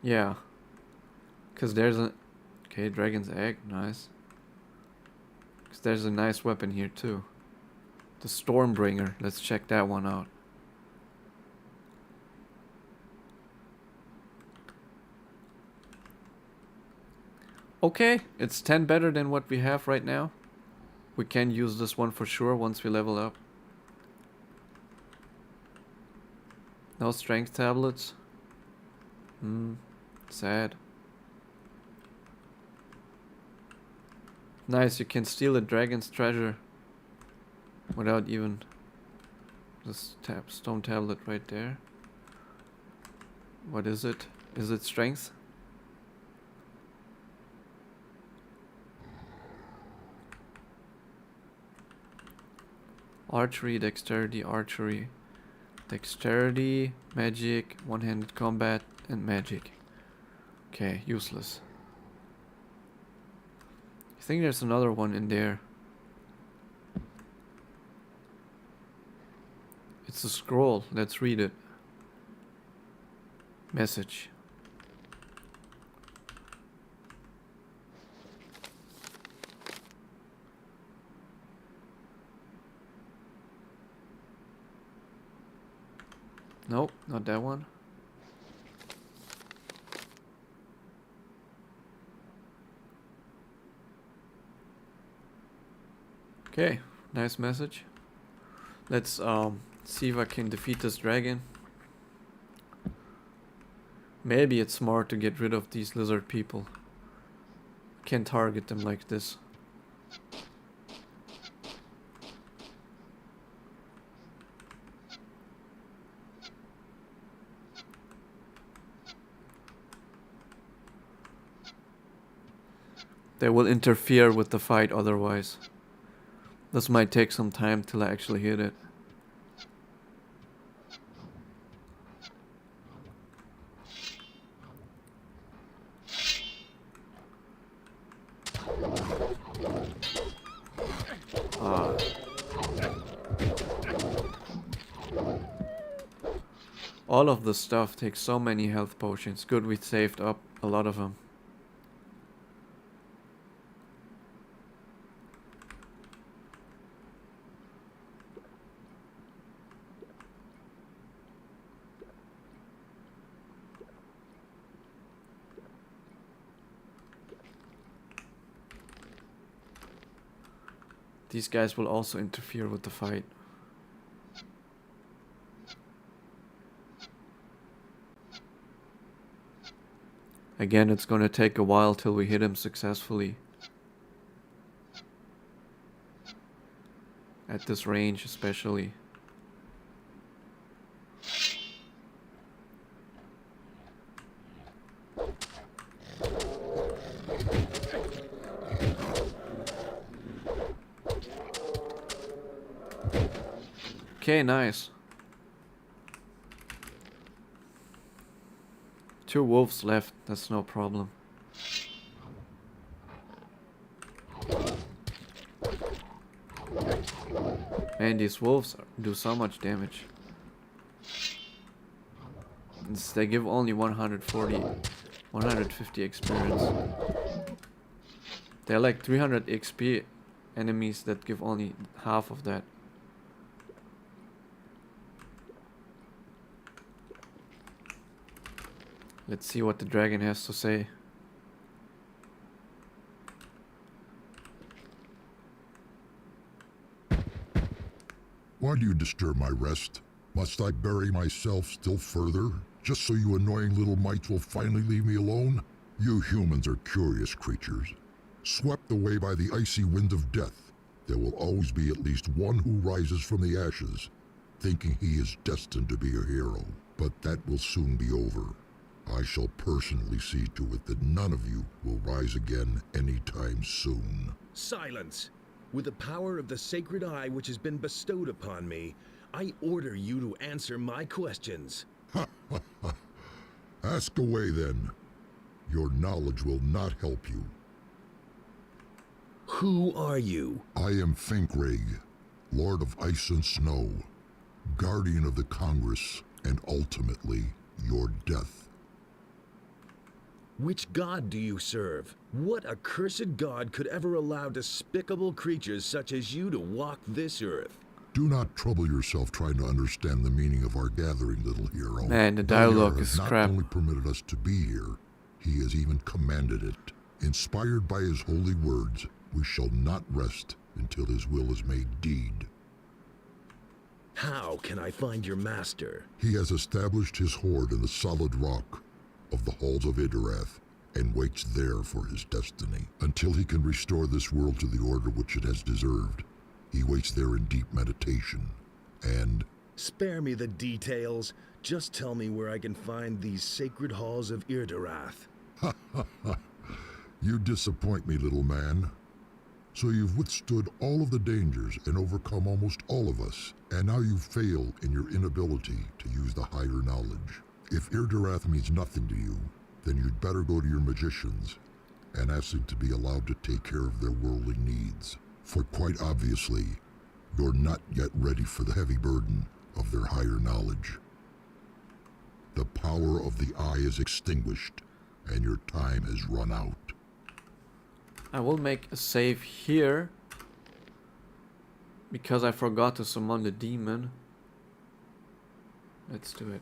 Yeah. Because there's a... Okay, dragon's egg. Nice. Because there's a nice weapon here too. The Stormbringer. Let's check that one out. Okay, it's 10 better than what we have right now. We can use this one for sure once we level up. No strength tablets. Sad. Nice, you can steal a dragon's treasure without even this stone tablet right there. What is it? Is it strength? Archery, dexterity, archery, dexterity, magic, one-handed combat, and magic. Okay, useless. I think there's another one in there. It's a scroll. Let's read it. Message. Nope, not that one. Okay, nice message. Let's see if I can defeat this dragon. Maybe it's smart to get rid of these lizard people. Can't target them like this. They will interfere with the fight otherwise. This might take some time till I actually hit it. All of the stuff takes so many health potions. Good, we saved up a lot of them. These guys will also interfere with the fight. Again, it's gonna take a while till we hit him successfully. At this range especially. Okay, nice. 2 wolves left, that's no problem. Man, these wolves do so much damage. They give only 150 experience. They're like 300 XP enemies that give only half of that. Let's see what the dragon has to say. Why do you disturb my rest? Must I bury myself still further, Just so you annoying little mites will finally leave me alone? You humans are curious creatures. Swept away by the icy wind of death, there will always be at least one who rises from the ashes, thinking he is destined to be a hero. But that will soon be over. I shall personally see to it that none of you will rise again anytime soon. Silence! With the power of the sacred eye which has been bestowed upon me, I order you to answer my questions. Ask away then. Your knowledge will not help you. Who are you? I am Finkreg, Lord of Ice and Snow, Guardian of the Congress, and ultimately, your death. Which god do you serve? What accursed god could ever allow despicable creatures such as you to walk this earth? Do not trouble yourself trying to understand the meaning of our gathering, little hero. Man, the dialogue is not crap. only permitted us to be here, he has even commanded it. Inspired by his holy words, we shall not rest until his will is made deed. How can I find your master? He has established his hoard in the solid rock of the halls of Idarath, and waits there for his destiny. Until he can restore this world to the order which it has deserved, he waits there in deep meditation, and... Spare me the details. Just tell me where I can find these sacred halls of Idarath. Ha ha ha. You disappoint me, little man. So you've withstood all of the dangers and overcome almost all of us, and now you fail in your inability to use the higher knowledge. If Irdarath means nothing to you, then you'd better go to your magicians and ask them to be allowed to take care of their worldly needs. For quite obviously, you're not yet ready for the heavy burden of their higher knowledge. The power of the eye is extinguished, and your time has run out. I will make a save here because I forgot to summon the demon. Let's do it.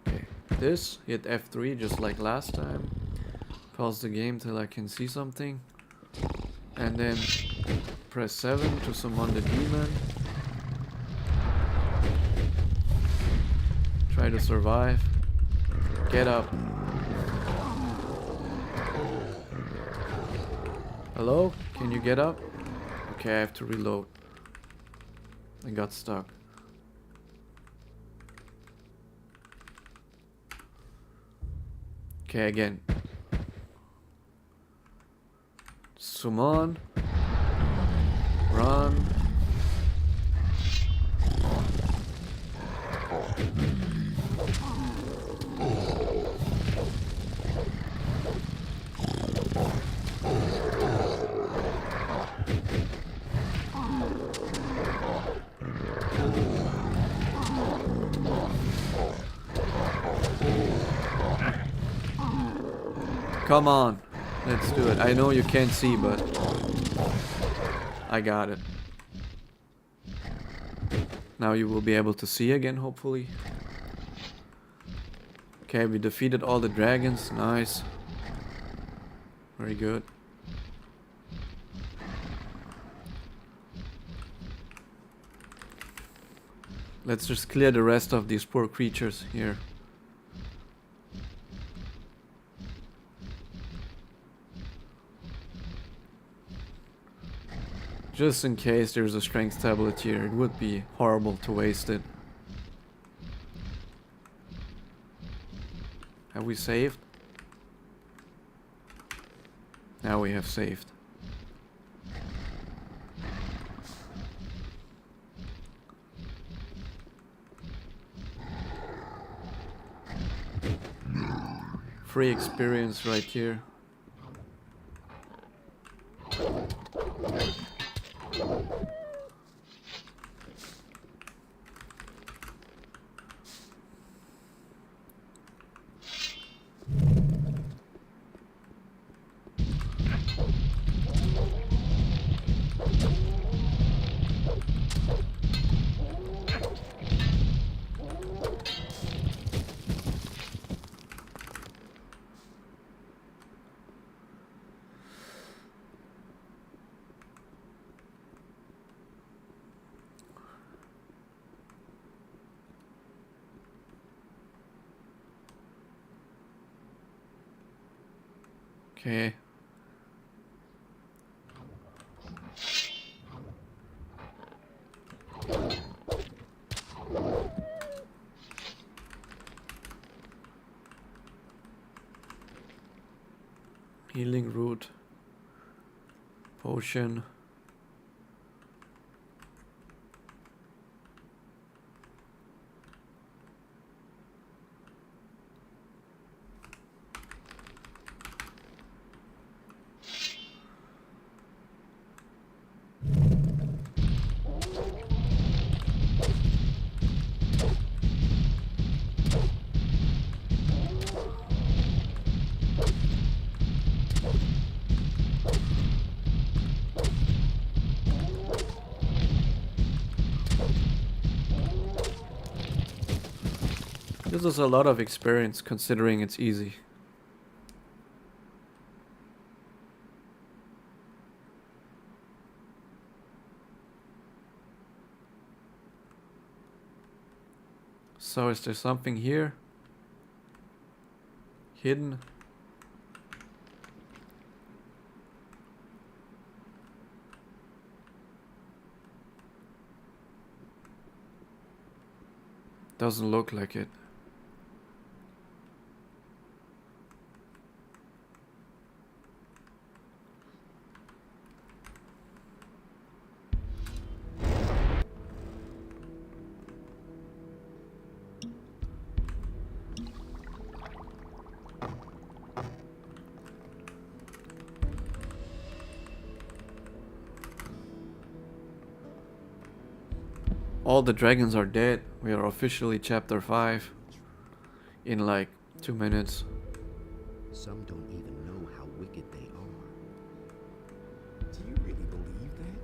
Okay, this, hit F3 just like last time. Pause the game till I can see something. And then press 7 to summon the demon. Try to survive. Get up. Hello? Can you get up? Okay, I have to reload. I got stuck. Okay, again. Summon. Run. Come on, let's do it. I know you can't see, but I got it. Now you will be able to see again, hopefully. Okay, we defeated all the dragons. Nice. Very good. Let's just clear the rest of these poor creatures here. Just in case there's a strength tablet here, it would be horrible to waste it. Have we saved? Now we have saved. Free experience right here. Okay. Healing root. Potion. This is a lot of experience considering it's easy. So is there something here? Hidden? Doesn't look like it. All the dragons are dead. We are officially chapter 5 in like 2 minutes. Some don't even know how wicked they are. Do you really believe that?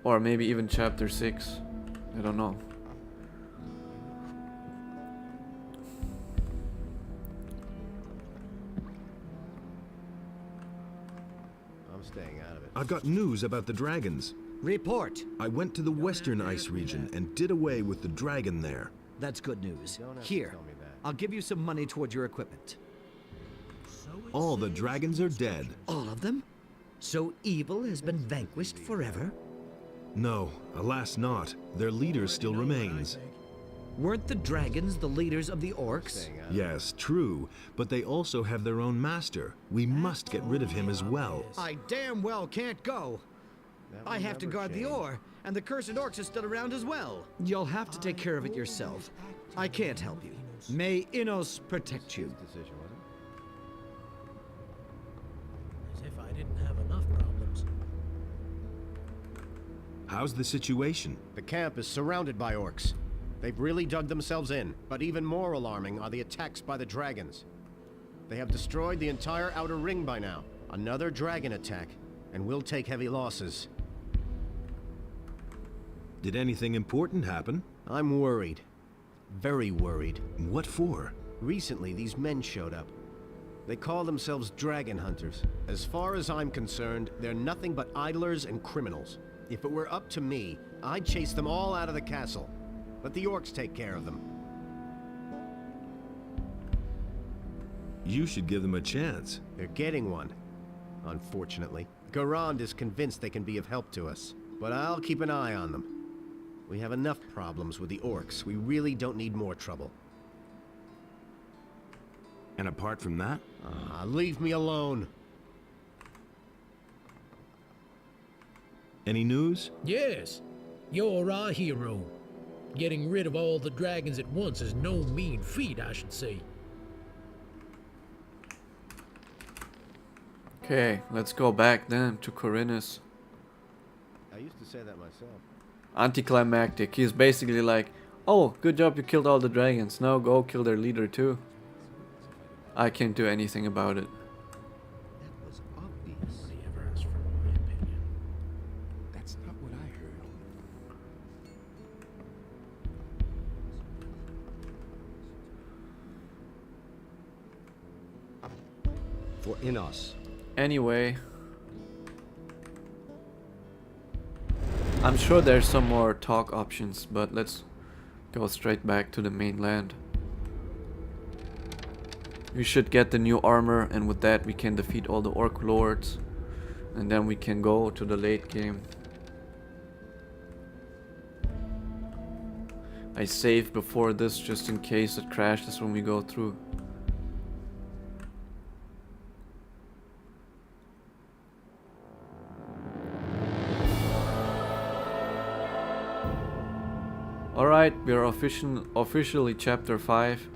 Or maybe even chapter 6. I don't know. I'm staying out of it. I've got news about the dragons. Report. I went to the western ice region and did away with the dragon there. That's good news. Don't have to Here, tell me that. I'll give you some money towards your equipment. All the dragons are dead. All of them? So evil has been vanquished forever? No, alas not. Their leader still remains. Weren't the dragons the leaders of the orcs? Staying out of Yes, true, but they also have their own master. We must get rid of him as well. I damn well can't go. That I will have to never guard the change. ore, and the cursed orcs are still around as well. You'll have to take care of it yourself. I can't help you. May Innos protect you. His decision, wasn't it? As if I didn't have enough problems. How's the situation? The camp is surrounded by orcs. They've really dug themselves in, but even more alarming are the attacks by the dragons. They have destroyed the entire outer ring by now. Another dragon attack, and we'll take heavy losses. Did anything important happen? I'm worried. Very worried. What for? Recently, these men showed up. They call themselves dragon hunters. As far as I'm concerned, they're nothing but idlers and criminals. If it were up to me, I'd chase them all out of the castle. Let the orcs take care of them. You should give them a chance. They're getting one, unfortunately. Garand is convinced they can be of help to us, but I'll keep an eye on them. We have enough problems with the orcs. We really don't need more trouble. And apart from that? Leave me alone. Any news? Yes, you're our hero. Getting rid of all the dragons at once is no mean feat, I should say. Okay, let's go back then to Corinus. I used to say that myself. Anticlimactic. He's basically like, oh, good job you killed all the dragons. Now go kill their leader too. I can't do anything about it. That was obvious. Nobody ever asked for my opinion. That's not what I heard. For Innos. Anyway, I'm sure there's some more talk options, but let's go straight back to the mainland. We should get the new armor, and with that we can defeat all the orc lords. And then we can go to the late game. I save before this just in case it crashes when we go through. Alright, we are officially chapter 5.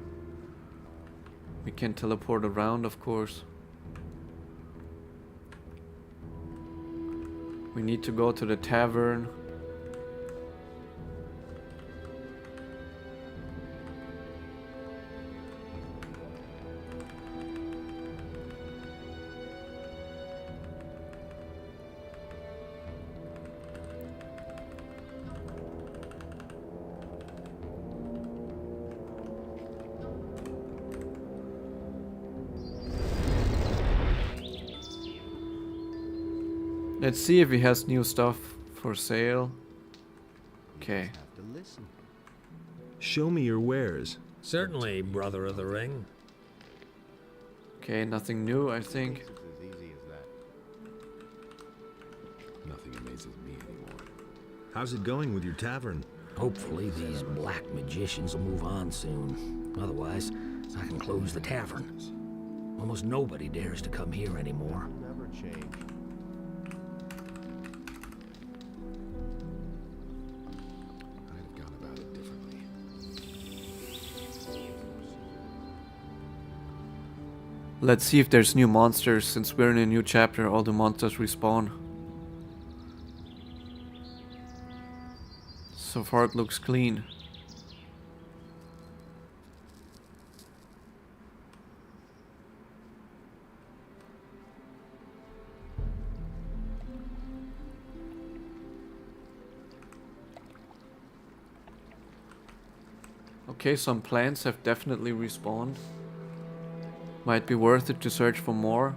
We can teleport around, of course. We need to go to the tavern. Let's see if he has new stuff for sale. Okay. Show me your wares. Certainly, brother of the ring. Okay, nothing new, I think. Nothing amazes me anymore. How's it going with your tavern? Hopefully these black magicians will move on soon. Otherwise, I can close the tavern. Almost nobody dares to come here anymore. Never change. I'd have gone about it differently. Let's see if there's new monsters. Since we're in a new chapter, all the monsters respawn. So far it looks clean. Okay, some plants have definitely respawned. Might be worth it to search for more.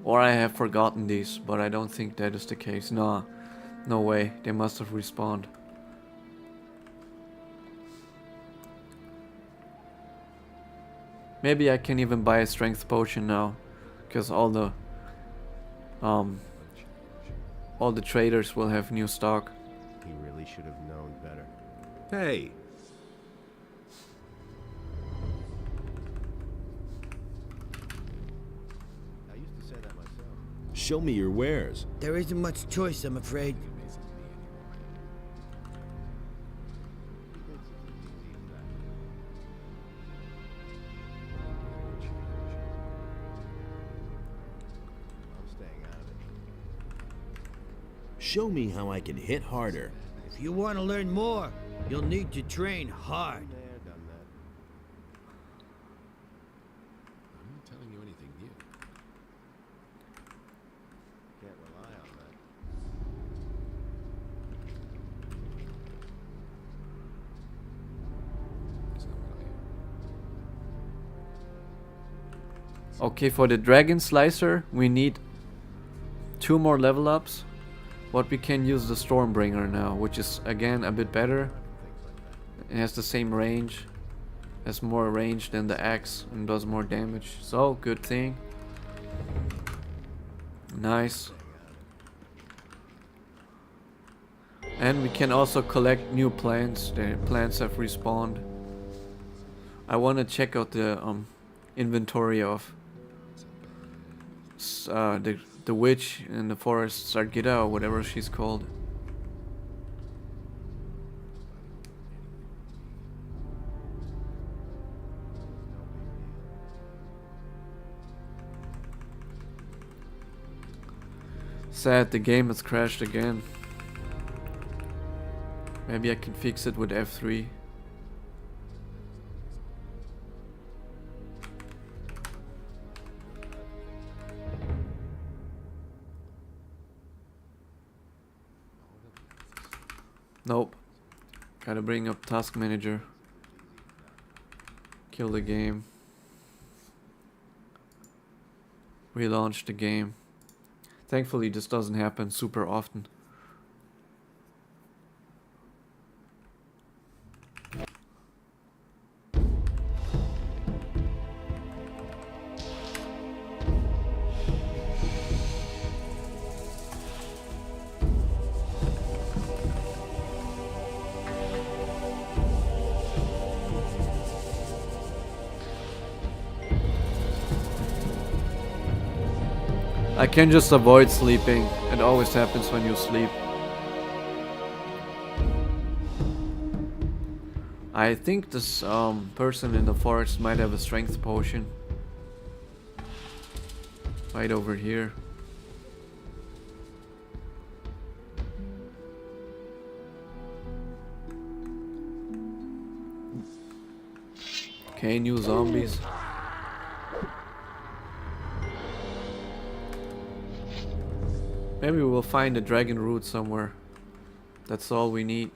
Or I have forgotten these, but I don't think that is the case. Nah, no way. They must have respawned. Maybe I can even buy a strength potion now, because all the traders will have new stock. He really should have known better. Hey! I used to say that myself. Show me your wares. There isn't much choice, I'm afraid. I'm staying out of it. Show me how I can hit harder. If you want to learn more, you'll need to train hard. There, done that. I'm not telling you anything new. Can't rely on that. It's not what I Okay, for the dragon slicer, we need 2 more level ups. But we can use the Stormbringer now, which is again a bit better. It has the same range, has more range than the axe, and does more damage. So, good thing. Nice. And we can also collect new plants. The plants have respawned. I want to check out the inventory of the witch in the forest, Sargita, or whatever she's called. Sad, the game has crashed again. Maybe I can fix it with F3. Nope. Gotta bring up Task Manager. Kill the game. Relaunch the game. Thankfully this doesn't happen super often. I can just avoid sleeping. It always happens when you sleep. I think this person in the forest might have a strength potion. Right over here. Okay, new zombies. Maybe we'll find a dragon root somewhere. That's all we need.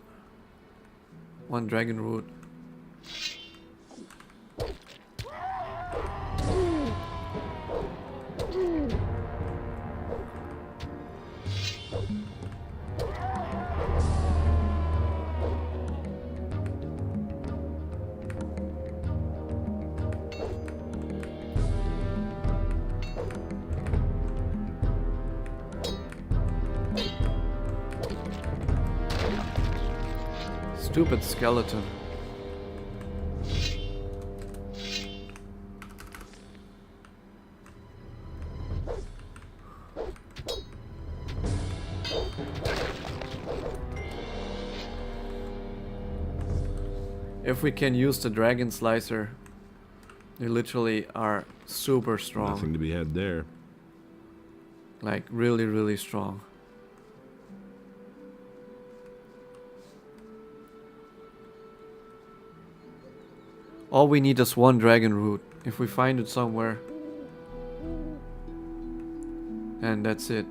One dragon root. Stupid skeleton. If we can use the dragon slicer, they literally are super strong. Nothing to be had there. Like really, really strong. All we need is one dragon root. If we find it somewhere. And that's it.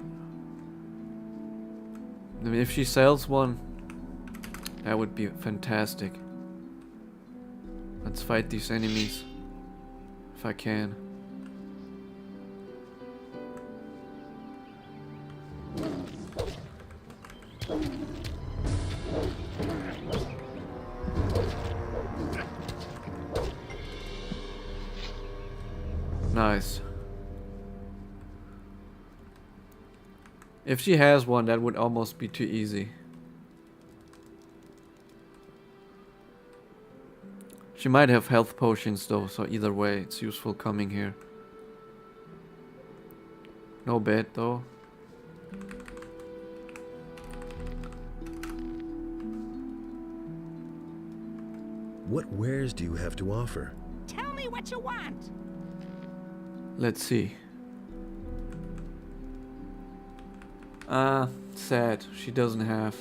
I mean, if she sells one, that would be fantastic. Let's fight these enemies. If I can. Nice. If she has one, that would almost be too easy. She might have health potions though, so either way, it's useful coming here. No bed though. What wares do you have to offer? Tell me what you want. Let's see. Sad. She doesn't have.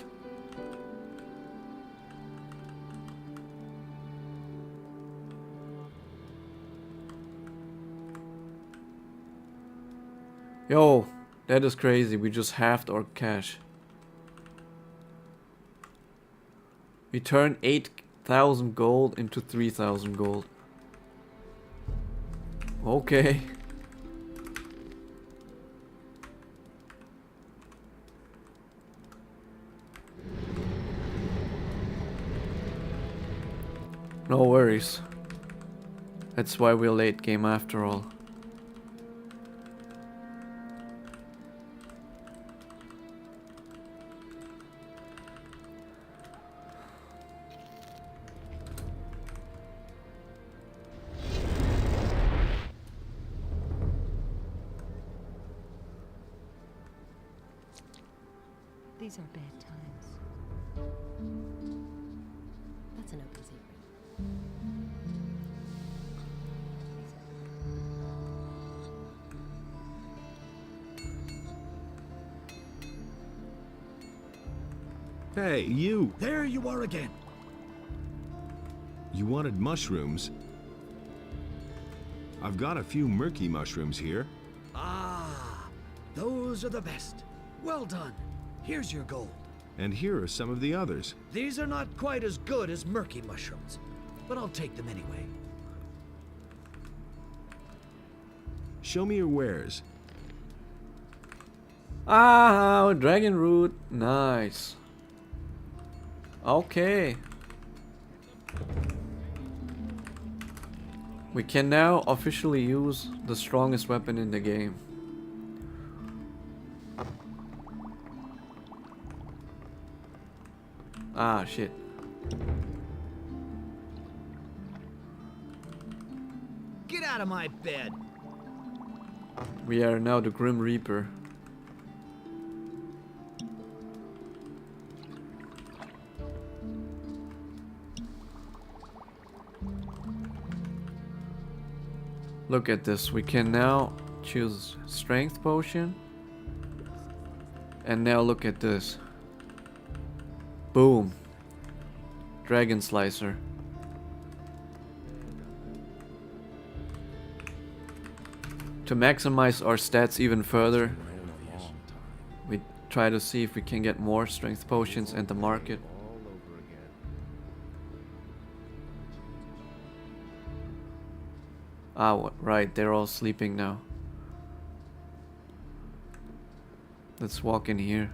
Yo, that is crazy. We just halved our cash. We turned 8,000 gold into 3,000 gold. Okay. No worries. That's why we're late game after all. These are bad times. That's an open secret. Hey, you! There you are again. You wanted mushrooms? I've got a few murky mushrooms here. Ah, those are the best. Well done. Here's your gold. And here are some of the others. These are not quite as good as murky mushrooms, but I'll take them anyway. Show me your wares. Ah, dragon root. Nice. Okay. We can now officially use the strongest weapon in the game. Ah, shit. Get out of my bed. We are now the Grim Reaper. Look at this. We can now choose Strength Potion. And now look at this. Boom. Dragon Slicer. To maximize our stats even further, we try to see if we can get more Strength Potions in the market. Ah, right, they're all sleeping now. Let's walk in here.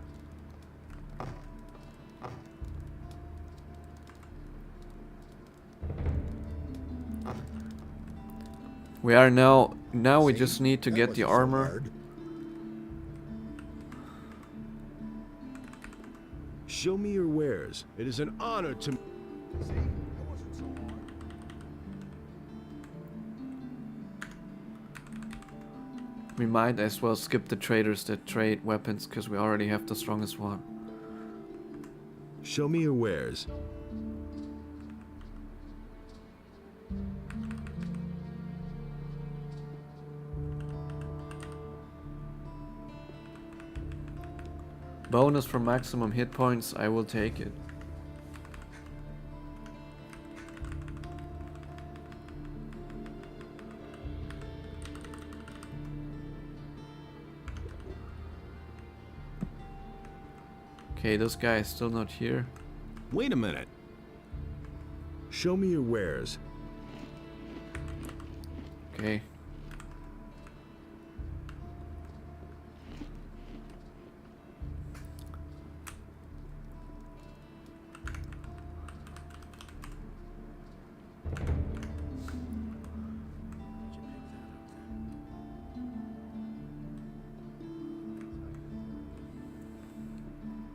We are now we just need to get the armor. Show me your wares. It is an honor to... We might as well skip the traders that trade weapons, because we already have the strongest one. Show me your wares. Bonus for maximum hit points, I will take it. Okay, this guy is still not here. Wait a minute. Show me your wares. Okay.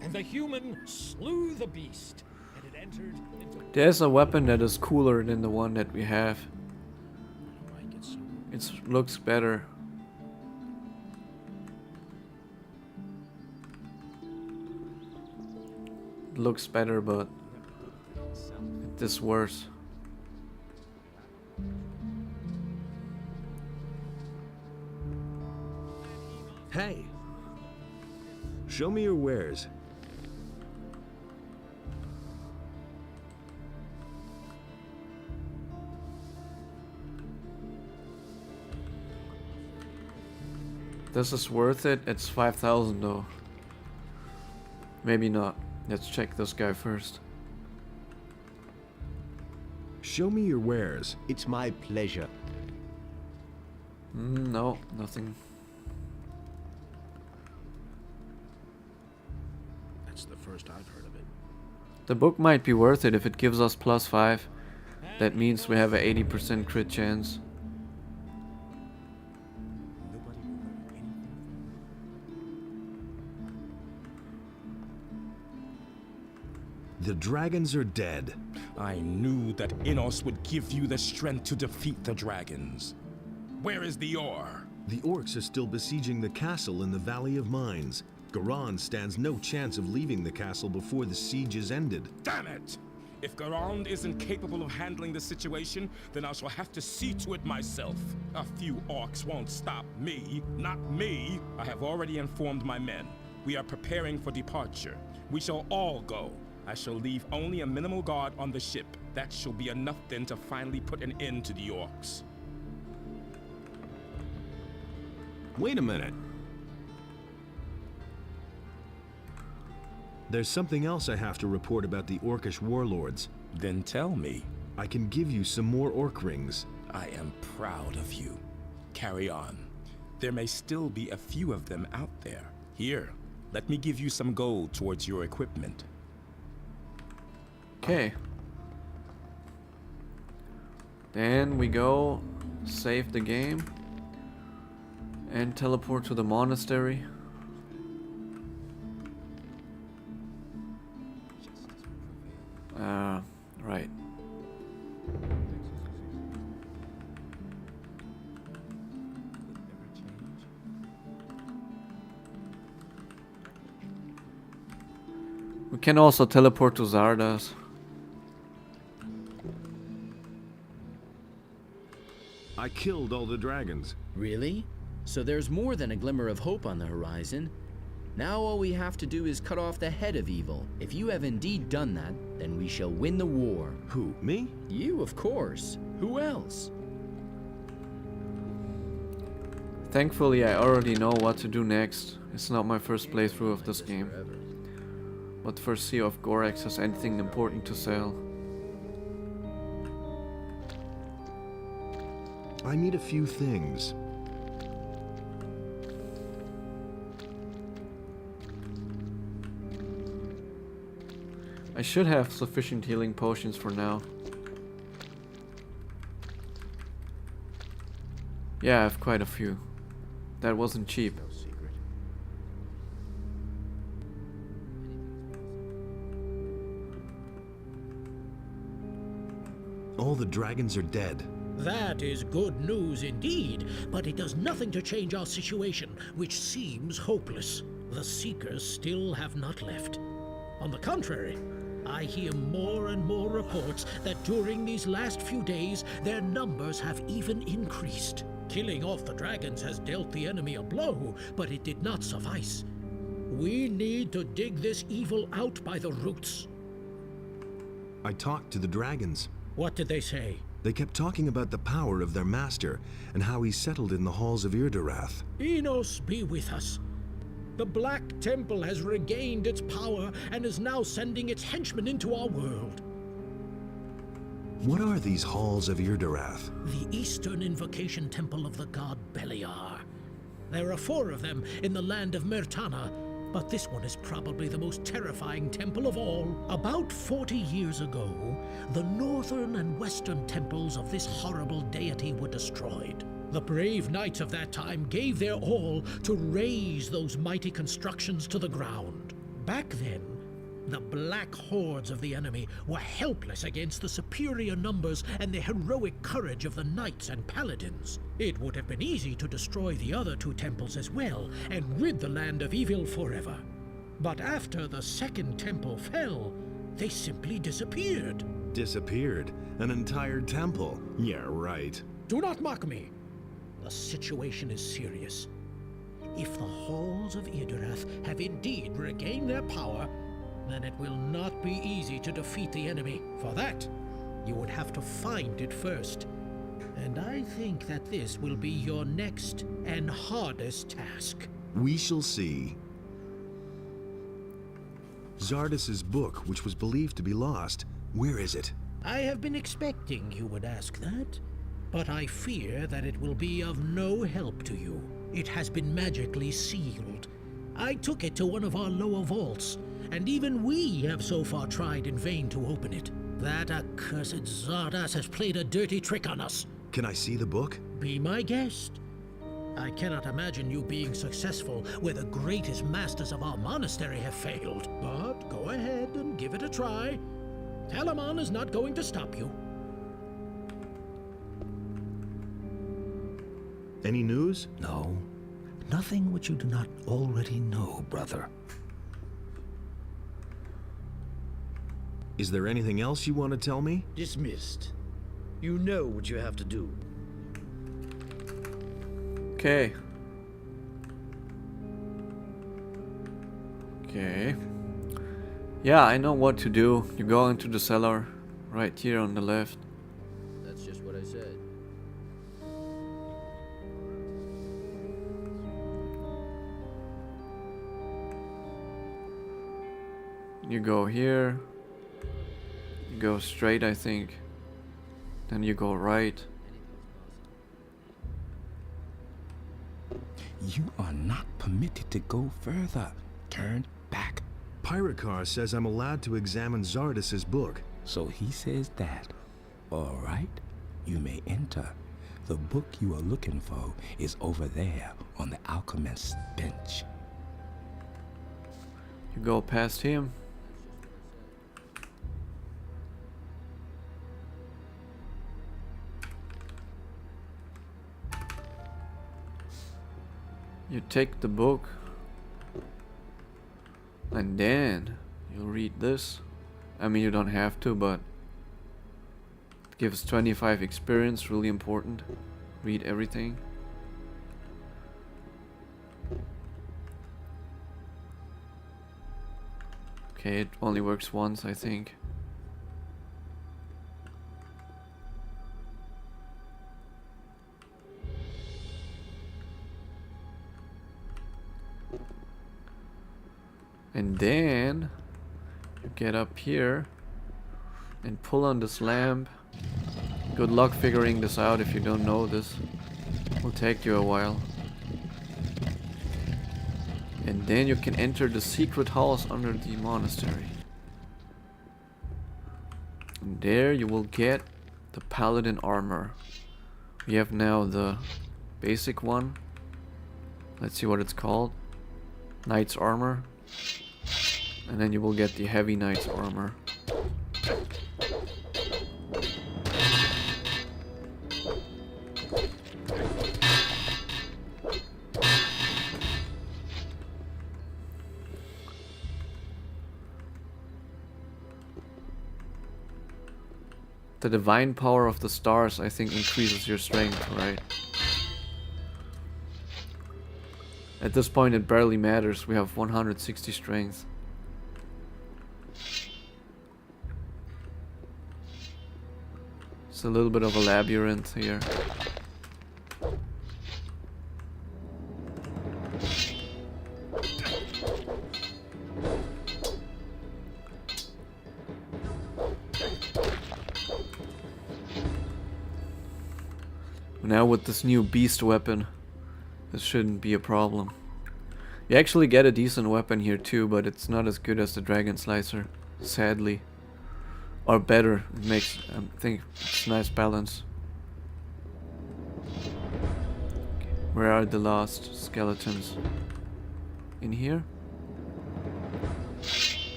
And the human slew the beast, and it entered into... There's a weapon that is cooler than the one that we have. It looks better. It looks better, but it is worse. Hey! Show me your wares. This is worth it. It's 5,000 though. Maybe not. Let's check this guy first. Show me your wares. It's my pleasure. No, nothing. That's the first I've heard of it. The book might be worth it if it gives us +5. That means we have a 80% crit chance. The dragons are dead. I knew that Innos would give you the strength to defeat the dragons. Where is the ore? The orcs are still besieging the castle in the Valley of Mines. Garan stands no chance of leaving the castle before the siege is ended. Damn it! If Garand isn't capable of handling the situation, then I shall have to see to it myself. A few orcs won't stop me. Not me! I have already informed my men. We are preparing for departure. We shall all go. I shall leave only a minimal guard on the ship. That shall be enough then to finally put an end to the orcs. Wait a minute. There's something else I have to report about the orcish warlords. Then tell me. I can give you some more orc rings. I am proud of you. Carry on. There may still be a few of them out there. Here, let me give you some gold towards your equipment. Okay. Then we go save the game and teleport to the monastery. Right. can also teleport to Zardas. I killed all the dragons. Really? So there's more than a glimmer of hope on the horizon. Now all we have to do is cut off the head of evil. If you have indeed done that, then we shall win the war. Who, me? You, of course. Who else? Thankfully, I already know what to do next. It's not my first playthrough of this game. But first see if Gorax has anything important to sell. I need a few things. I should have sufficient healing potions for now. Yeah, I have quite a few. That wasn't cheap. All the dragons are dead. That is good news indeed, but it does nothing to change our situation, which seems hopeless. The Seekers still have not left. On the contrary, I hear more and more reports that during these last few days, their numbers have even increased. Killing off the dragons has dealt the enemy a blow, but it did not suffice. We need to dig this evil out by the roots. I talked to the dragons. What did they say? They kept talking about the power of their master and how he settled in the halls of Irdarath. Enos be with us. The Black Temple has regained its power and is now sending its henchmen into our world. What are these halls of Irdarath? The Eastern Invocation Temple of the god Beliar. There are 4 of them in the land of Myrtana, but this one is probably the most terrifying temple of all. About 40 years ago, the northern and western temples of this horrible deity were destroyed. The brave knights of that time gave their all to raze those mighty constructions to the ground. Back then, the black hordes of the enemy were helpless against the superior numbers and the heroic courage of the knights and paladins. It would have been easy to destroy the other 2 temples as well and rid the land of evil forever. But after the second temple fell, they simply disappeared. Disappeared? An entire temple? Yeah, right. Do not mock me. The situation is serious. If the halls of Irdarath have indeed regained their power, then it will not be easy to defeat the enemy. For that, you would have to find it first. And I think that this will be your next and hardest task. We shall see. Zardas's book, which was believed to be lost, where is it? I have been expecting you would ask that, but I fear that it will be of no help to you. It has been magically sealed. I took it to one of our lower vaults, and even we have so far tried in vain to open it. That accursed Zardas has played a dirty trick on us. Can I see the book? Be my guest. I cannot imagine you being successful where the greatest masters of our monastery have failed. But go ahead and give it a try. Talamon is not going to stop you. Any news? No. Nothing which you do not already know, brother. Is there anything else you want to tell me? Dismissed. You know what you have to do. Okay. Okay. Yeah, I know what to do. You go into the cellar, right here on the left. That's just what I said. You go here. You go straight, I think. Then you go right. You are not permitted to go further. Turn back. Pyrocar says I'm allowed to examine Zardas's book. So he says that. All right, you may enter. The book you are looking for is over there on the alchemist's bench. You go past him. You take the book. And then You'll read this. I mean, you don't have to, but it gives 25 experience, really important. Read everything. Okay, it only works once, I think. And then you get up here and pull on this lamp. Good luck figuring this out if you don't know this. Will take you a while. And then you can enter the secret house under the monastery. And there you will get the paladin armor. We have now the basic one. Let's see what it's called. Knight's armor. And then you will get the heavy knight's armor. The divine power of the stars, I think, increases your strength, right? At this point it barely matters, we have 160 strength. It's a little bit of a labyrinth here. Now with this new beast weapon, this shouldn't be a problem. You actually get a decent weapon here too, but it's not as good as the Dragon Slicer, sadly. Or better, it makes, I think it's a nice balance. Where are the last skeletons? In here?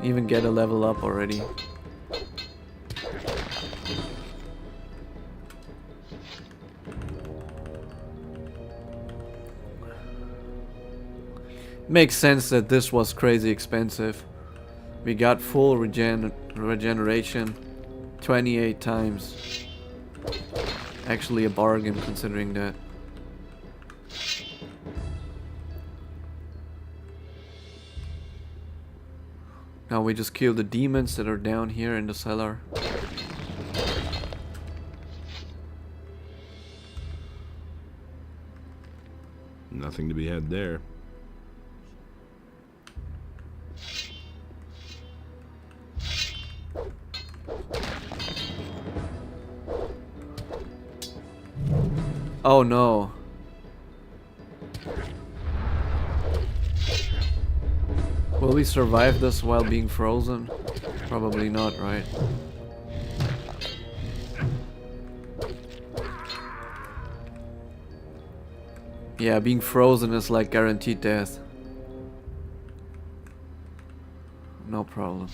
Even get a level up already. Makes sense that this was crazy expensive. We got full regeneration 28 times. Actually a bargain considering that. Now we just kill the demons that are down here in the cellar. Nothing to be had there. Oh no. Will we survive this while being frozen? Probably not, right? Yeah, being frozen is like guaranteed death. No problem.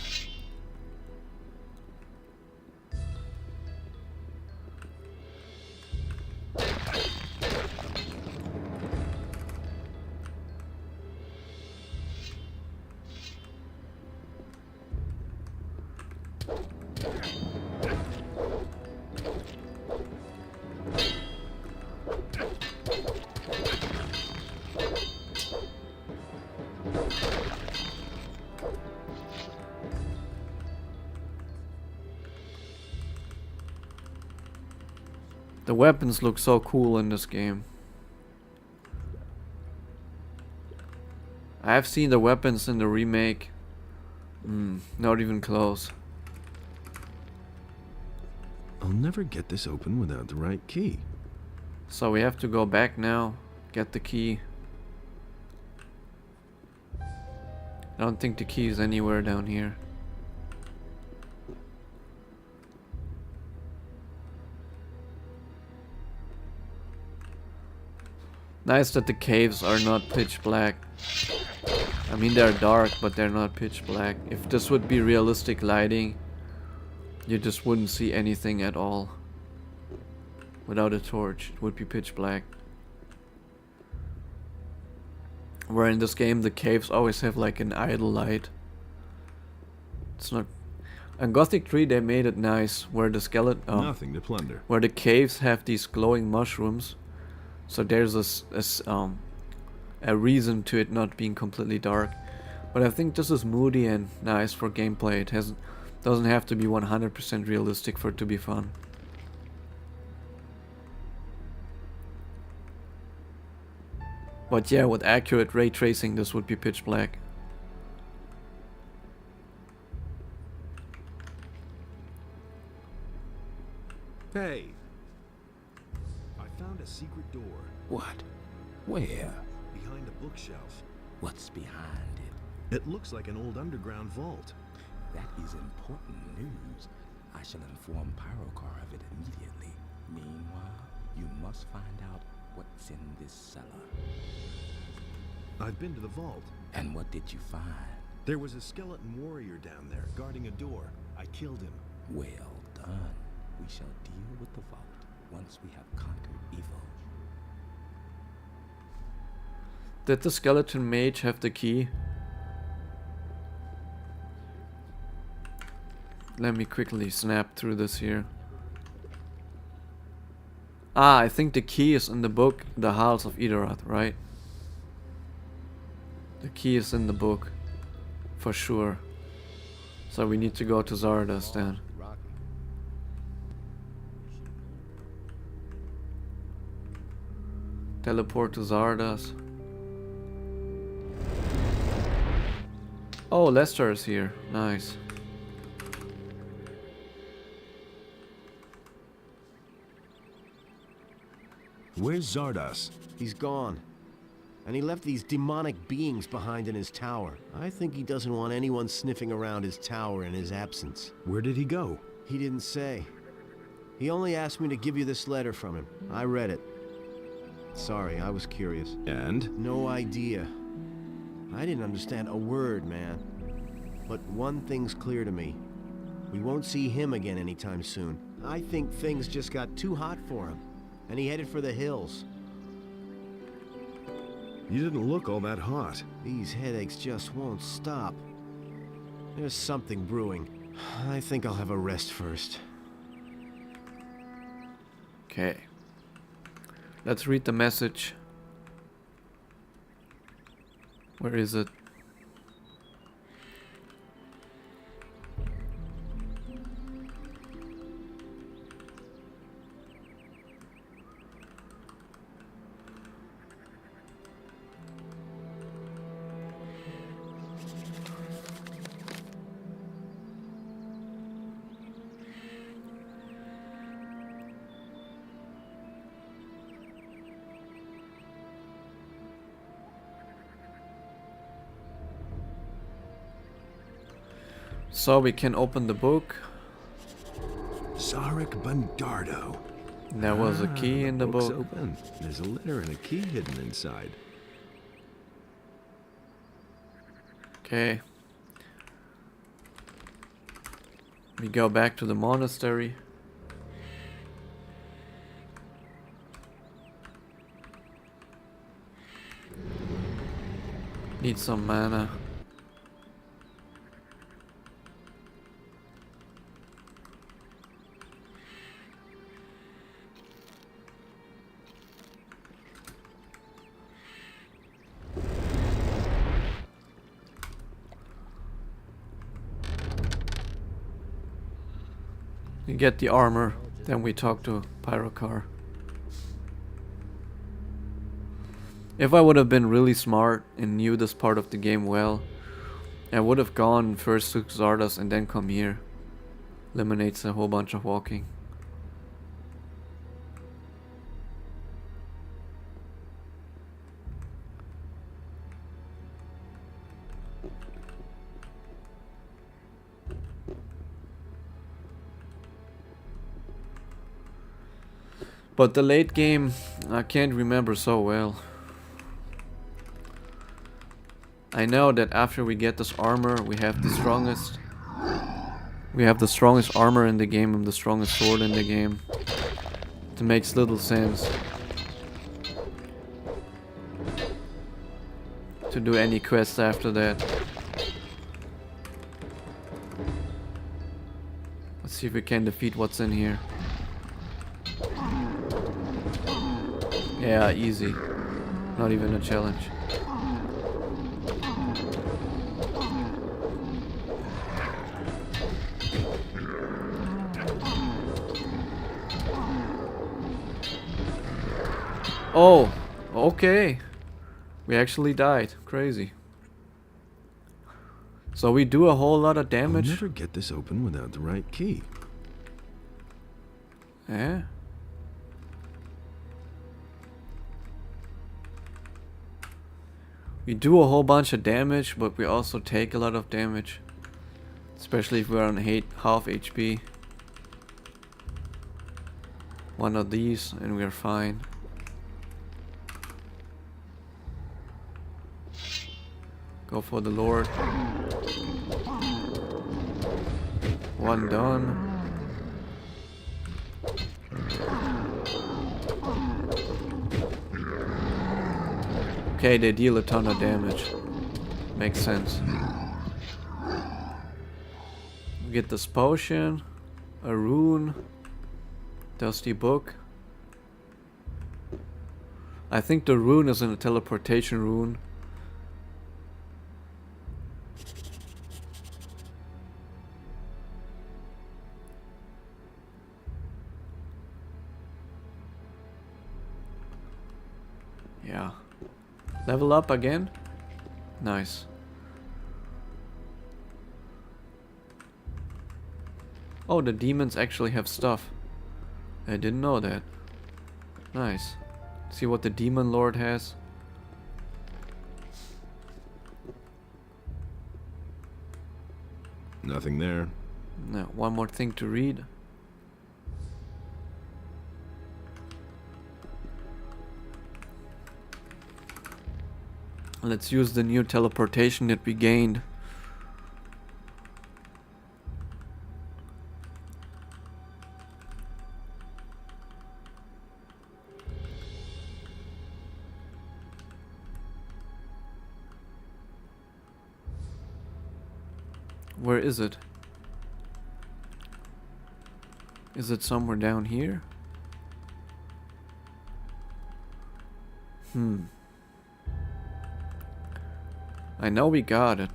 The weapons look so cool in this game. I have seen the weapons in the remake. Not even close. I'll never get this open without the right key. So we have to go back now, get the key. I don't think the key is anywhere down here. Nice that the caves are not pitch black. I mean, they're dark, but they're not pitch black. If this would be realistic lighting, you just wouldn't see anything at all. Without a torch, it would be pitch black. Where in this game the caves always have like an idle light. It's not. In Gothic 3 they made it nice, where the skeleton, Nothing to plunder. where the caves have these glowing mushrooms, so there's a reason to it not being completely dark. But I think this is moody and nice for gameplay. It doesn't have to be 100% realistic for it to be fun. But yeah, with accurate ray tracing, this would be pitch black. Hey! I found a secret door. What? Where? Behind a bookshelf. What's behind it? It looks like an old underground vault. That is important news. I shall inform Pyrocar of it immediately. Meanwhile, you must find out what's in this cellar. I've been to the vault. And what did you find? There was a skeleton warrior down there, guarding a door. I killed him. Well done. We shall deal with the vault once we have conquered evil. Did the skeleton mage have the key? Let me quickly snap through this here. Ah, I think the key is in the book, The Halls of Idaroth, right? The key is in the book, for sure. So we need to go to Zardoz then. Teleport to Zardoz. Oh, Lester is here. Nice. Where's Zardoz? He's gone. And he left these demonic beings behind in his tower. I think he doesn't want anyone sniffing around his tower in his absence. Where did he go? He didn't say. He only asked me to give you this letter from him. I read it. Sorry, I was curious. And? No idea. I didn't understand a word, man. But one thing's clear to me. We won't see him again anytime soon. I think things just got too hot for him. And he headed for the hills. You didn't look all that hot. These headaches just won't stop. There's something brewing. I think I'll have a rest first. Okay. Let's read the message. Where is it? So we can open the book. Zarek Bundardo. There was a key in the book's book. Open. There's a letter and a key hidden inside. Okay. We go back to the monastery. Need some mana. We get the armor, then we talk to Pyrocar. If I would have been really smart and knew this part of the game well, I would have gone first to Zardoz and then come here. Eliminates a whole bunch of walking. But the late game, I can't remember so well. I know that after we get this armor, we have the strongest armor in the game and the strongest sword in the game. It makes little sense to do any quests after that. Let's see if we can defeat what's in here. Yeah, easy. Not even a challenge. Oh, okay. We actually died. Crazy. So we do a whole lot of damage. I'll never get this open without the right key. Yeah. We do a whole bunch of damage, but we also take a lot of damage. Especially if we're on half HP. One of these and we're fine. Go for the Lord. One done. Okay, they deal a ton of damage. Makes sense. We get this potion, a rune, dusty book. I think the rune is a teleportation rune. Yeah. Level up again? Nice. Oh, the demons actually have stuff. I didn't know that. Nice. See what the demon lord has. Nothing there. Now, one more thing to read. Let's use the new teleportation that we gained. Where is it? Is it somewhere down here? I know we got it.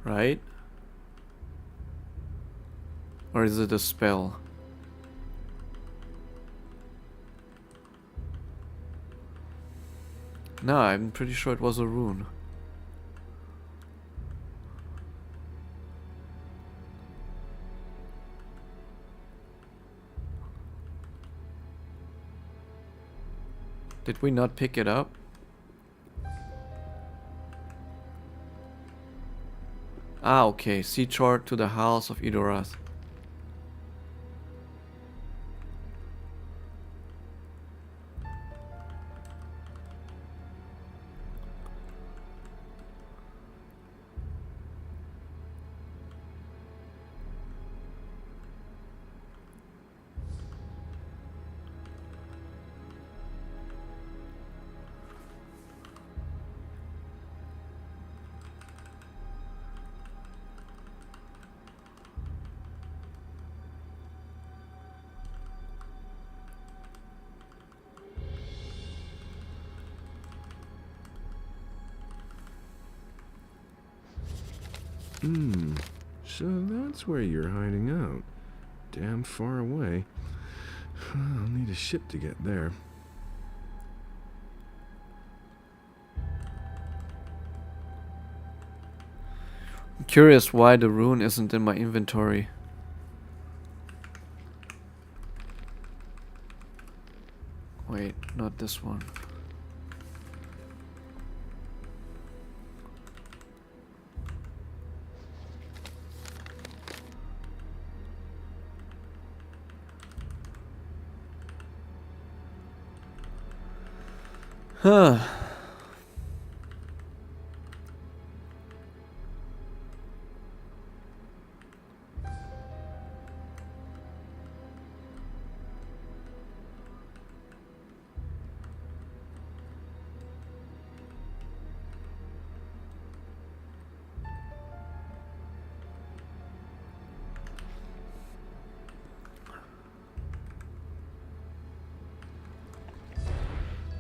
Right? Or is it a spell? No, I'm pretty sure it was a rune. Did we not pick it up? Ah, okay. Sea chart to the house of Idorath. So that's where you're hiding out. Damn far away. I'll need a ship to get there. I'm curious why the rune isn't in my inventory. Wait, not this one. Huh.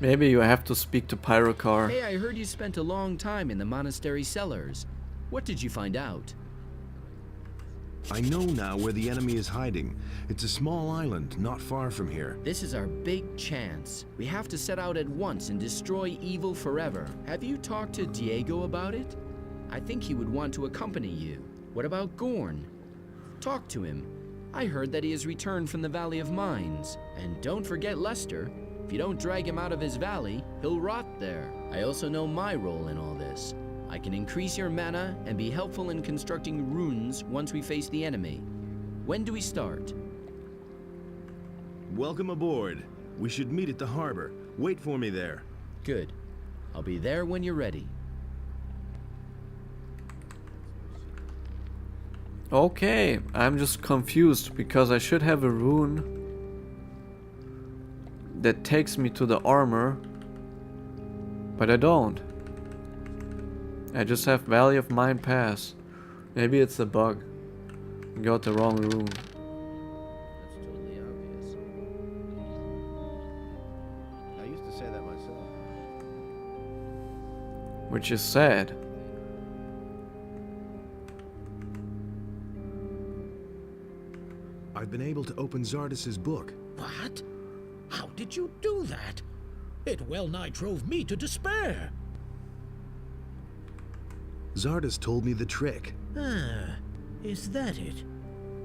Maybe you have to speak to Pyrocar. Hey, I heard you spent a long time in the monastery cellars. What did you find out? I know now where the enemy is hiding. It's a small island not far from here. This is our big chance. We have to set out at once and destroy evil forever. Have you talked to Diego about it? I think he would want to accompany you. What about Gorn? Talk to him. I heard that he has returned from the Valley of Mines. And don't forget Lester. If you don't drag him out of his valley, he'll rot there. I also know my role in all this. I can increase your mana and be helpful in constructing runes once we face the enemy. When do we start? Welcome aboard. We should meet at the harbor. Wait for me there. Good. I'll be there when you're ready. Okay, I'm just confused because I should have a rune that takes me to the armor, but I don't. I just have Valley of Mine Pass. Maybe it's a bug. Got the wrong rune. That's totally obvious. I used to say that myself. Which is sad. I've been able to open Zardas's book. What? How did you do that? It well nigh drove me to despair. Zardas told me the trick. Ah, is that it?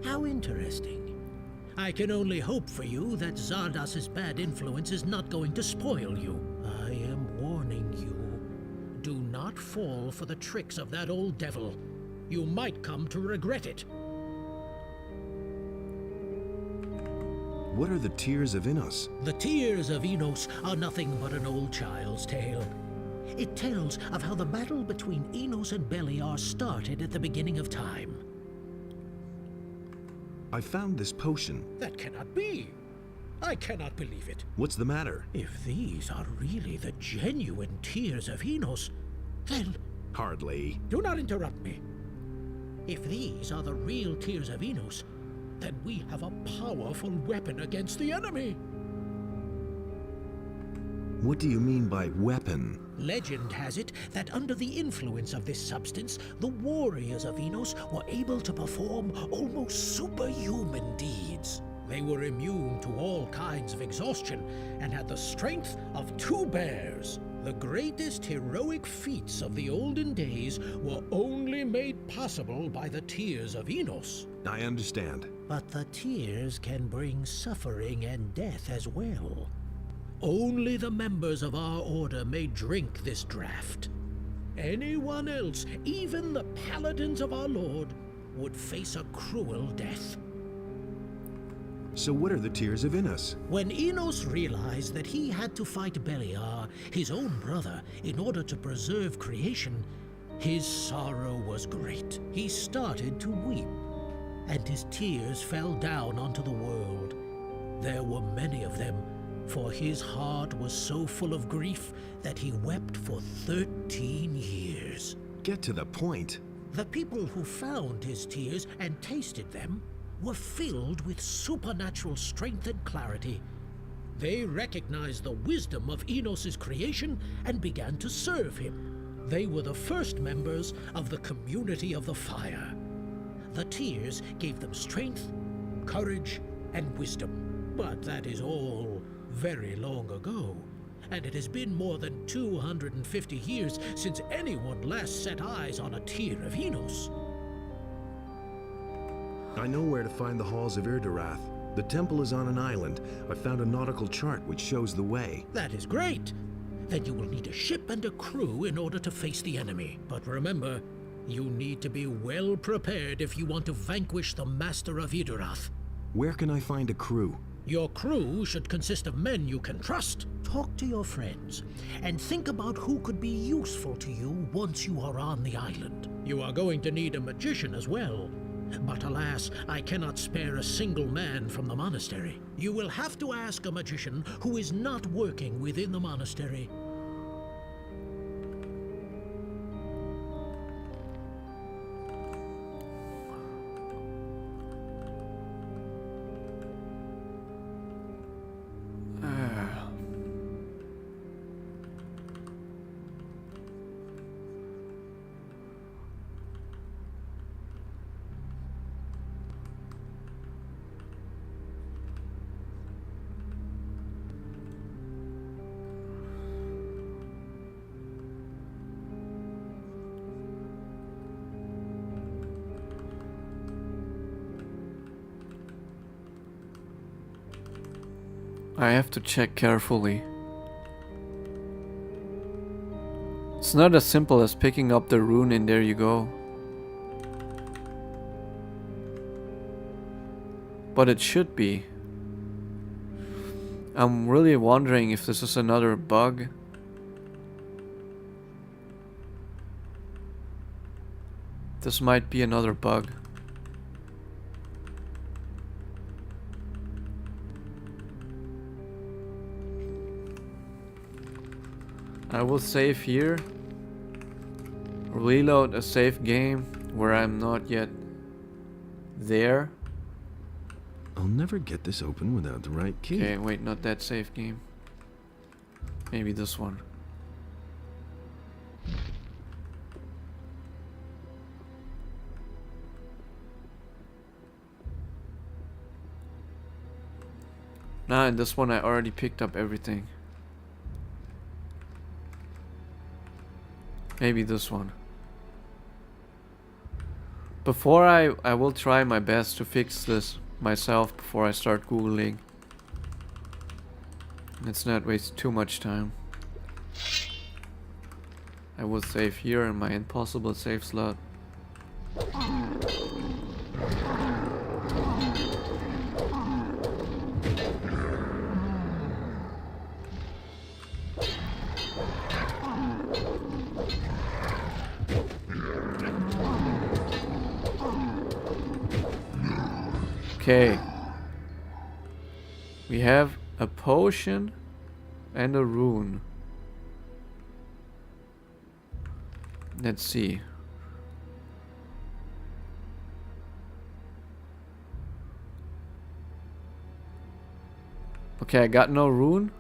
How interesting. I can only hope for you that Zardas's bad influence is not going to spoil you. I am warning you. Do not fall for the tricks of that old devil. You might come to regret it. What are the Tears of Innos? The Tears of Innos are nothing but an old child's tale. It tells of how the battle between Innos and Beliar started at the beginning of time. I found this potion. That cannot be. I cannot believe it. What's the matter? If these are really the genuine Tears of Innos, then... Hardly. Do not interrupt me. If these are the real Tears of Innos, then we have a powerful weapon against the enemy. What do you mean by weapon? Legend has it that under the influence of this substance, the warriors of Innos were able to perform almost superhuman deeds. They were immune to all kinds of exhaustion and had the strength of 2 bears. The greatest heroic feats of the olden days were only made possible by the Tears of Innos. I understand. But the tears can bring suffering and death as well. Only the members of our order may drink this draught. Anyone else, even the paladins of our lord, would face a cruel death. So what are the Tears of Innos? When Innos realized that he had to fight Beliar, his own brother, in order to preserve creation, his sorrow was great. He started to weep, and his tears fell down onto the world. There were many of them, for his heart was so full of grief that he wept for 13 years. Get to the point. The people who found his tears and tasted them were filled with supernatural strength and clarity. They recognized the wisdom of Innos' creation and began to serve him. They were the first members of the Community of the Fire. The tears gave them strength, courage, and wisdom. But that is all very long ago, and it has been more than 250 years since anyone last set eyes on a Tear of Innos. I know where to find the halls of Irdarath. The temple is on an island. I found a nautical chart which shows the way. That is great. Then you will need a ship and a crew in order to face the enemy. But remember, you need to be well prepared if you want to vanquish the Master of Irdarath. Where can I find a crew? Your crew should consist of men you can trust. Talk to your friends, and think about who could be useful to you once you are on the island. You are going to need a magician as well. But alas, I cannot spare a single man from the monastery. You will have to ask a magician who is not working within the monastery. I have to check carefully. It's not as simple as picking up the rune and there you go. But it should be. I'm really wondering if this is another bug. This might be another bug. I will save here. Reload a save game where I'm not yet there. I'll never get this open without the right key. Okay, wait, not that save game. Maybe this one. Nah, in this one I already picked up everything. Maybe this one. Before I will try my best to fix this myself before I start googling. Let's not waste too much time. I will save here in my impossible save slot. Okay. We have a potion and a rune. Let's see. Okay, I got no rune.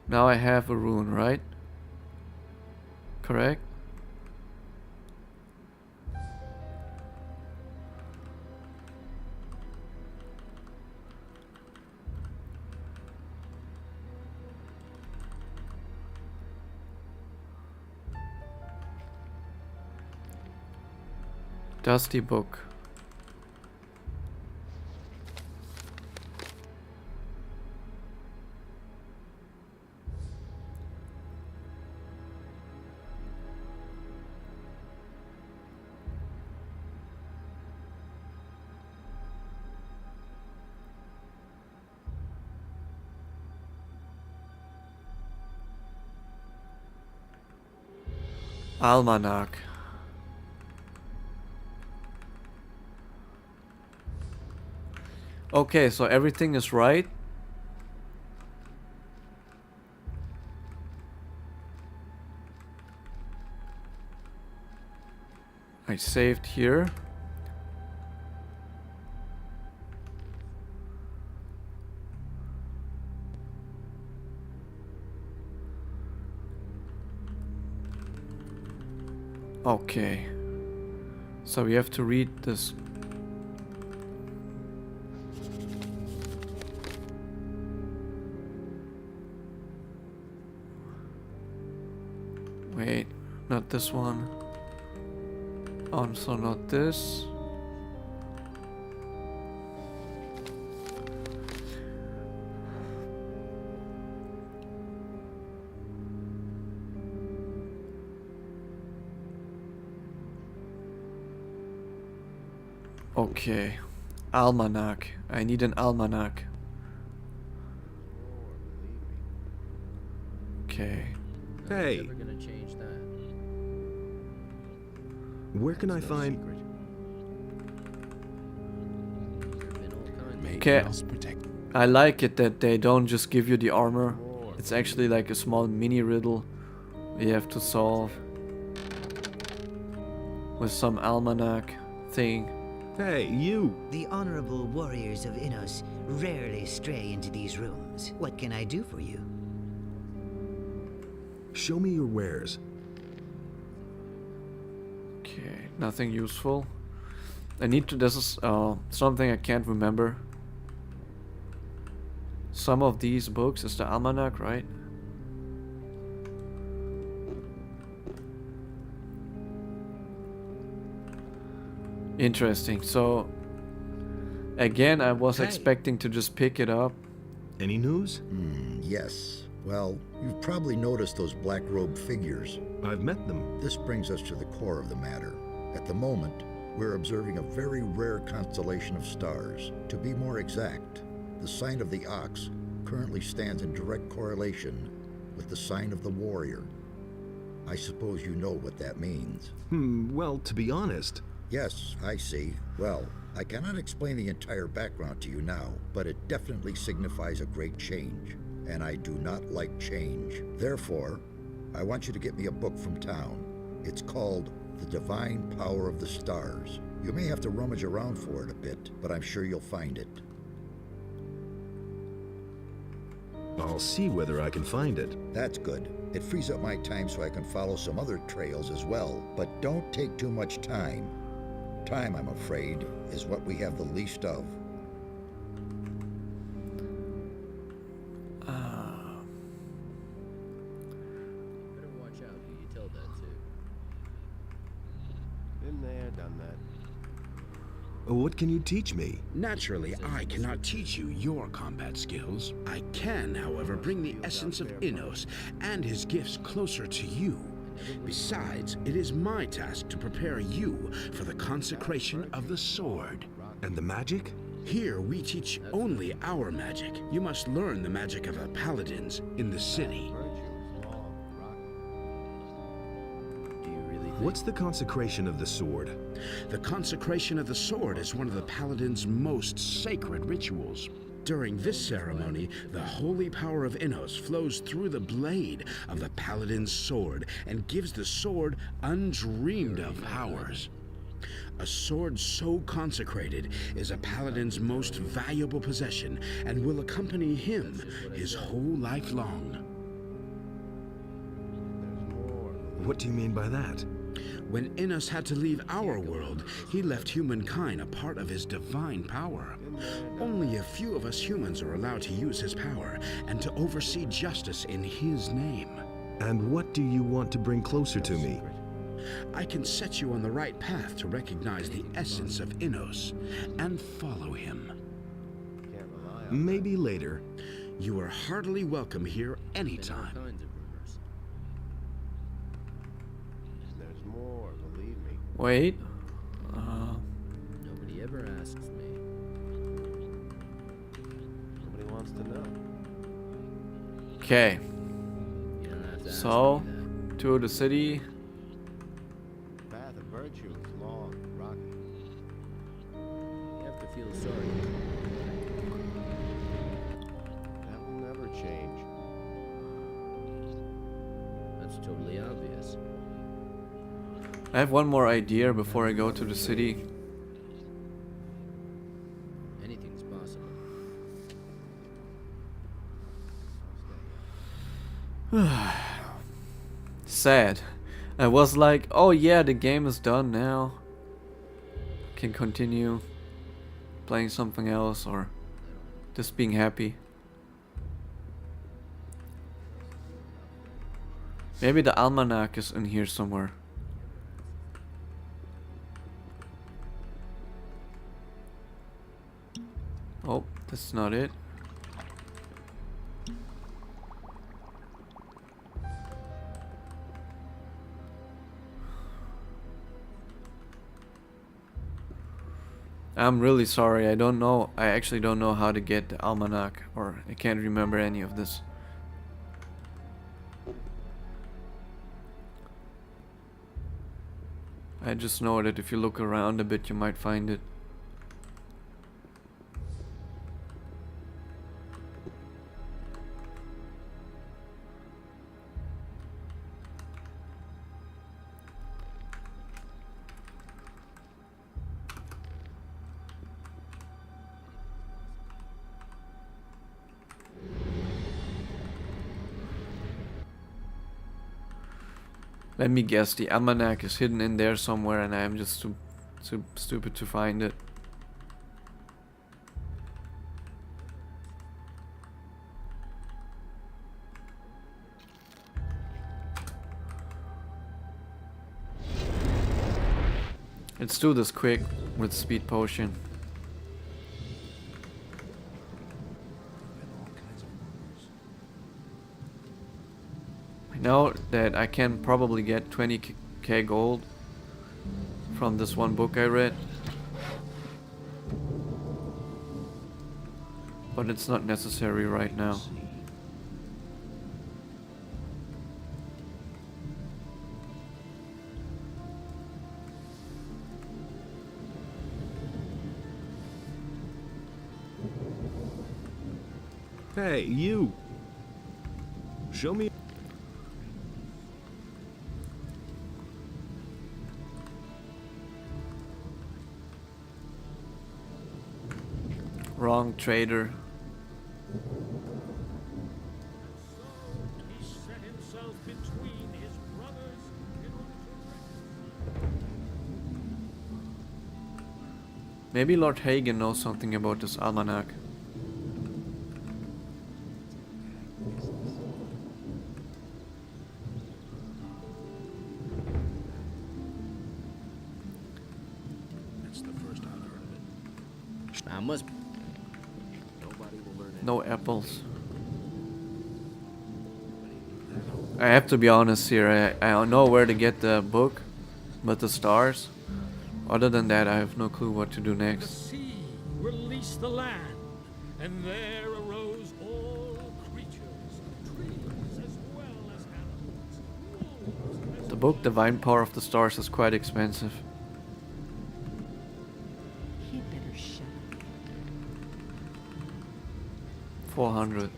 Now I have a rune, right? Correct? Dusty book. Almanac. Okay, so everything is right. I saved here. Okay. So we have to read this. Wait, not this one. Also not this. Okay. Almanac. I need an almanac. Okay. Hey. Never gonna change that. Where can I find... Okay. I like it that they don't just give you the armor. It's actually like a small mini riddle you have to solve with some almanac thing. Hey, you! The honorable warriors of Innos rarely stray into these rooms. What can I do for you? Show me your wares. Okay, nothing useful. I need to, this is something I can't remember. Some of these books is the almanac, right? Interesting. So again, I was expecting to just pick it up Any news? Yes. Well, you've probably noticed those black-robed figures. I've met them. This brings us to the core of the matter. At the moment, we're observing a very rare constellation of stars. To be more exact, the sign of the ox currently stands in direct correlation with the sign of the warrior. I suppose you know what that means. Well, to be honest... Yes, I see. Well, I cannot explain the entire background to you now, but it definitely signifies a great change, and I do not like change. Therefore, I want you to get me a book from town. It's called The Divine Power of the Stars. You may have to rummage around for it a bit, but I'm sure you'll find it. I'll see whether I can find it. That's good. It frees up my time so I can follow some other trails as well, but don't take too much time. Time, I'm afraid, is what we have the least of. Better watch out who you tell that to. Been there, done that. What can you teach me? Naturally, I cannot teach you your combat skills. I can, however, bring the essence of Innos and his gifts closer to you. Besides, it is my task to prepare you for the consecration of the sword. And the magic? Here, we teach only our magic. You must learn the magic of the paladins in the city. What's the consecration of the sword? The consecration of the sword is one of the paladin's most sacred rituals. During this ceremony, the holy power of Innos flows through the blade of the paladin's sword and gives the sword undreamed of powers. A sword so consecrated is a paladin's most valuable possession and will accompany him his whole life long. What do you mean by that? When Innos had to leave our world, he left humankind a part of his divine power. Only a few of us humans are allowed to use his power and to oversee justice in his name. And what do you want to bring closer to me? I can set you on the right path to recognize the essence of Innos and follow him. Maybe later. You are heartily welcome here anytime. There's more, believe me. Wait. Nobody ever asks me. Nobody wants to know. Okay. You don't have to ask So, me that. to the city. The path of virtue is long, rocky. You have to feel sorry. That will never change. That's totally obvious. I have one more idea before I go to the city. Anything's possible. Sad. I was like, oh yeah, the game is done now. Can continue playing something else or just being happy. Maybe the almanac is in here somewhere. Oh, that's not it. I'm really sorry, I don't know. I actually don't know how to get the almanac, or I can't remember any of this. I just know that if you look around a bit, you might find it. Let me guess, the almanac is hidden in there somewhere and I am just too stupid to find it. Let's do this quick with speed potion. know that I can probably get 20k gold from this one book I read. But it's not necessary right now. Hey, you! Show me. Wrong trader. He set himself between his brothers in order to Maybe Lord Hagen knows something about this almanac. I must. No apples. I have to be honest here, I don't know where to get the book, but the stars. Other than that, I have no clue what to do the next. sea released the land, and there arose all creatures, trees as well as animals. The book Divine Power of the Stars is quite expensive. He'd better shut up. 400.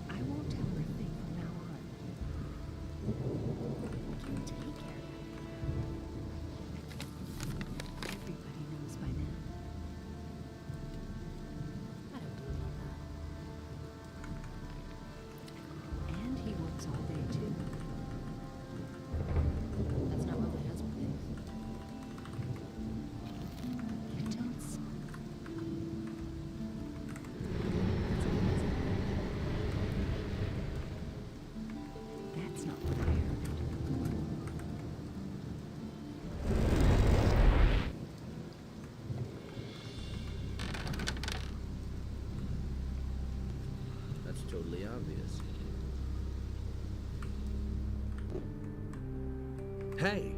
I won't tell her a thing from now on. You take care of it. Everybody knows by now. I don't do all that. And he works all day too. That's not what my husband thinks. You don't. That's not what I heard. That's totally obvious. Hey!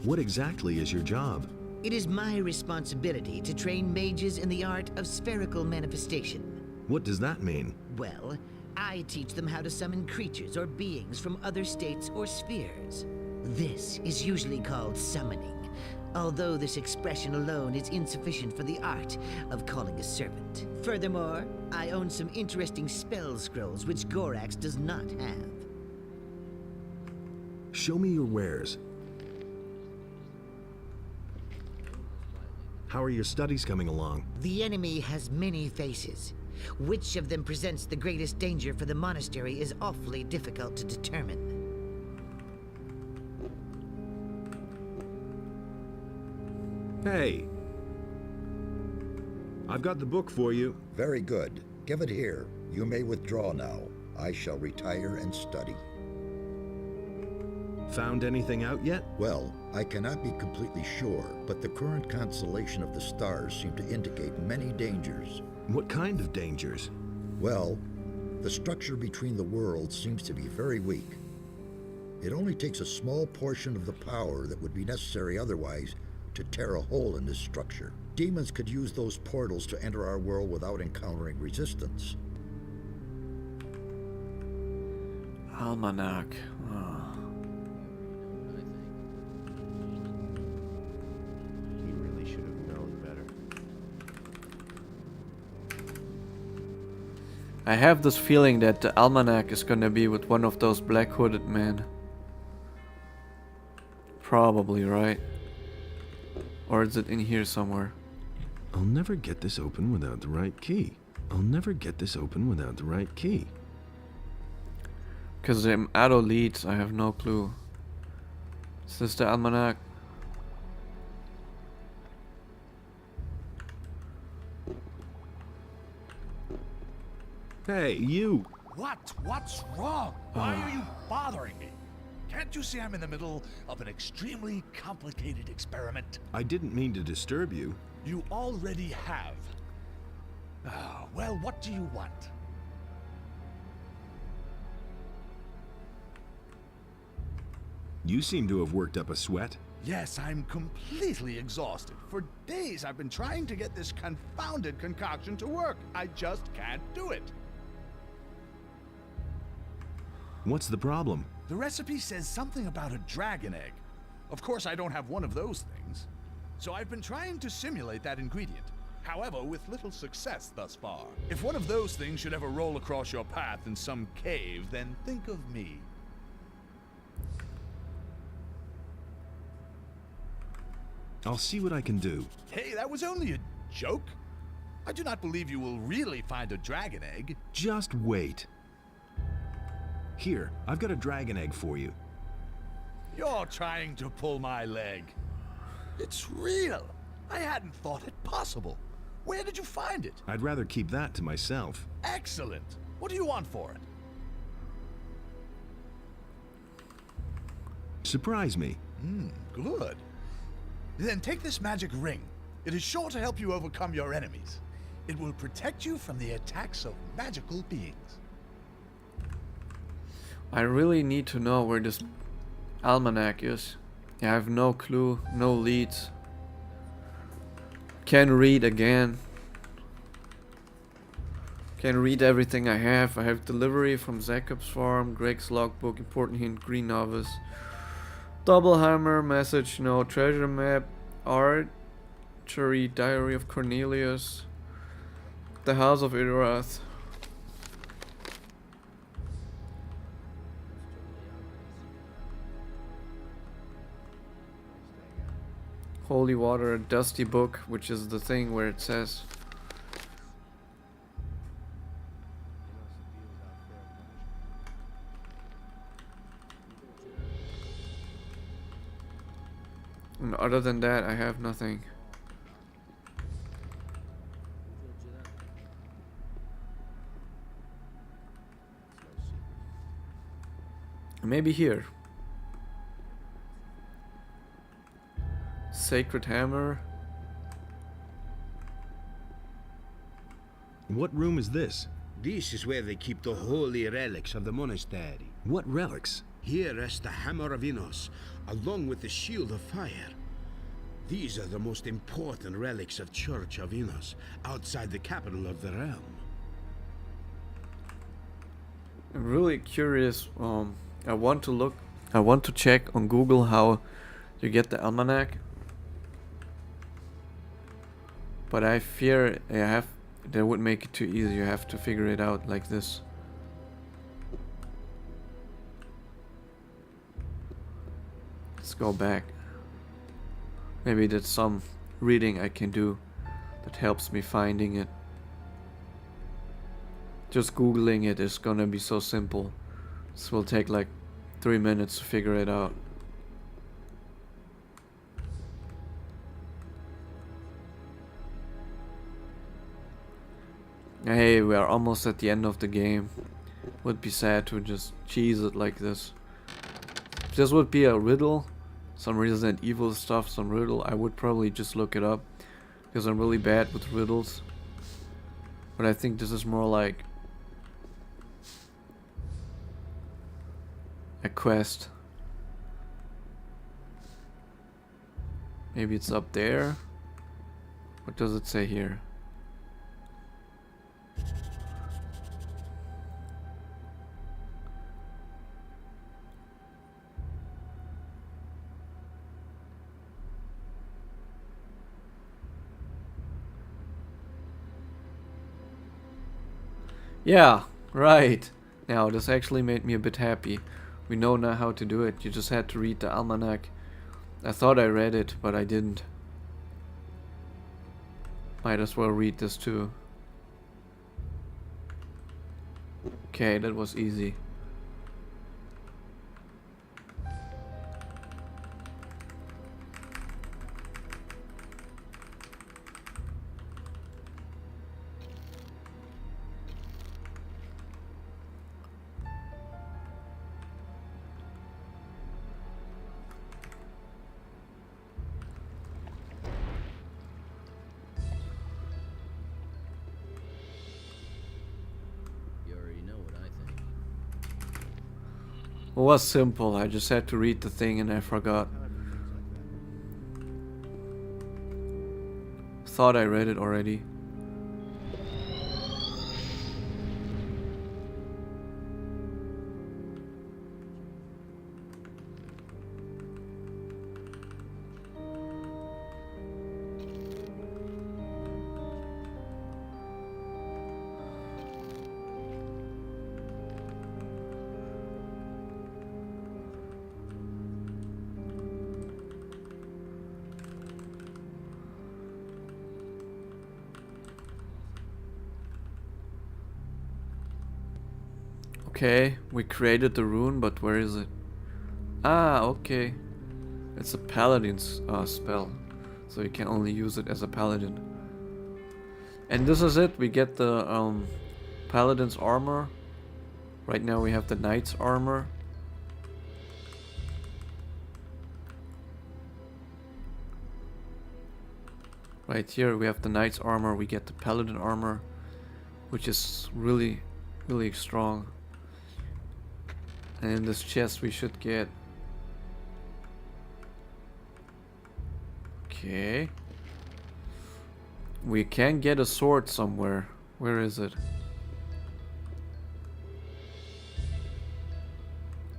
What exactly is your job? It is my responsibility to train mages in the art of spherical manifestation. What does that mean? Well, I teach them how to summon creatures or beings from other states or spheres. This is usually called summoning, although this expression alone is insufficient for the art of calling a servant. Furthermore, I own some interesting spell scrolls which Gorax does not have. Show me your wares. How are your studies coming along? The enemy has many faces. Which of them presents the greatest danger for the monastery is awfully difficult to determine. Hey! I've got the book for you. Very good. Give it here. You may withdraw now. I shall retire and study. Found anything out yet? Well, I cannot be completely sure, but the current constellation of the stars seem to indicate many dangers. What kind of dangers? Well, the structure between the worlds seems to be very weak. It only takes a small portion of the power that would be necessary otherwise to tear a hole in this structure. Demons could use those portals to enter our world without encountering resistance. Almanac. Oh. He really should have known better. I have this feeling that the almanac is gonna be with one of those black hooded men. Probably, right? Or is it in here somewhere? I'll never get this open without the right key. I'll never get this open without the right key. Because the arrow leads, I have no clue. Is this the almanac? Hey, you! What? What's wrong? Why are you bothering me? Can't you see I'm in the middle of an extremely complicated experiment? I didn't mean to disturb you. You already have. Well, what do you want? You seem to have worked up a sweat. Yes, I'm completely exhausted. For days I've been trying to get this confounded concoction to work. I just can't do it. What's the problem? The recipe says something about a dragon egg. Of course, I don't have one of those things. So I've been trying to simulate that ingredient. However, with little success thus far. If one of those things should ever roll across your path in some cave, then think of me. I'll see what I can do. Hey, that was only a joke. I do not believe you will really find a dragon egg. Just wait. Here, I've got a dragon egg for you. You're trying to pull my leg. It's real. I hadn't thought it possible. Where did you find it? I'd rather keep that to myself. Excellent. What do you want for it? Surprise me. Good. Then take this magic ring. It is sure to help you overcome your enemies. It will protect you from the attacks of magical beings. I really need to know where this almanac is. I have no clue, no leads. Can read again. Can read everything I have. I have delivery from Jacob's farm, Greg's logbook, important hint, green novice. Double hammer, message, no, treasure map, archery, diary of Cornelius, the house of Iroth. Holy water, a dusty book, which is the thing where it says. And other than that, I have nothing. Maybe here. Sacred hammer. What room is this? This is where they keep the holy relics of the monastery. What relics? Here rests the Hammer of Innos, along with the Shield of Fire. These are the most important relics of Church of Innos, outside the capital of the realm. I'm really curious. I want to check on Google how you get the almanac. But I fear that would make it too easy. You have to figure it out like this. Let's go back. Maybe that's some reading I can do that helps me finding it. Just Googling it is gonna be so simple. This will take like 3 minutes to figure it out. Hey, we are almost at the end of the game. Would be sad to just cheese it like this. If this would be a riddle, some Resident Evil stuff, some riddle, I would probably just look it up. Because I'm really bad with riddles. But I think this is more like a quest. Maybe it's up there. What does it say here? Yeah, right. Now, this actually made me a bit happy. We know now how to do it. You just had to read the almanac. I thought I read it, but I didn't. Might as well read this too. Okay, that was easy. It was simple, I just had to read the thing and I forgot. Thought I read it already. Okay, we created the rune, but where is it? Ah, okay. It's a paladin's spell, so you can only use it as a paladin. And this is it, we get the paladin's armor. Right now we have the knight's armor. Right here we have the knight's armor, we get the paladin armor, which is really, really strong. And in this chest we should get... Okay. We can get a sword somewhere. Where is it?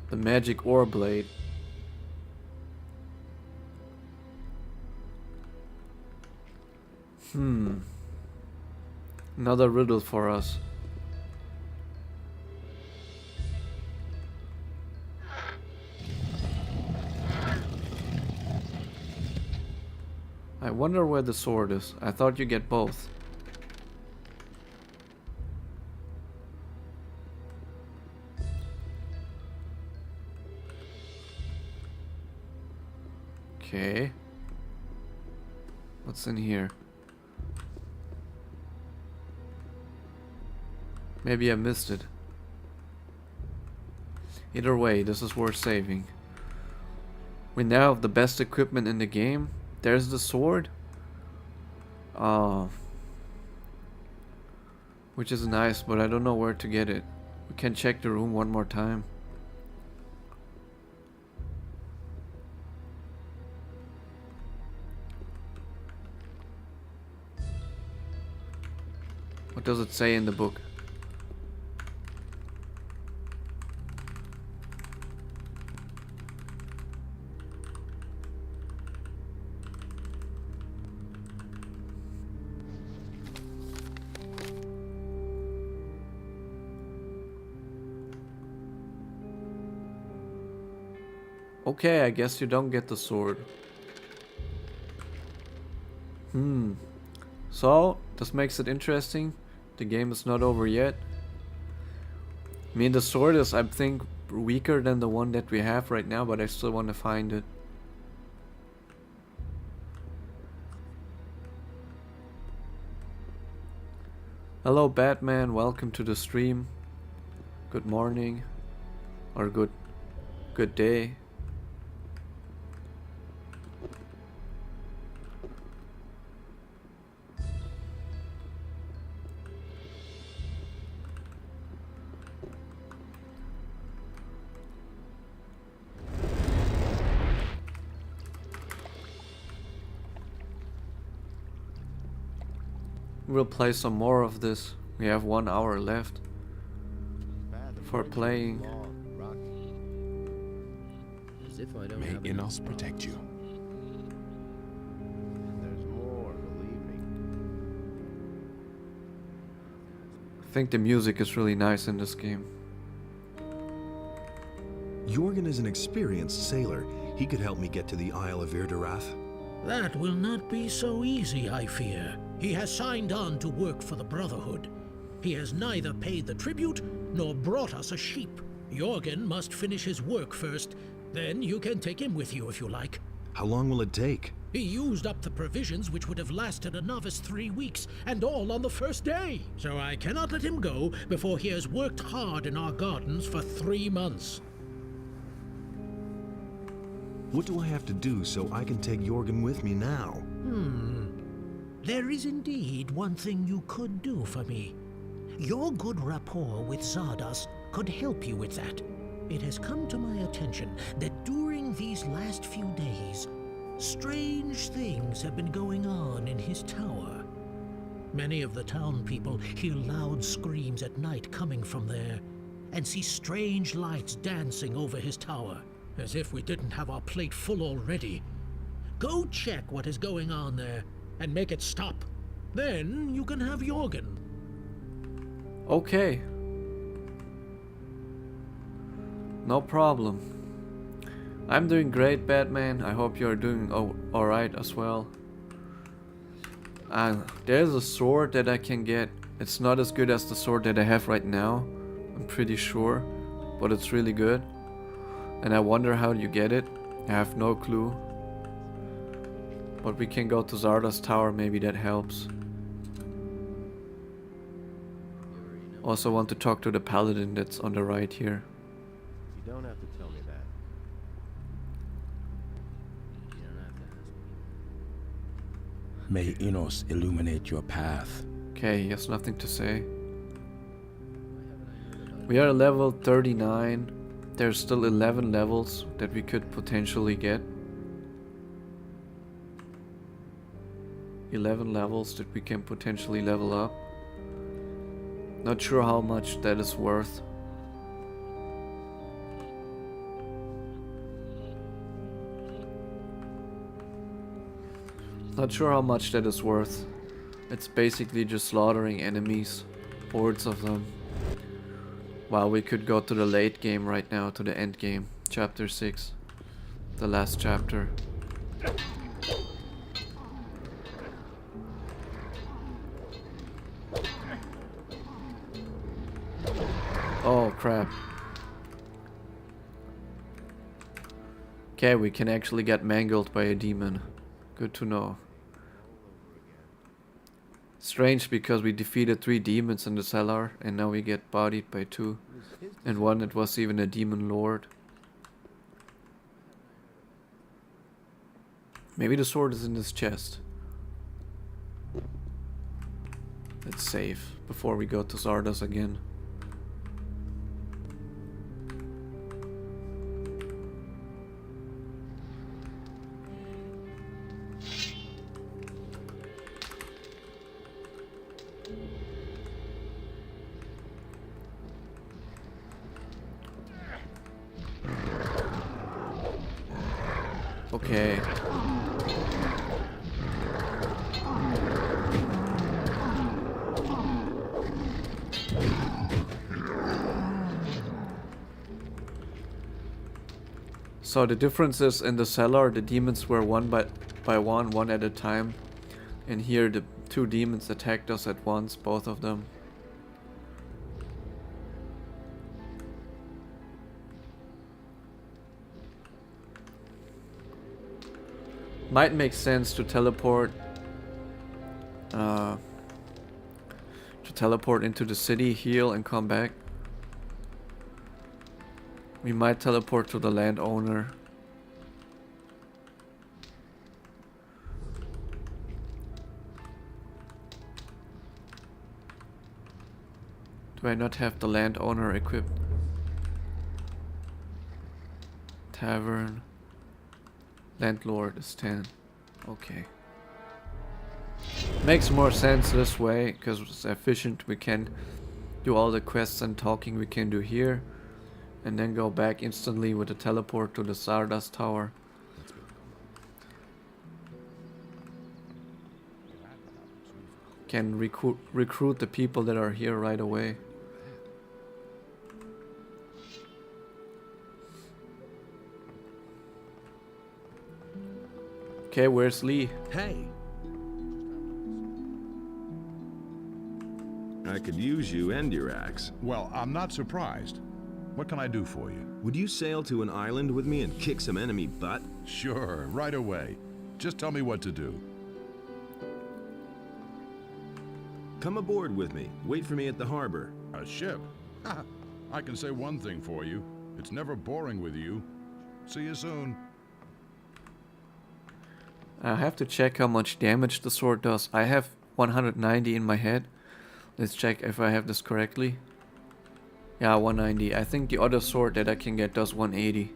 The magic ore blade. Another riddle for us. I wonder where the sword is. I thought you get both. Okay. What's in here? Maybe I missed it. Either way, this is worth saving. We now have the best equipment in the game. There's the sword. Which is nice, but I don't know where to get it. We can check the room one more time. What does it say in the book? Okay, I guess you don't get the sword. So, this makes it interesting. The game is not over yet. I mean, the sword is, I think, weaker than the one that we have right now, but I still want to find it. Hello, Batman. Welcome to the stream. Good morning. Or good day. We'll play some more of this. We have 1 hour left for playing. As if I don't May have Innos protect you. There's more, believe me. I think the music is really nice in this game. Jorgen is an experienced sailor. He could help me get to the Isle of Irdarath. That will not be so easy, I fear. He has signed on to work for the Brotherhood. He has neither paid the tribute nor brought us a sheep. Jorgen must finish his work first, then you can take him with you if you like. How long will it take? He used up the provisions which would have lasted a novice 3 weeks, and all on the first day. So I cannot let him go before he has worked hard in our gardens for 3 months. What do I have to do so I can take Jorgen with me now? There is indeed one thing you could do for me. Your good rapport with Zardos could help you with that. It has come to my attention that during these last few days, strange things have been going on in his tower. Many of the town people hear loud screams at night coming from there, and see strange lights dancing over his tower, as if we didn't have our plate full already. Go check what is going on there, and make it stop. Then you can have Jorgen. Okay. No problem. I'm doing great, Batman. I hope you're doing alright as well. There's a sword that I can get. It's not as good as the sword that I have right now, I'm pretty sure, but it's really good. And I wonder how you get it. I have no clue. But we can go to Zarda's tower, maybe that helps. Also want to talk to the paladin that's on the right here. You don't have to tell me that. May Enos illuminate your path. Okay, he has nothing to say. We are level 39. There's still 11 levels that we could potentially get. 11 levels that we can potentially level up. Not sure how much that is worth. Not sure how much that is worth. It's basically just slaughtering enemies, hordes of them. Wow, we could go to the late game right now, to the end game. Chapter 6. The last chapter. Oh crap. Okay, we can actually get mangled by a demon. Good to know. Strange, because we defeated 3 demons in the cellar and now we get bodied by 2. And one that was even a demon lord. Maybe the sword is in this chest. Let's save before we go to Zardas again. Okay. So the difference is, in the cellar the demons were one by one at a time. And here the 2 demons attacked us at once, both of them. Might make sense to teleport into the city, heal and come back. We might teleport to the landowner. Do I not have the landowner equipped? Tavern. Landlord is 10. Okay. Makes more sense this way, because it's efficient. We can do all the quests and talking we can do here. And then go back instantly with a teleport to the Zardas tower. Can recruit the people that are here right away. Okay, where's Lee? Hey. I could use you and your axe. Well, I'm not surprised. What can I do for you? Would you sail to an island with me and kick some enemy butt? Sure, right away. Just tell me what to do. Come aboard with me. Wait for me at the harbor. A ship? Ha! I can say one thing for you. It's never boring with you. See you soon. I have to check how much damage the sword does. I have 190 in my head. Let's check if I have this correctly. Yeah, 190. I think the other sword that I can get does 180.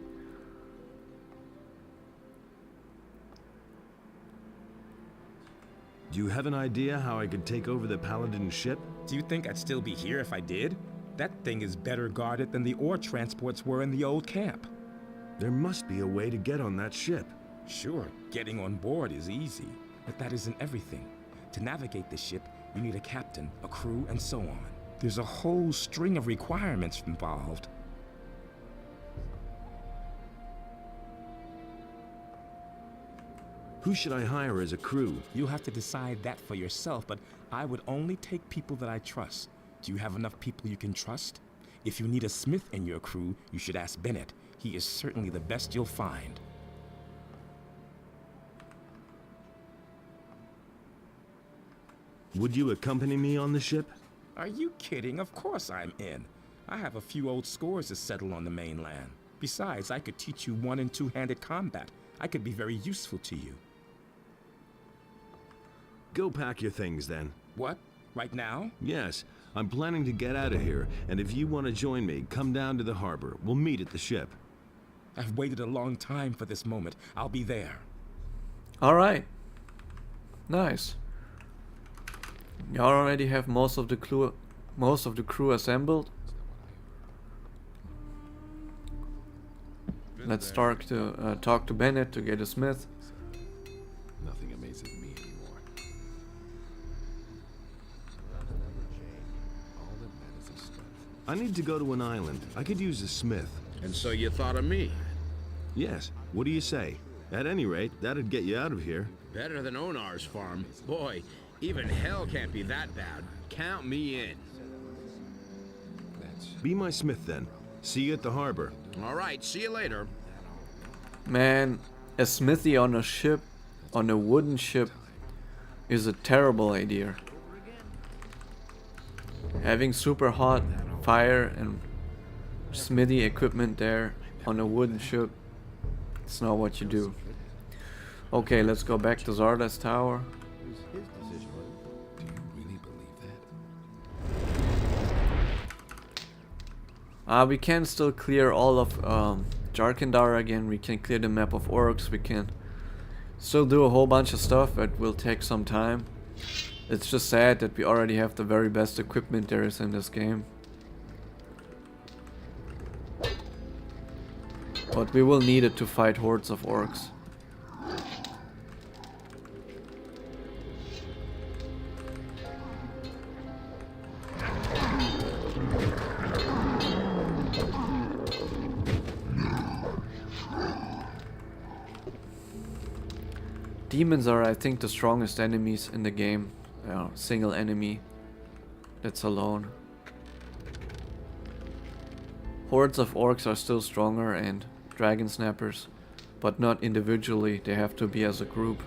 Do you have an idea how I could take over the Paladin ship? Do you think I'd still be here if I did? That thing is better guarded than the ore transports were in the old camp. There must be a way to get on that ship. Sure, getting on board is easy, but that isn't everything. To navigate the ship, you need a captain, a crew, and so on. There's a whole string of requirements involved. Who should I hire as a crew? You'll have to decide that for yourself, but I would only take people that I trust. Do you have enough people you can trust? If you need a smith in your crew, you should ask Bennett. He is certainly the best you'll find. Would you accompany me on the ship? Are you kidding? Of course I'm in. I have a few old scores to settle on the mainland. Besides, I could teach you one- and two-handed combat. I could be very useful to you. Go pack your things then. What? Right now? Yes, I'm planning to get out of here, and if you want to join me, come down to the harbor. We'll meet at the ship. I've waited a long time for this moment. I'll be there. Alright. Nice. You already have most of the crew assembled. Let's start to talk to Bennett to get a smith. Nothing amazes me anymore. All that matters is strength. I need to go to an island. I could use a smith. And so you thought of me? Yes. What do you say? At any rate, that'd get you out of here. Better than Onar's farm. Boy, even hell can't be that bad. Count me in. Be my smith then. See you at the harbor. All right, see you later. Man, a smithy on a ship, on a wooden ship, is a terrible idea. Having super hot fire and smithy equipment there on a wooden ship, it's not what you do. Okay, let's go back to Zarda's tower. We can still clear all of Jarkandar again. We can clear the map of orcs. We can still do a whole bunch of stuff, but will take some time. It's just sad that we already have the very best equipment there is in this game. But we will need it to fight hordes of orcs. Demons are, I think, the strongest enemies in the game. Single enemy that's alone. Hordes of orcs are still stronger, and dragon snappers, but not individually. They have to be as a group.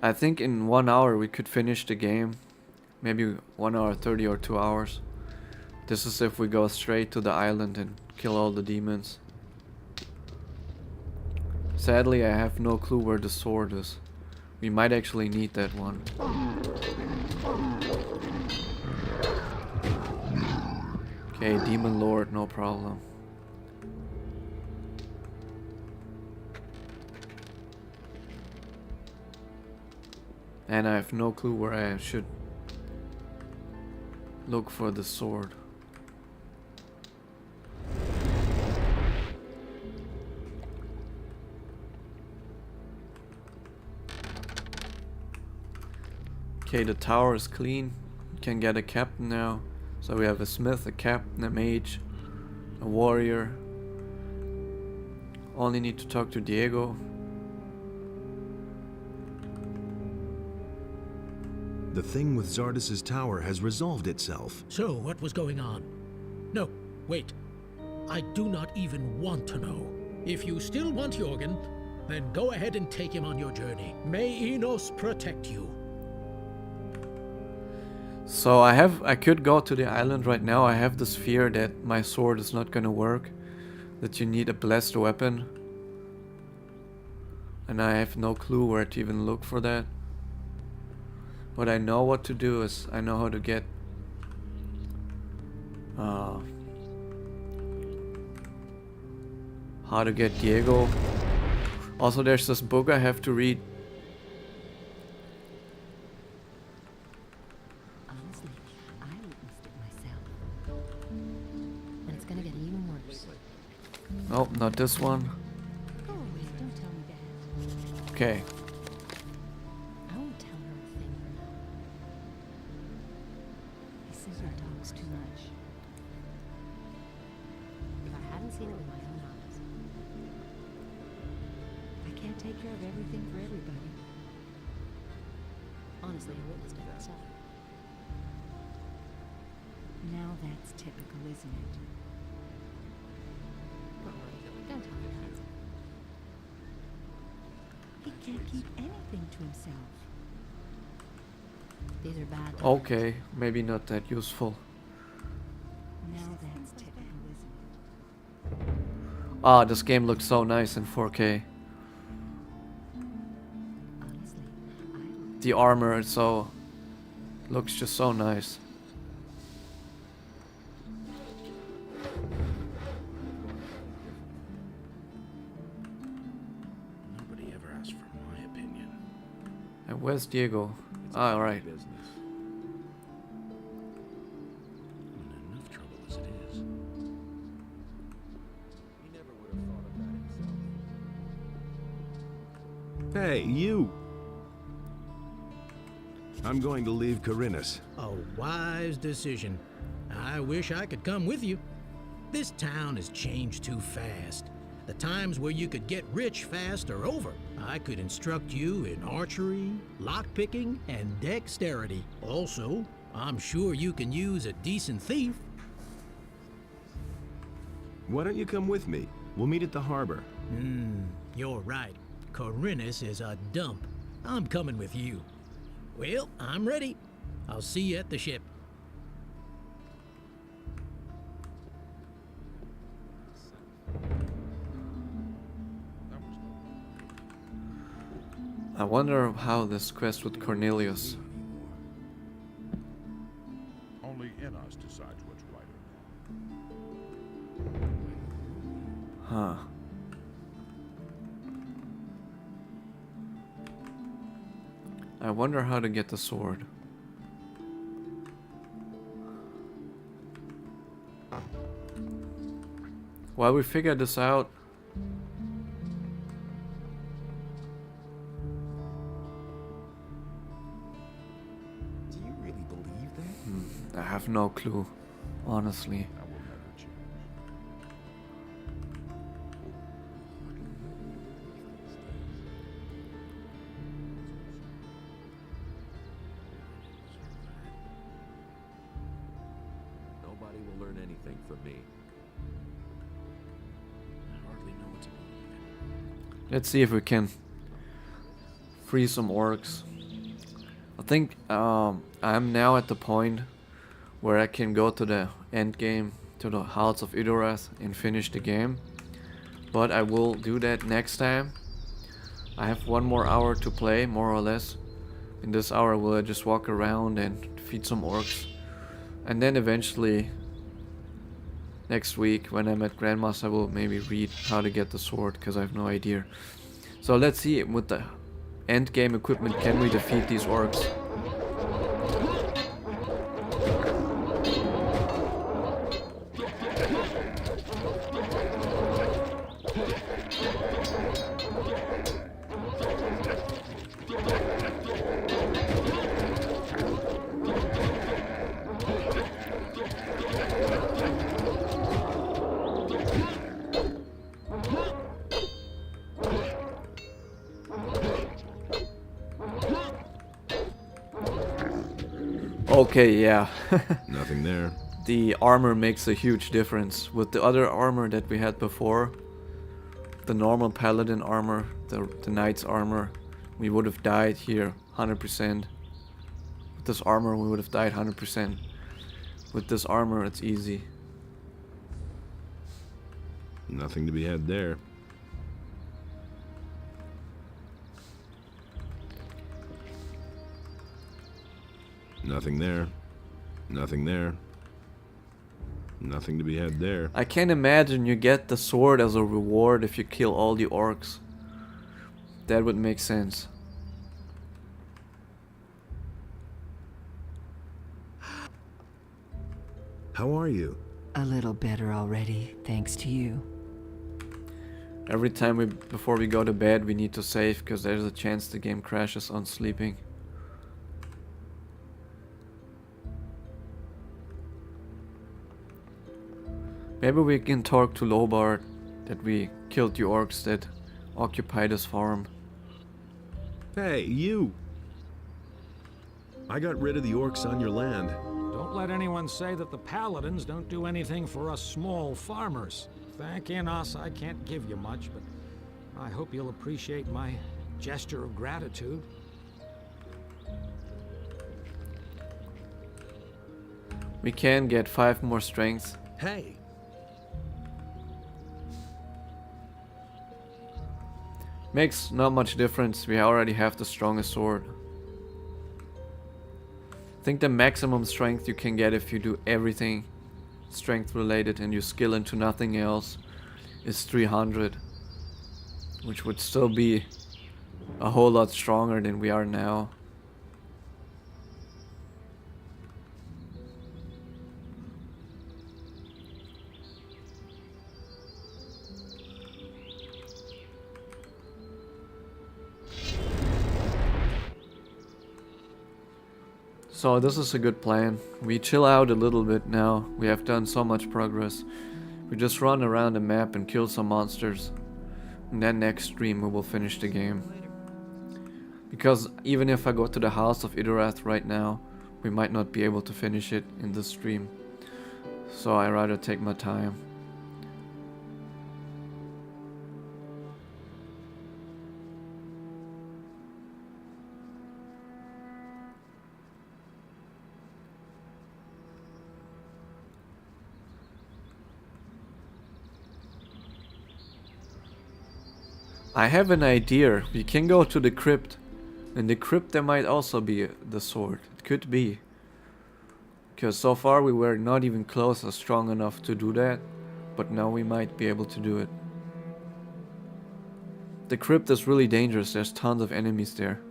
I think in 1 hour we could finish the game. Maybe 1 hour 30 or 2 hours. This is if we go straight to the island and kill all the demons. Sadly, I have no clue where the sword is. We might actually need that one. Okay, Demon Lord, no problem. And I have no clue where I should look for the sword. Okay, the tower is clean. We can get a captain now. So we have a smith, a captain, a mage, a warrior. Only need to talk to Diego. The thing with Zardas's tower has resolved itself. So, what was going on? No, wait. I do not even want to know. If you still want Jorgen, then go ahead and take him on your journey. May Enos protect you. So I could go to the island right now. I have this fear that my sword is not gonna work. That you need a blessed weapon. And I have no clue where to even look for that. What I know what to do is I know how to get Diego. Also, there's this book I have to read. Honestly, I witnessed it myself. And it's gonna get even worse. Oh, not this one. Go away, don't tell me that. Okay. I won't tell her a thing for now. He simply talks too much. If I hadn't seen it with my own eyes, I can't take care of everything for everybody. Honestly, I witnessed it myself. Now that's typical, isn't it? Go away, don't tell me that. He can't keep anything to himself. These are bad times. Okay, maybe not that useful. Now that's typical, isn't it? Ah, this game looks so nice in 4K. The armor is so looks just so nice. Nobody ever asked for my opinion. And where's Diego? Ah, alright. I'm in enough trouble as it is. He never would have thought of that himself. Hey, you! I'm going to leave Corinus. A wise decision. I wish I could come with you. This town has changed too fast. The times where you could get rich fast are over. I could instruct you in archery, lockpicking, and dexterity. Also, I'm sure you can use a decent thief. Why don't you come with me? We'll meet at the harbor. You're right. Corinus is a dump. I'm coming with you. Well, I'm ready. I'll see you at the ship. I wonder how this quest with Cornelius. Only Enos decides what's right or Huh. wrong. I wonder how to get the sword. While we figure this out, Do you really believe that? I have no clue, honestly. I will never choose. Nobody will learn anything from me. I hardly know what to believe in. Let's see if we can free some orcs. I think I'm now at the point where I can go to the end game, to the House of Idorath, and finish the game. But I will do that next time. I have 1 more hour to play, more or less. In this hour, will I just walk around and defeat some orcs, and then eventually, next week when I'm at Grandma's, I will maybe read how to get the sword, because I have no idea. So let's see, with the end game equipment, can we defeat these orcs? Okay, yeah. Nothing there. The armor makes a huge difference. With the other armor that we had before, the normal paladin armor, the knight's armor, we would have died here 100%. With this armor, we would have died 100%. With this armor, it's easy. Nothing to be had there. Nothing there. Nothing there. Nothing to be had there. I can't imagine you get the sword as a reward if you kill all the orcs. That would make sense. How are you? A little better already, thanks to you. Every time before we go to bed, we need to save, because there's a chance the game crashes on sleeping. Maybe we can talk to Lobart that we killed the orcs that occupied his farm. Hey, you! I got rid of the orcs on your land. Don't let anyone say that the paladins don't do anything for us small farmers. Thank Innos, I can't give you much, but I hope you'll appreciate my gesture of gratitude. We can get 5 more strength. Hey! Makes not much difference, we already have the strongest sword. I think the maximum strength you can get if you do everything strength related and you skill into nothing else is 300. Which would still be a whole lot stronger than we are now. So this is a good plan. We chill out a little bit now. We have done so much progress. We just run around the map and kill some monsters. And then next stream we will finish the game. Because even if I go to the House of Idorath right now, we might not be able to finish it in this stream. So I rather take my time. I have an idea. We can go to the crypt. In the crypt there might also be the sword. It could be. Because so far we were not even close or strong enough to do that. But now we might be able to do it. The crypt is really dangerous. There's tons of enemies there.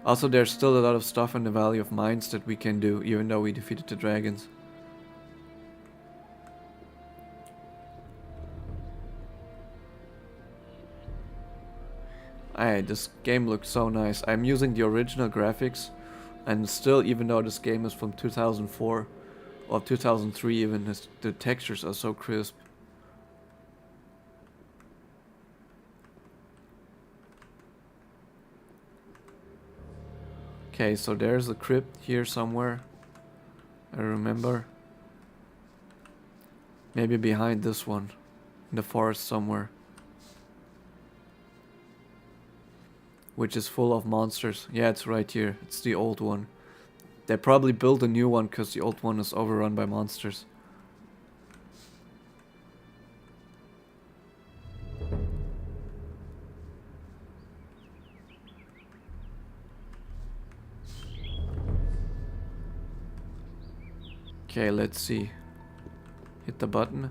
Also there's still a lot of stuff in the Valley of Mines that we can do, even though we defeated the dragons. This game looks so nice. I'm using the original graphics, and still, even though this game is from 2004 or 2003 even, the textures are so crisp. Okay, so there's a crypt here somewhere. I remember. Maybe behind this one, in the forest somewhere. Which is full of monsters. Yeah, it's right here. It's the old one. They probably built a new one because the old one is overrun by monsters. Okay, let's see. Hit the button.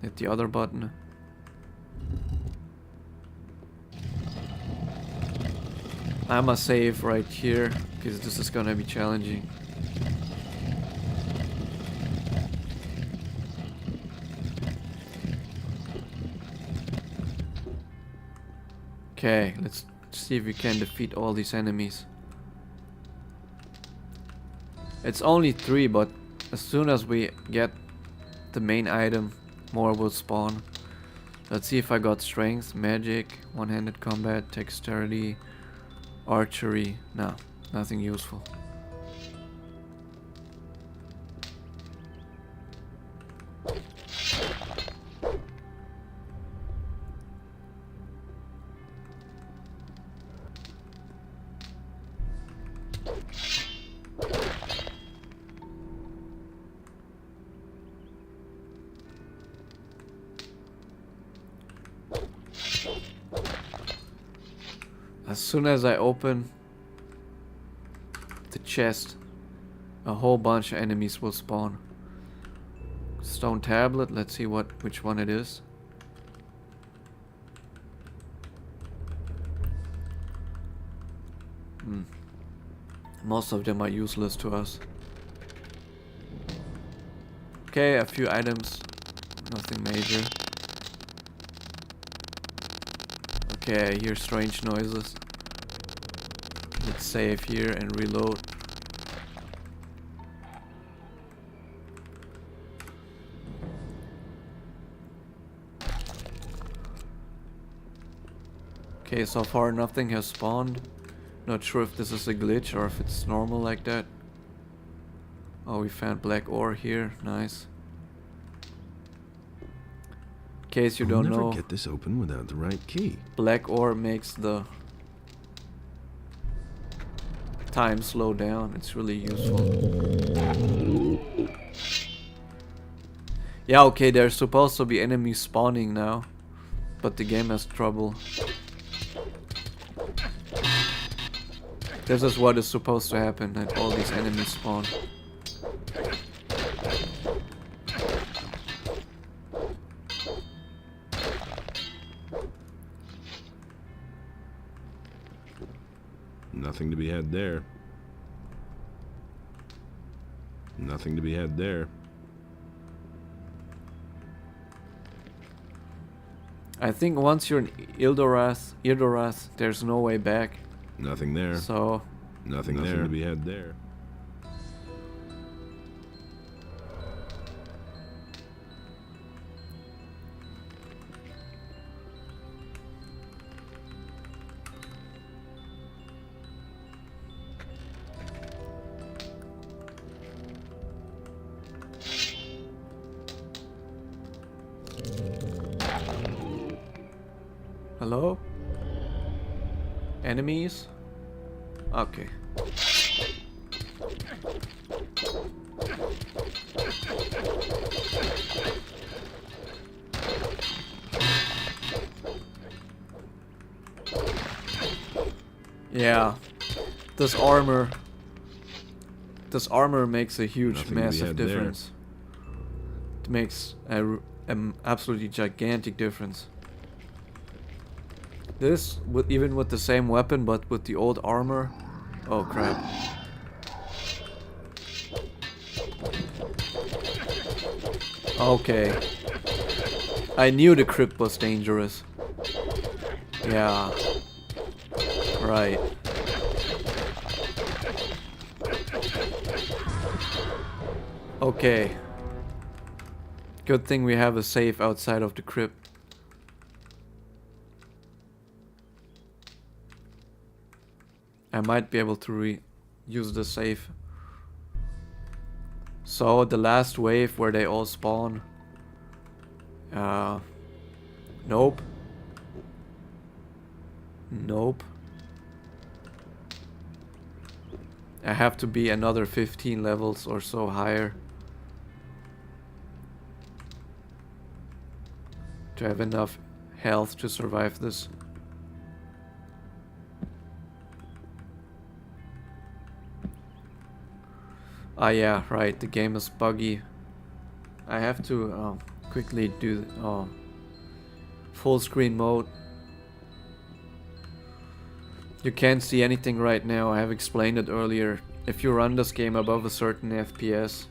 Hit the other button. I'ma save right here, because this is gonna be challenging. Okay, let's see if we can defeat all these enemies. It's only 3, but as soon as we get the main item, more will spawn. Let's see if I got strength, magic, one-handed combat, dexterity, archery. No, nothing useful. As soon as I open the chest, a whole bunch of enemies will spawn. Stone tablet, let's see which one it is. Most of them are useless to us. Okay, a few items. Nothing major. Okay, I hear strange noises. Let's save here and reload. Okay, so far nothing has spawned. Not sure if this is a glitch or if it's normal like that. Oh, we found black ore here. Nice. In case you don't I'll know, never get this open without the right key. black ore makes the time slow down. It's really useful. Yeah, okay, there's supposed to be enemies spawning now, but the game has trouble. This is what is supposed to happen, that all these enemies spawn. Nothing to be had there. Nothing to be had there. I think once you're in Ildorath, there's no way back. Nothing there. So, Nothing there to be had there. hello? Enemies? Okay. Yeah. This armor makes a huge, Nothing to be massive had there. difference. It makes an absolutely gigantic difference. This, even with the same weapon, but with the old armor. Oh crap. Okay. I knew the crypt was dangerous. Yeah. Right. Okay. Good thing we have a safe outside of the crypt. I might be able to use the safe. So the last wave where they all spawn. Nope. Nope. I have to be another 15 levels or so higher to have enough health to survive this. Ah yeah, right, the game is buggy. I have to quickly do full screen mode. You can't see anything right now, I have explained it earlier. If you run this game above a certain FPS,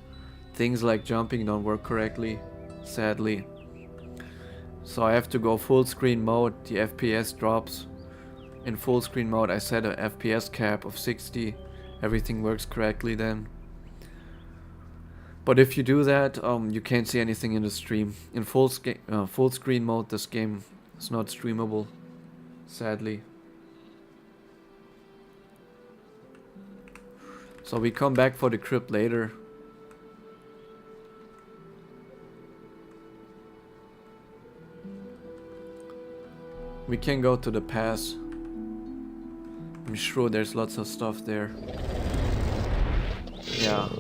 things like jumping don't work correctly, sadly. So I have to go full screen mode, the FPS drops. In full screen mode I set a FPS cap of 60, everything works correctly then. But if you do that, you can't see anything in the stream. In full screen mode, this game is not streamable, sadly. So we come back for the crypt later. We can go to the pass. I'm sure there's lots of stuff there. Yeah.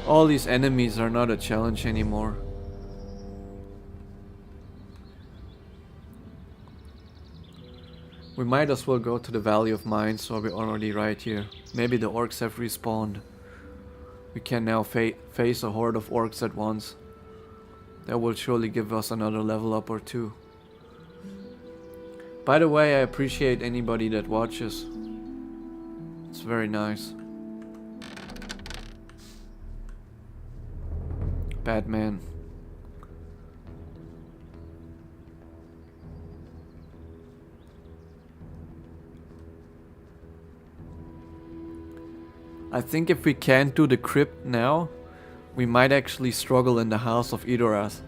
All these enemies are not a challenge anymore. We might as well go to the Valley of Mines, so we're already right here. Maybe the orcs have respawned. We can now face a horde of orcs at once. That will surely give us another level up or two. By the way, I appreciate anybody that watches. It's very nice. Batman. I think if we can't do the crypt now, we might actually struggle in the House of Idorath,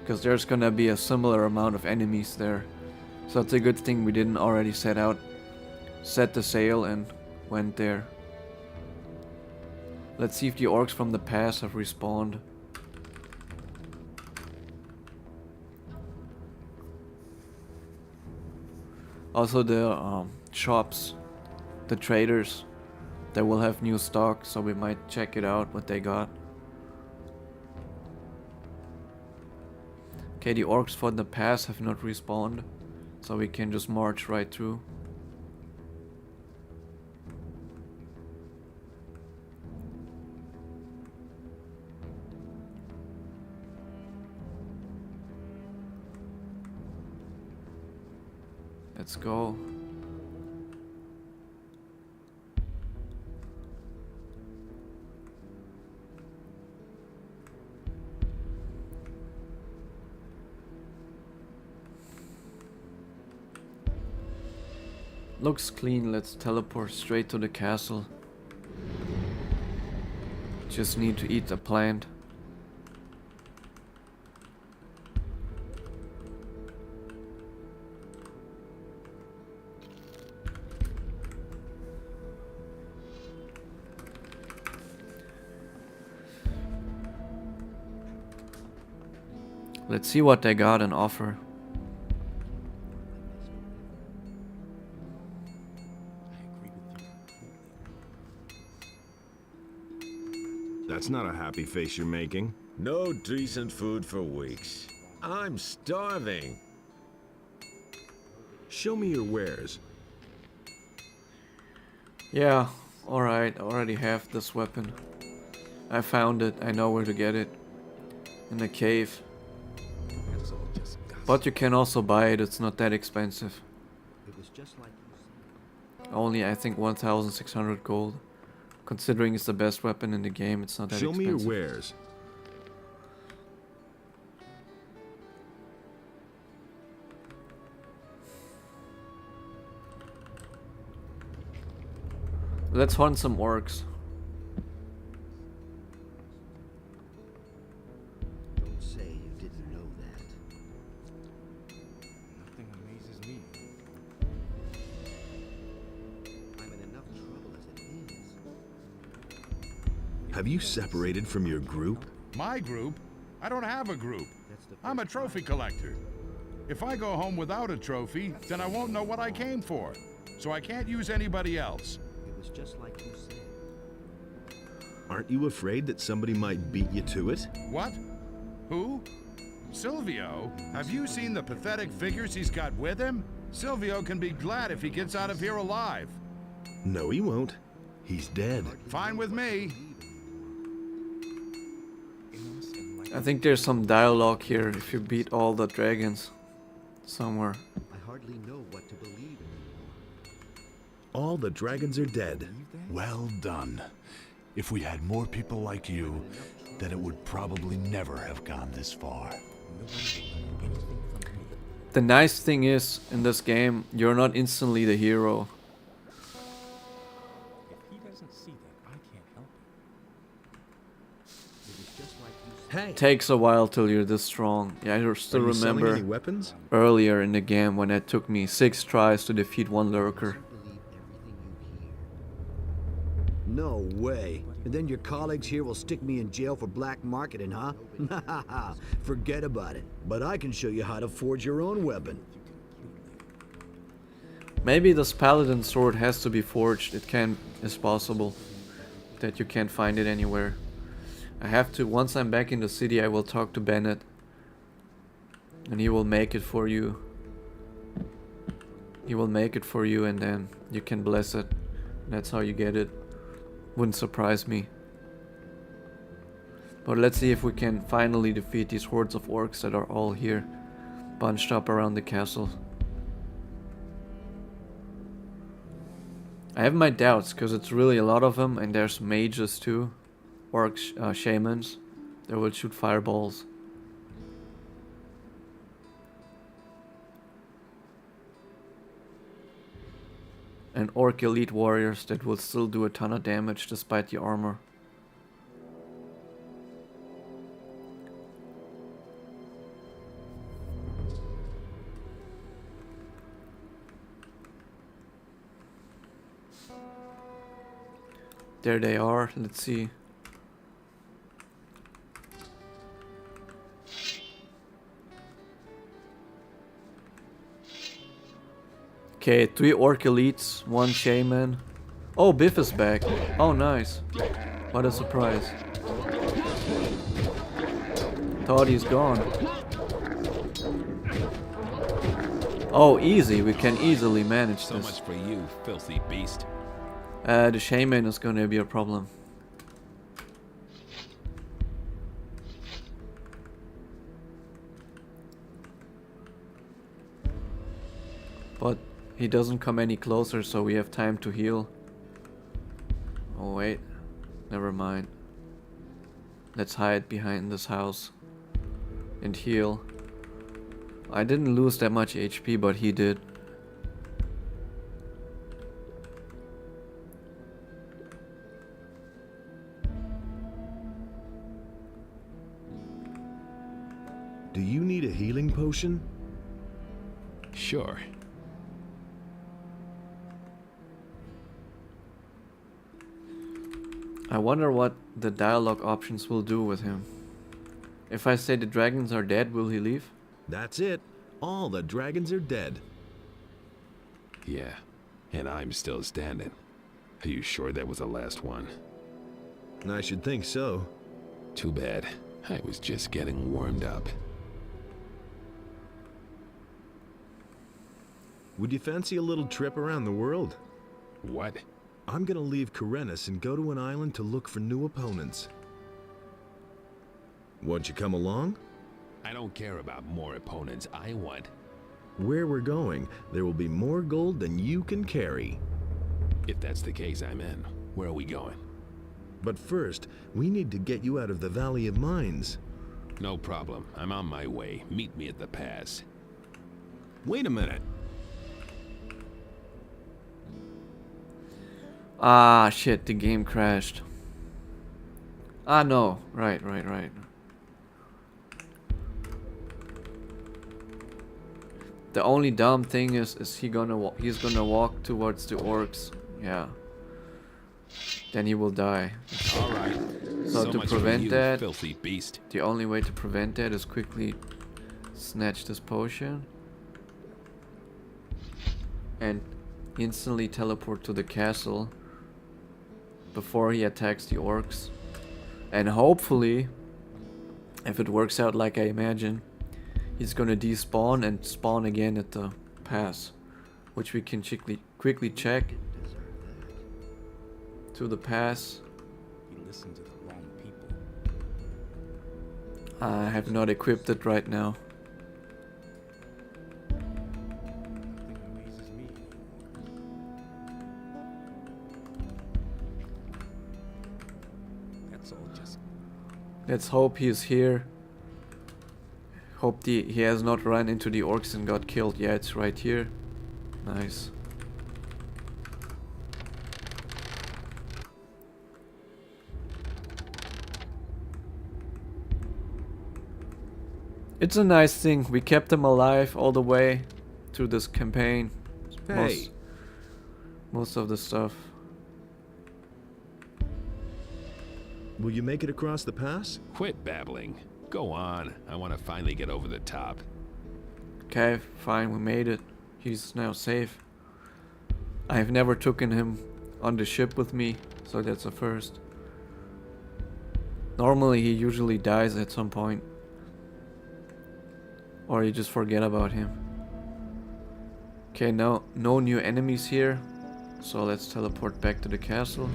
because there's gonna be a similar amount of enemies there. So it's a good thing we didn't already set the sail and went there. Let's see if the orcs from the past have respawned. Also the shops, the traders, they will have new stock, so we might check it out what they got. Okay, the orcs from the past have not respawned, so we can just march right through. Let's go. Looks clean, let's teleport straight to the castle. Just need to eat a plant. Let's see what they got on offer. That's not a happy face you're making. No decent food for weeks. I'm starving. Show me your wares. Yeah, alright, I already have this weapon. I found it, I know where to get it. In the cave. But you can also buy it, it's not that expensive. Only I think 1,600 gold. Considering it's the best weapon in the game, it's not that expensive. Show me your wares. Let's hunt some orcs. Don't say you didn't know that. Nothing amazes me. I'm in enough trouble as it is. Have you separated from your group? My group? I don't have a group. I'm a trophy collector. If I go home without a trophy, then I won't know what I came for. So I can't use anybody else. It was just like you said. Aren't you afraid that somebody might beat you to it? What? Who? Silvio? Have you seen the pathetic figures he's got with him? Silvio can be glad if he gets out of here alive. No, he won't. He's dead. Fine with me. I think there's some dialogue here if you beat all the dragons. Somewhere. I hardly know what to believe in. All the dragons are dead. Well done. If we had more people like you, then it would probably never have gone this far. The nice thing is, in this game, you're not instantly the hero. If he doesn't see that, I can't help it. It was just like you said. It takes a while till you're this strong. Yeah, I still Are you selling remember any weapons? earlier in the game when it took me 6 tries to defeat one lurker. No way. And then your colleagues here will stick me in jail for black marketing, huh? Forget about it. But I can show you how to forge your own weapon. Maybe this paladin sword has to be forged. It's possible that you can't find it anywhere. I have to, once I'm back in the city, I will talk to Bennett. And he will make it for you. He will make it for you and then you can bless it. That's how you get it. Wouldn't surprise me. But let's see if we can finally defeat these hordes of orcs that are all here, bunched up around the castle. I have my doubts, because it's really a lot of them, and there's mages too. Orcs, shamans. They will shoot fireballs. And orc elite warriors that will still do a ton of damage despite the armor. There they are, let's see. Okay, 3 orc elites, 1 shaman. Oh, Biff is back. Oh, nice. What a surprise. Thought he's gone. Oh, easy. We can easily manage So this. much for you, filthy beast. The shaman is gonna be a problem. But he doesn't come any closer, so we have time to heal. Oh wait, never mind. Let's hide behind this house and heal. I didn't lose that much HP, but he did. Do you need a healing potion? Sure. I wonder what the dialogue options will do with him. If I say the dragons are dead, will he leave? That's it. All the dragons are dead. Yeah, and I'm still standing. Are you sure that was the last one? I should think so. Too bad. I was just getting warmed up. Would you fancy a little trip around the world? What? I'm gonna leave Karenis and go to an island to look for new opponents. Won't you come along? I don't care about more opponents. I want... Where we're going, there will be more gold than you can carry. If that's the case, I'm in. Where are we going? But first, we need to get you out of the Valley of Mines. No problem. I'm on my way. Meet me at the pass. Wait a minute. Ah, shit, the game crashed. Ah, no. Right. The only dumb thing is he's gonna walk towards the orcs. Yeah. Then he will die. All right. So to much for prevent you, that, filthy beast. the only way to prevent that is quickly snatch this potion and instantly teleport to the castle before he attacks the orcs. And hopefully, if it works out like I imagine, he's gonna despawn and spawn again at the pass, which we can quickly check. To the pass. You listen to the wrong people. I have not equipped it right now. Nothing amazes me anymore. That's all just... Let's hope he is here. Hope he has not run into the orcs and got killed. Yeah, it's right here. Nice. It's a nice thing. We kept him alive all the way through this campaign. Hey. Most of the stuff. Will you make it across the pass? Quit babbling. Go on. I want to finally get over the top. Okay, fine, we made it. He's now safe. I have never taken him on the ship with me, so that's a first. Normally he usually dies at some point. Or you just forget about him. Okay, no new enemies here. So let's teleport back to the castle.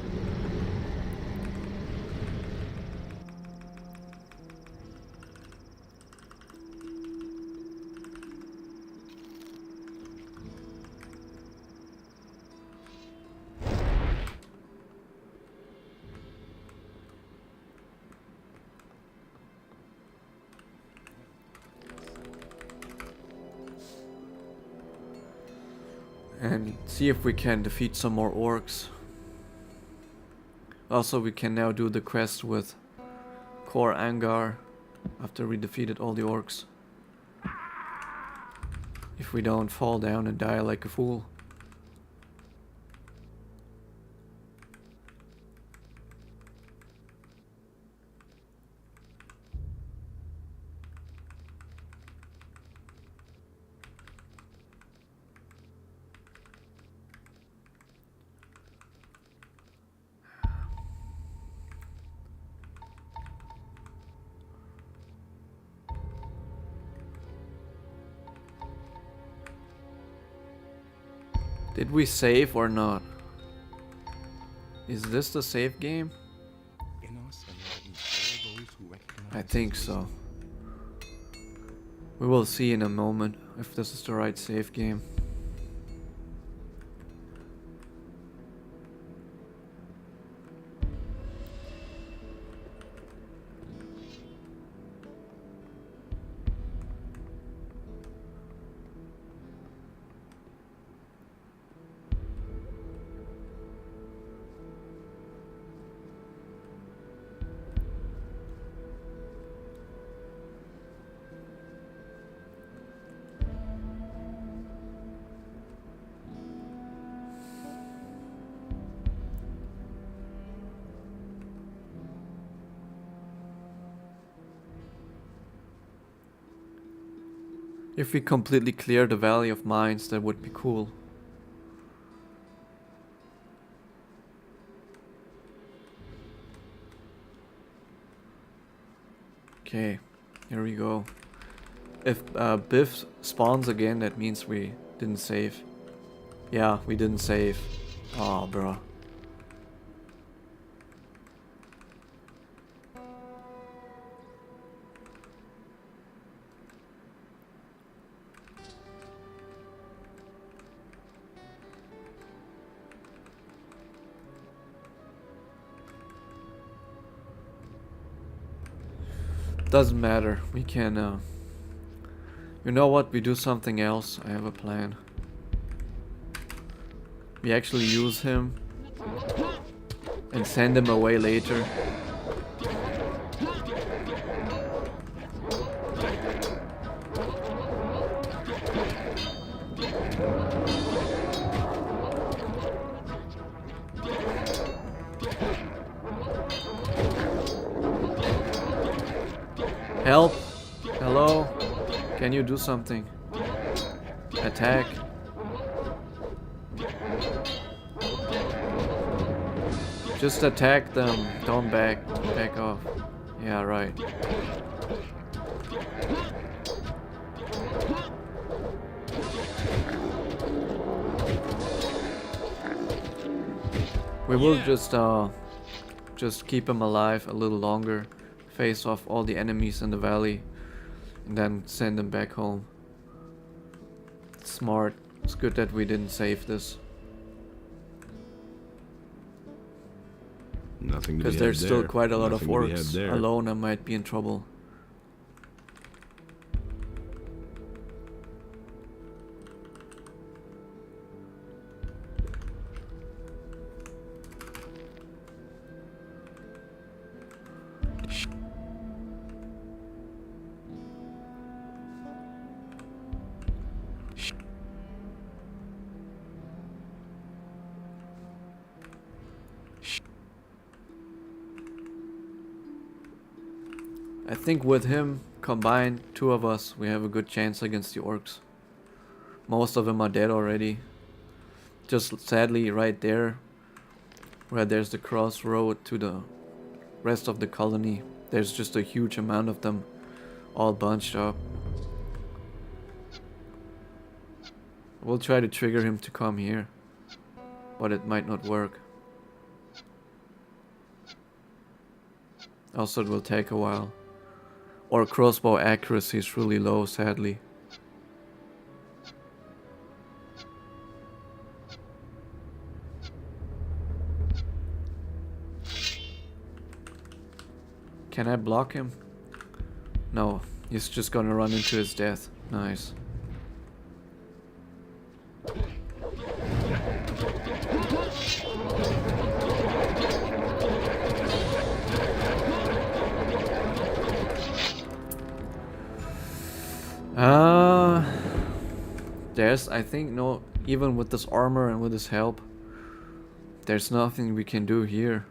And see if we can defeat some more orcs. Also, we can now do the quest with Kor Angar after we defeated all the orcs. If we don't fall down and die like a fool. Did we save or not? Is this the save game? I think so. We will see in a moment if this is the right save game. If we completely clear the Valley of Mines, that would be cool. Okay, here we go. If Biff spawns again, that means we didn't save. Yeah, we didn't save. Oh, bro. Doesn't matter. We can, you know what? We do something else. I have a plan. We actually use him and send him away later. Help! Hello? Can you do something? Attack. Just attack them. Don't back off. Yeah, right. We will just keep him alive a little longer. Face off all the enemies in the valley and then send them back home. It's smart. It's good that we didn't save this. Nothing to be because had there's still there. quite a lot Nothing of to be had orcs. there. Alone I might be in trouble. I think with him combined, two of us, we have a good chance against the orcs. Most of them are dead already. Just sadly right there, where there's the crossroad to the rest of the colony, There's just a huge amount of them all bunched up. We'll try to trigger him to come here, but it might not work. Also, it will take a while. Our crossbow accuracy is really low, sadly. Can I block him? No, he's just gonna run into his death. Nice. There's, I think, no, even with this armor and with his help, there's nothing we can do here.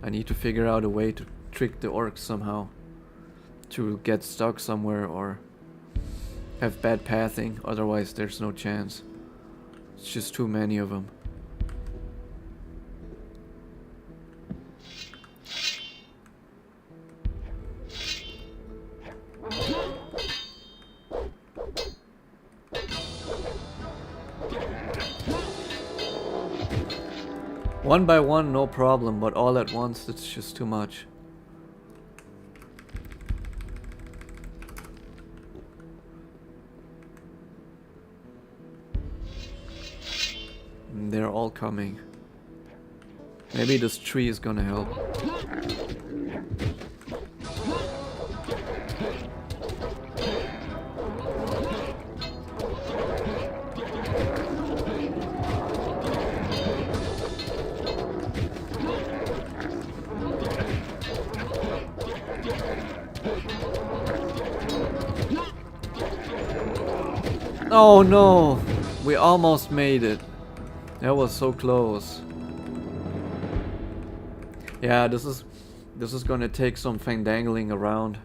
I need to figure out a way to trick the orcs somehow. To get stuck somewhere or have bad pathing, otherwise there's no chance. It's just too many of them. One by one, no problem, but all at once, it's just too much. And they're all coming. Maybe this tree is gonna help. Oh no! We almost made it. That was so close. Yeah, this is gonna take some fandangling around.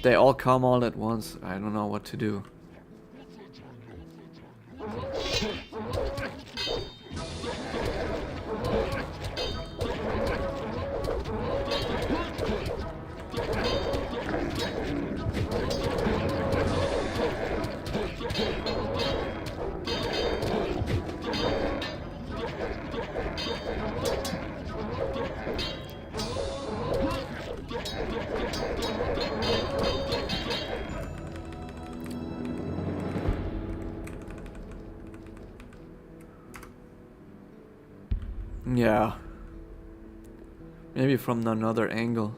They all come all at once. I don't know what to do. Yeah. Maybe from another angle.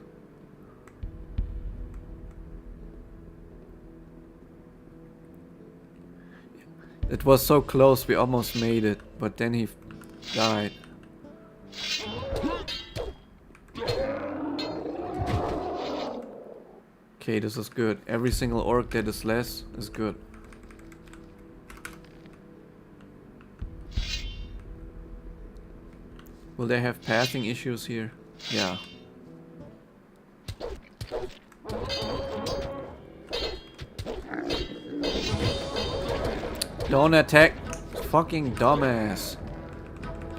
It was so close, we almost made it, but then he died. Okay, this is good. Every single orc that is less is good. Will they have pathing issues here? Yeah. Don't attack! Fucking dumbass.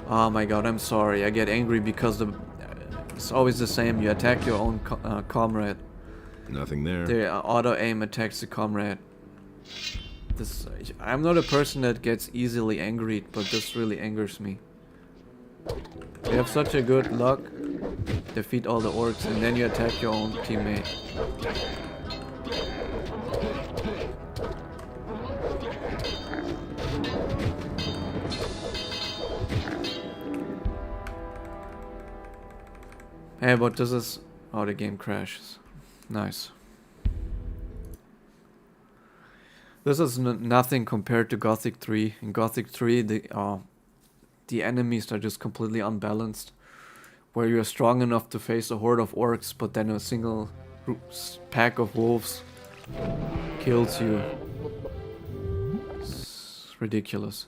Oh my god, I'm sorry. I get angry because it's always the same. You attack your own comrade. Nothing there. The auto aim attacks the comrade. I'm not a person that gets easily angry, but this really angers me. You have such a good luck, defeat all the orcs, and then you attack your own teammate. Hey, but this is... Oh, the game crashes. Nice. This is nothing compared to Gothic 3. In Gothic 3, the enemies are just completely unbalanced. Where you're strong enough to face a horde of orcs, but then a single pack of wolves kills you. It's ridiculous.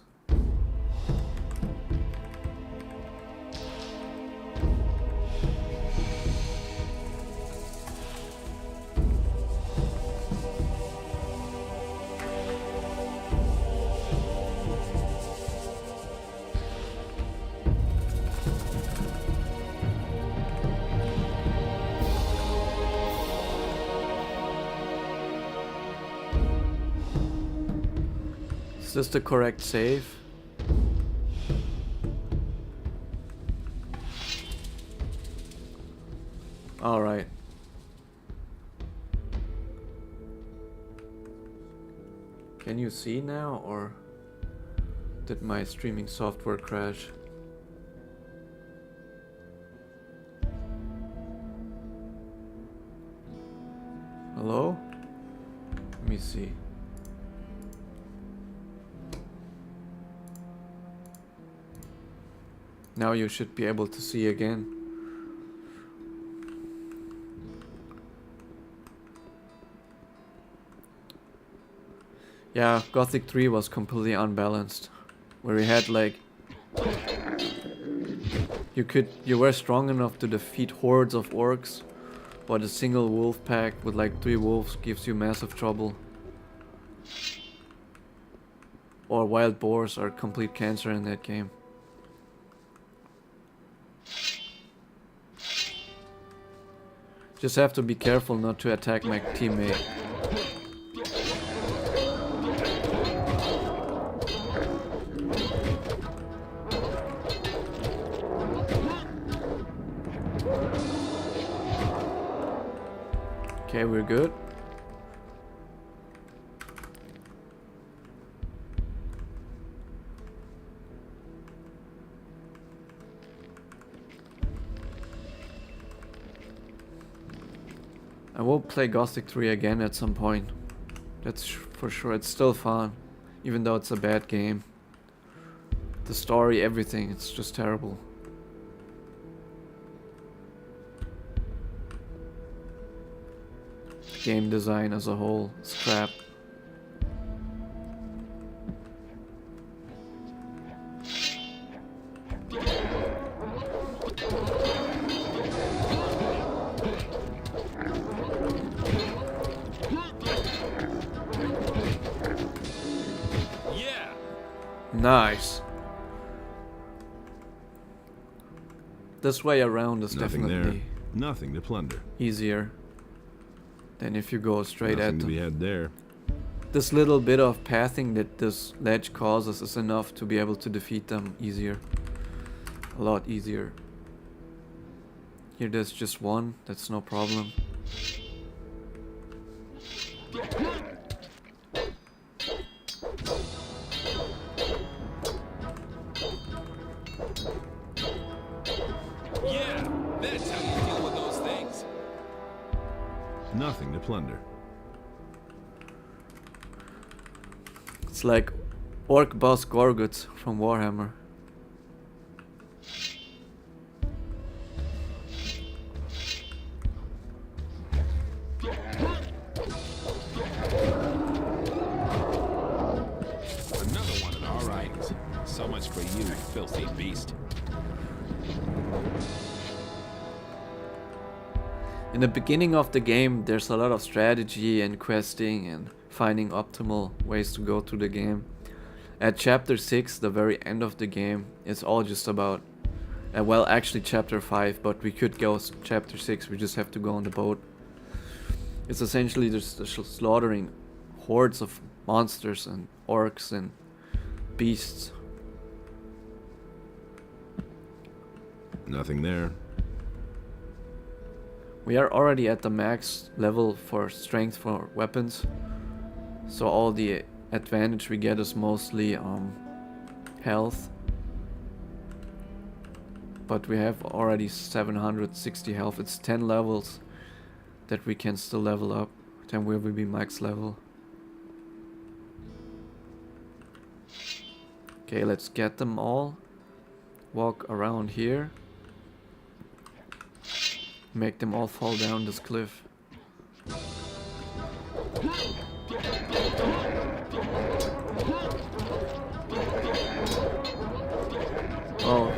Is this the correct save? Alright. Can you see now, or did my streaming software crash? Hello? Let me see. Now you should be able to see again. Yeah, Gothic 3 was completely unbalanced. Where we had like... You were strong enough to defeat hordes of orcs, but a single wolf pack with like 3 wolves gives you massive trouble. Or wild boars are complete cancer in that game. Just have to be careful not to attack my teammate. Okay, we're good. I will play Gothic 3 again at some point. That's for sure. It's still fun, even though it's a bad game. The story, everything, it's just terrible. Game design as a whole is crap. Yeah. Nice. This way around is Nothing definitely there. Nothing to plunder. easier than if you go straight Nothing at to be them. had there. This little bit of pathing that this ledge causes is enough to be able to defeat them easier. A lot easier. Here there's just one, that's no problem. Yeah, that's how you deal with those things. Nothing to plunder. It's like Orc Boss Gorguts from Warhammer. Another one. All right. So much for you, filthy beast. In the beginning of the game, there's a lot of strategy and questing and finding optimal ways to go through the game. At chapter 6, the very end of the game, it's all just about, well, actually chapter 5, but we could go chapter 6, we just have to go on the boat. It's essentially just slaughtering hordes of monsters and orcs and beasts. Nothing there. We are already at the max level for strength for weapons, so all the advantage we get is mostly health. But we have already 760 health. It's 10 levels that we can still level up. Then we will be max level. Okay, let's get them all. Walk around here. Make them all fall down this cliff. Oh.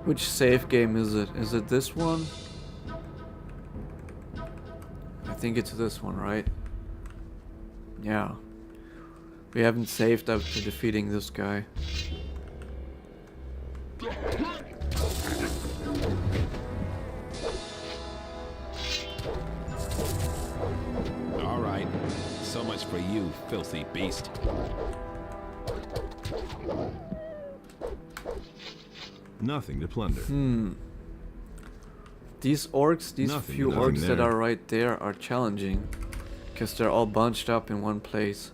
Which save game is it? Is it this one? I think it's this one, right? Yeah. We haven't saved after defeating this guy. All right. So much for you, filthy beast. Nothing to plunder. These orcs, these Nothing few orcs that there. are right there are challenging. Because they're all bunched up in one place.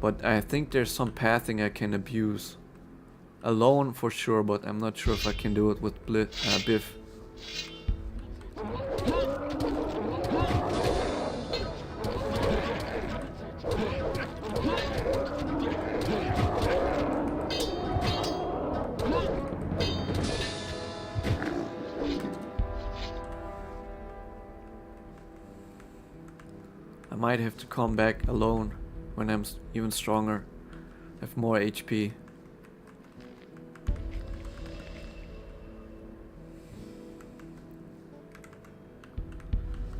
But I think there's some pathing I can abuse. Alone for sure, but I'm not sure if I can do it with Biff. I might have to come back alone when I'm even stronger, have more HP.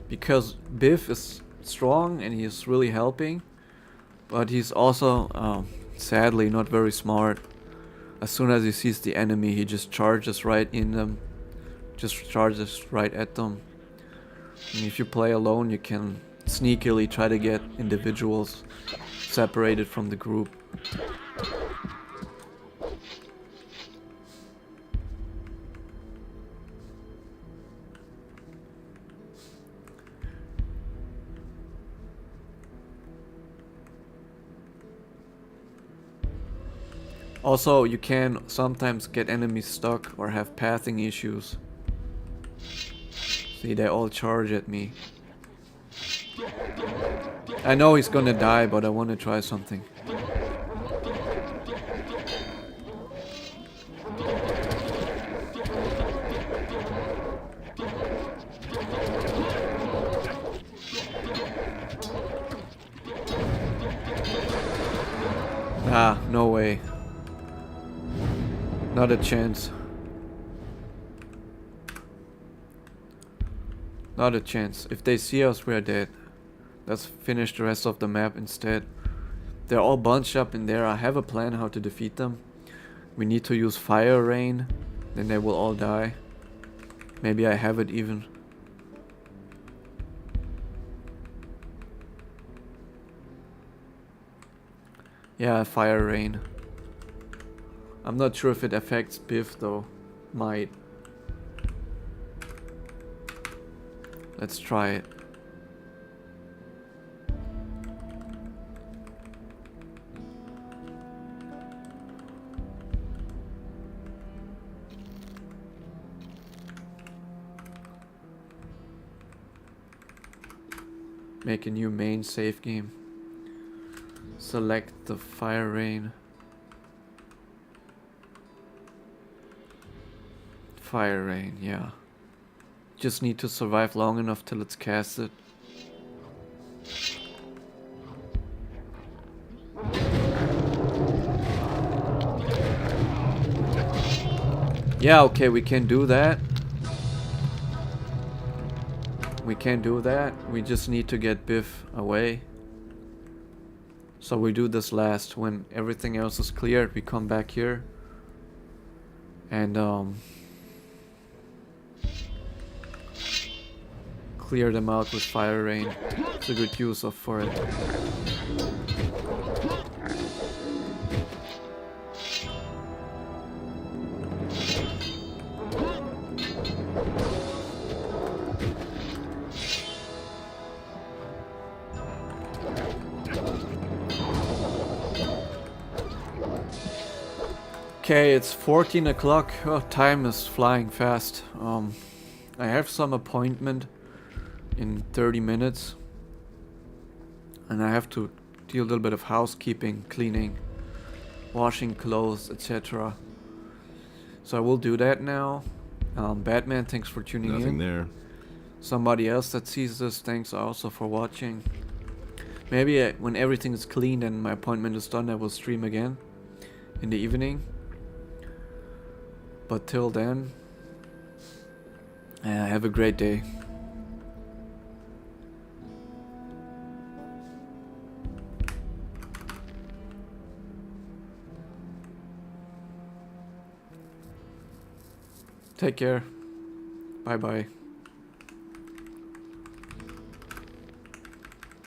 Because Biff is strong and he's really helping, but he's also sadly not very smart. As soon as he sees the enemy, he just charges right in them, just charges right at them. And if you play alone, you can sneakily try to get individuals separated from the group. Also, you can sometimes get enemies stuck or have pathing issues. See, they all charge at me. I know he's gonna die, but I want to try something. Ah, no way. Not a chance. Not a chance. If they see us, we're dead. Let's finish the rest of the map instead. They're all bunched up in there. I have a plan how to defeat them. We need to use fire rain. Then they will all die. Maybe I have it even. Yeah, fire rain. I'm not sure if it affects Biff though. Might. Let's try it. Make a new main save game. Select the fire rain. Fire rain, yeah. Just need to survive long enough till it's casted. Yeah, okay, we can do that. We can do that. We just need to get Biff away. So we do this last. When everything else is cleared, we come back here. And clear them out with fire rain. It's a good use of for it. Okay, it's 14 o'clock. Oh, time is flying fast. I have some appointment in 30 minutes. And I have to do a little bit of housekeeping, cleaning, washing clothes, etc. So I will do that now. Batman, thanks for tuning in. Nothing there. Somebody else that sees this, thanks also for watching. Maybe when everything is clean and my appointment is done, I will stream again in the evening. But till then, have a great day. Take care. Bye bye.